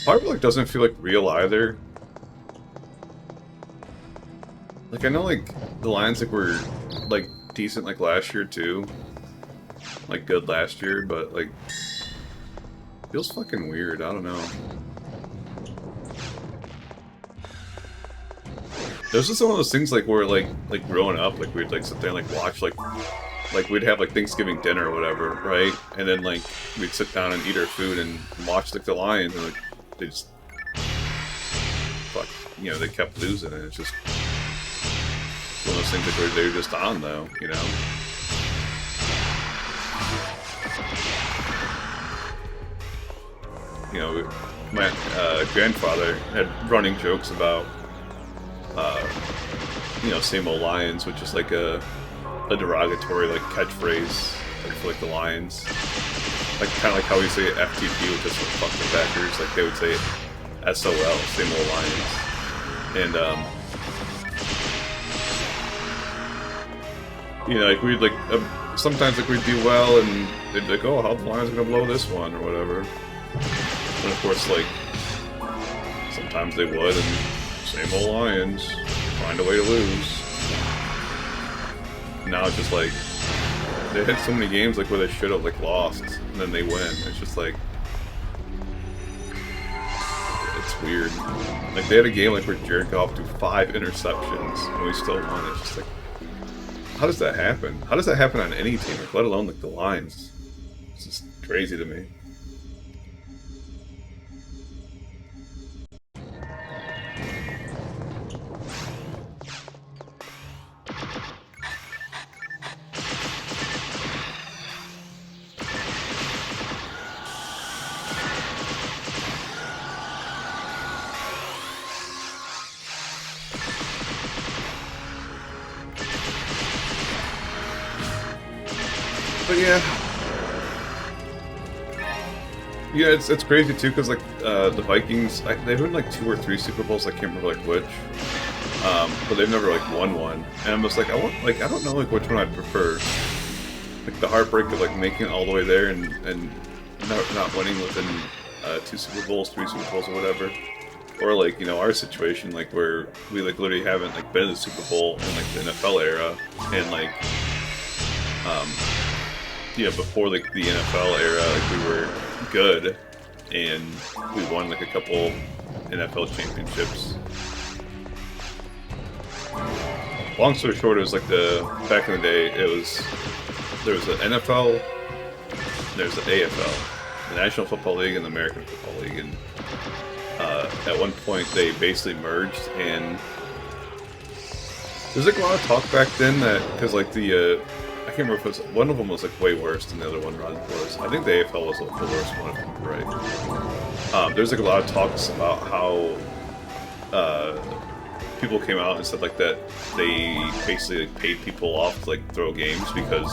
Part of it like doesn't feel like real either. Like I know like the Lions like were like decent like last year too. Like good last year, but like feels fucking weird, I don't know. There's just one of those things like where like growing up, like we'd like sit there and like watch like we'd have like Thanksgiving dinner or whatever, right? And then like we'd sit down and eat our food and watch like the Lions and like they just, fuck, you know, they kept losing, and it's just one of those things that they're just on, though, you know? You know, my grandfather had running jokes about, you know, same old Lions, which is like a derogatory like catchphrase like, for like the Lions, like kind of like how we say FTP, which is like fuck the Packers. Like they would say SOL, same old Lions, and you know, like we'd like sometimes like we'd do well, and they'd be like, oh, how the Lions gonna blow this one or whatever. And of course, like sometimes they would, and same old Lions find a way to lose. Now it's just like they had so many games like where they should have like lost, and then they win. It's just like it's weird. Like they had a game like where Jared Goff threw 5 interceptions, and we still won. It's just like, how does that happen? How does that happen on any team, like, let alone like the Lions? It's just crazy to me. But yeah, it's crazy too, because like the Vikings, they've won like 2 or 3 Super Bowls. I can't remember like which, but they've never like won one. And I'm just like, I don't know like which one I'd prefer. Like the heartbreak of like making it all the way there and not winning within 2 Super Bowls, 3 Super Bowls, or whatever. Or like, you know, our situation, like where we like literally haven't like been in the Super Bowl in like the NFL era, and like you know, before like the NFL era, like we were good, and we won like a couple NFL championships. Long story short, it was like back in the day, there was the NFL, there's the AFL, the National Football League, and the American Football League, and at one point they basically merged, and there's like a lot of talk back then that, because like the I can't remember if it was, one of them was like way worse than the other one was. I think the AFL was like the worst one, if I'm right. There's like a lot of talks about how people came out and said like that they basically like paid people off to like throw games because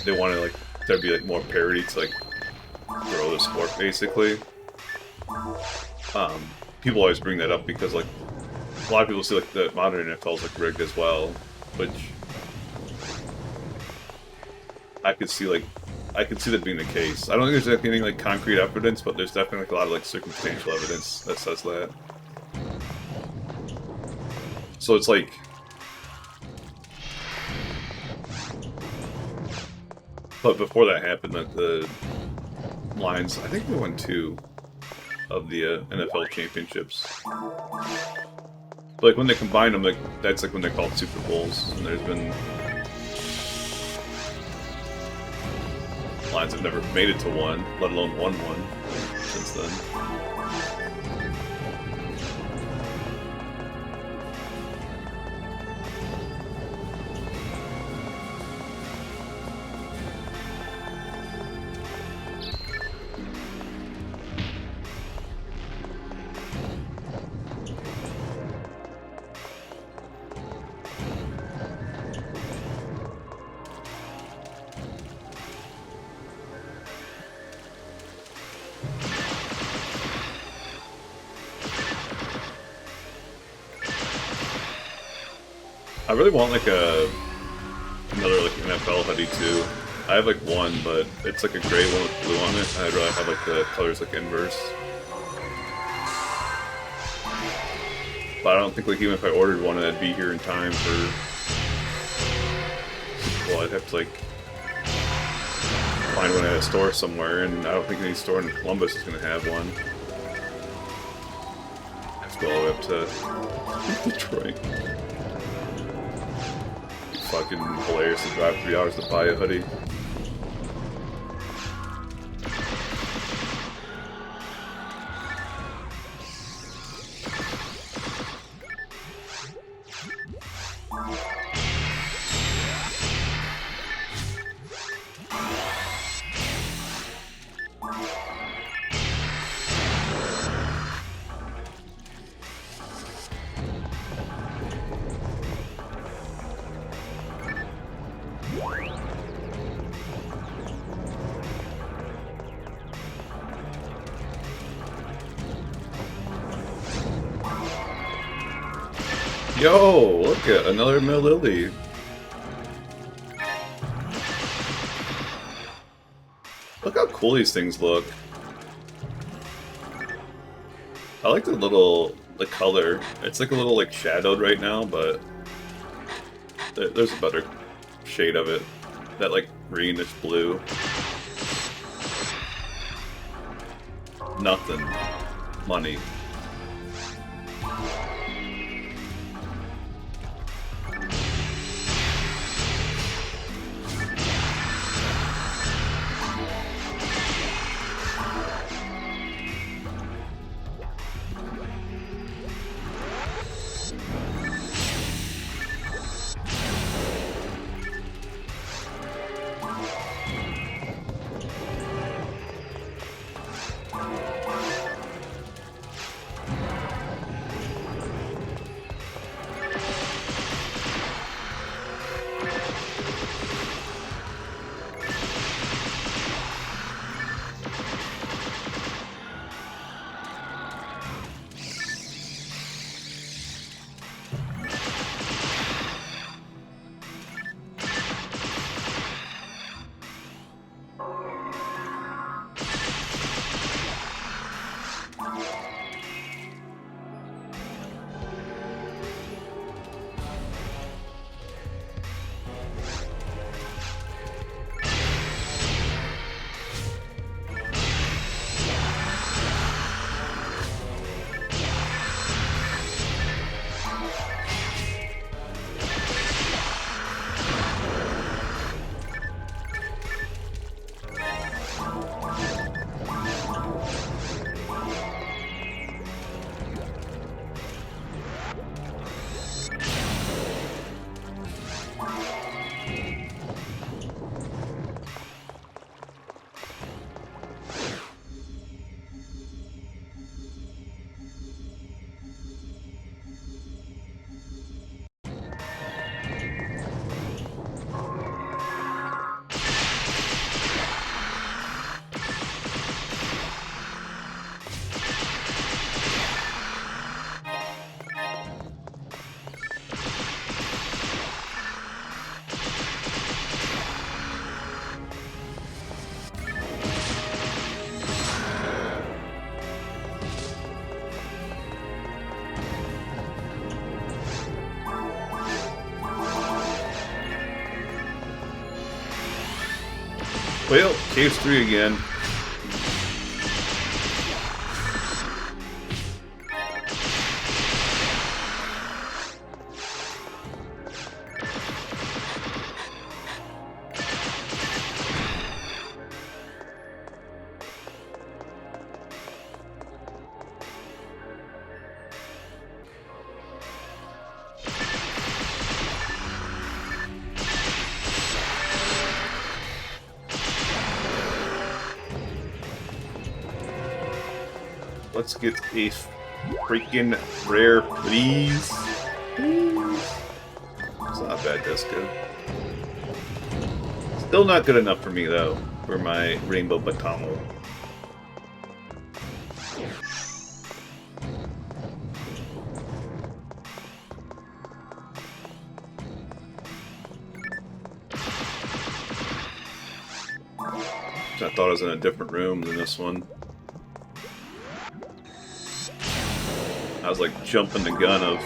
they wanted like there to be like more parity to like grow the sport basically. People always bring that up because like a lot of people see like the modern NFL is like rigged as well, which I could see that being the case. I don't think there's any like concrete evidence, but there's definitely like a lot of like circumstantial evidence that says that. So it's like, but before that happened, like the Lions, I think they won 2 of the NFL championships. But like when they combine them, like that's like when they're called Super Bowls, and there's been Lions have never made it to one, let alone won one since then. I really want like another like NFL hoodie too. I have like one, but it's like a gray one with blue on it. I'd rather have like the colors like inverse. But I don't think like even if I ordered one, I'd be here in time for. Well, I'd have to like find one at a store somewhere, and I don't think any store in Columbus is gonna have one. I have to go all the way up to Detroit. Fucking hilarious to drive 3 hours to buy a hoodie. Yo, look at another Lily. Look how cool these things look. I like the color. It's like a little like shadowed right now, but there's a better shade of it. That like greenish blue. Nothing. Money. Well, case 3 again. Let's get a freaking rare, please. It's not a bad disco. Still not good enough for me, though, for my Rainbow Batamo. I thought I was in a different room than this one. I was like jumping the gun of...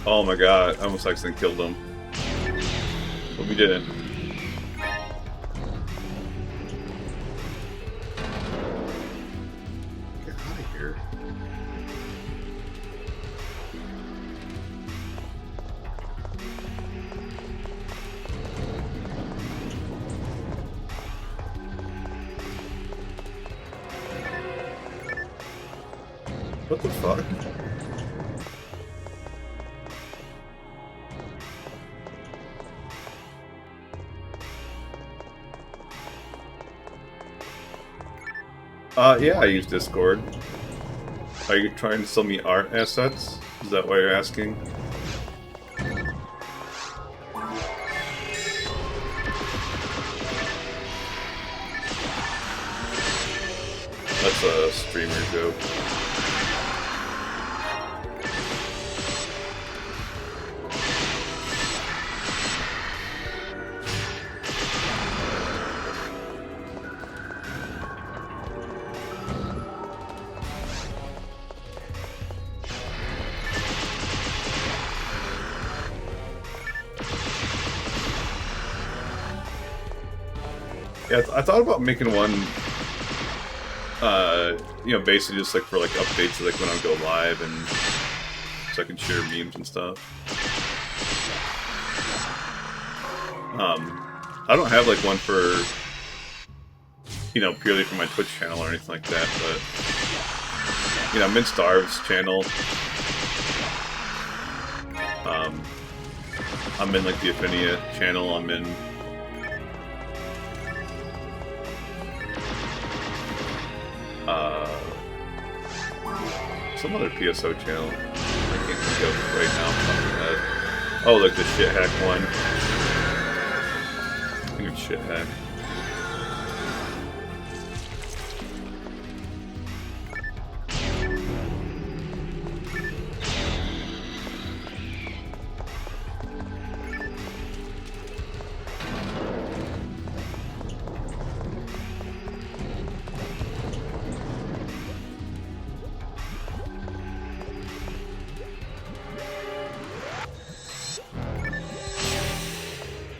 Oh my god, I almost accidentally killed him. But we didn't. Get out of here. What the fuck? Yeah, I use Discord. Are you trying to sell me art assets? Is that why you're asking? That's a streamer joke. Yeah, I thought about making one, you know, basically just like for like updates, like when I go live, and so I can share memes and stuff. I don't have like one for, you know, purely for my Twitch channel or anything like that, but you know, I'm in Starve's channel. I'm in like the Affinia channel. I'm in. Some other PSO channel. I can't think of right now off the top of my head. Oh, like the shit hack one. I think it's shit hack.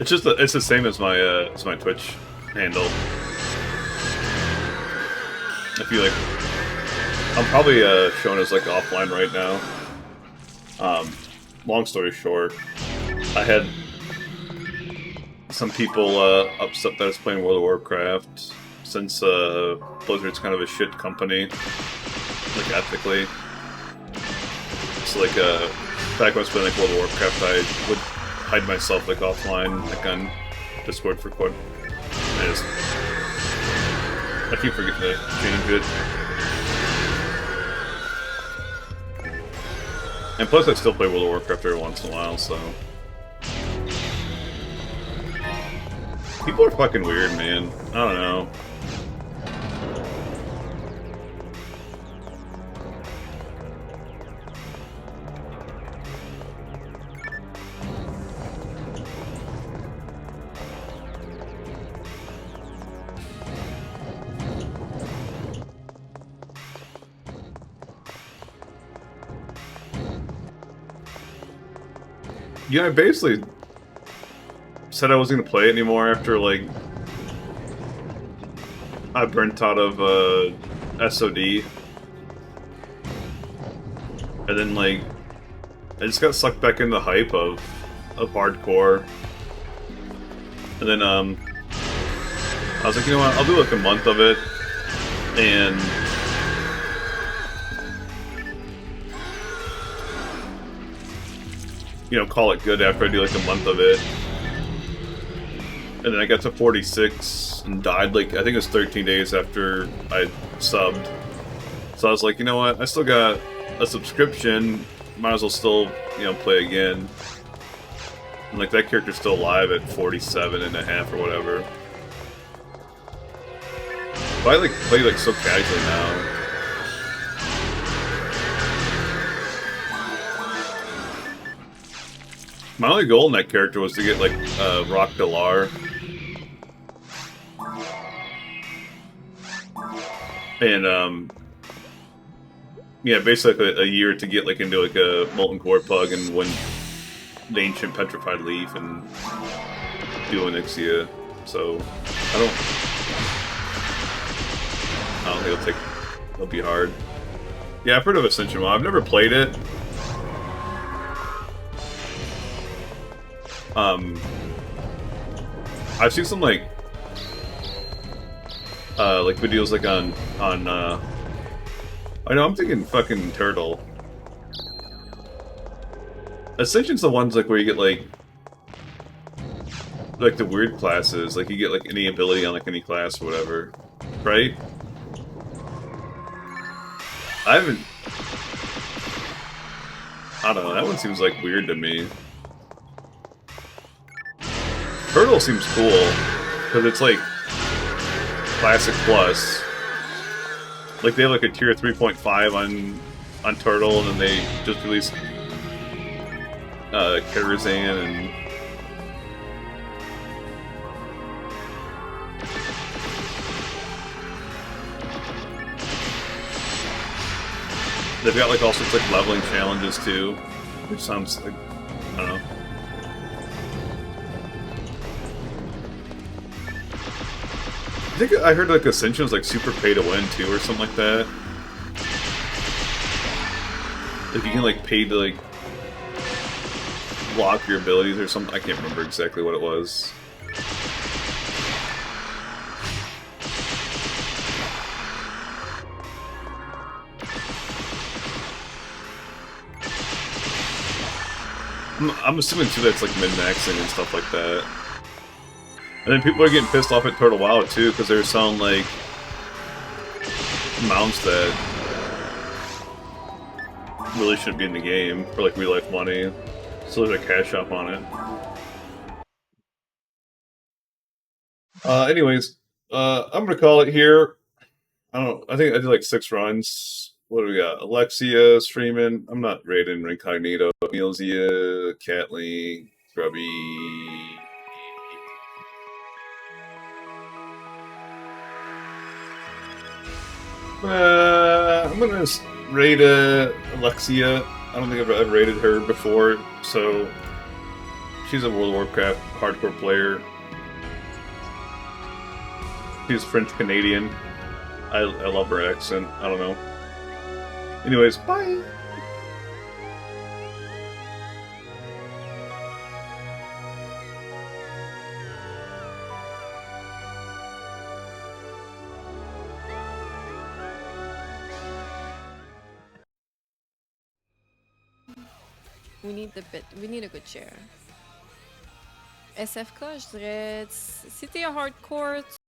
It's just it's the same as my Twitch handle. I feel like I'm probably shown as like offline right now. Long story short, I had some people upset that I was playing World of Warcraft since Blizzard's kind of a shit company, like ethically. So like back when I was playing like World of Warcraft, I would hide myself like offline, like on Discord for quite. I keep forgetting to change it. And plus, I still play World of Warcraft every once in a while, so people are fucking weird, man. I don't know. Yeah, I basically said I wasn't gonna play it anymore after, like, I burnt out of SOD. And then, like, I just got sucked back into the hype of hardcore. And then, I was like, you know what, I'll do like a month of it, and you know, call it good after I do like a month of it. And then I got to 46 and died like, I think it was 13 days after I subbed. So I was like, you know what, I still got a subscription, might as well still, you know, play again. And like that character's still alive at 47 and a half or whatever. But I like play like so casually now. My only goal in that character was to get, like, Rock Delar. And, yeah, basically a year to get, like, into, like, a Molten Core Pug and win the ancient petrified leaf and do Onyxia. So I don't think it'll be hard. Yeah, I've heard of Ascension Mod. I've never played it. I've seen some like videos like on I know I'm thinking fucking Turtle. Ascension's the ones like where you get like the weird classes, like you get like any ability on like any class or whatever, right? I don't know, that one seems like weird to me. Turtle seems cool, because it's like Classic Plus. Like they have like a tier 3.5 on Turtle, and then they just released Karazhan and they've got like all sorts of like leveling challenges too, which sounds like, I don't know. I think I heard like Ascension was like super pay to win too, or something like that. Like you can like pay to like block your abilities or something. I can't remember exactly what it was. I'm assuming too that's like min-maxing and stuff like that. And then people are getting pissed off at Turtle WoW too, because they're selling like mounts that really shouldn't be in the game for like real life money. So there's a cash shop on it. Anyways, I'm gonna call it here. I think I did like 6 runs. What do we got? Alexia streaming. I'm not raiding Incognito. Mealsia, Catling, Grubby. I'm gonna raid Alexia. I don't think I've ever raided her before, so she's a World of Warcraft hardcore player. She's French Canadian. I love her accent. I don't know. Anyways, bye. We need a good chair. SFK, je dirais, si t'es un hardcore,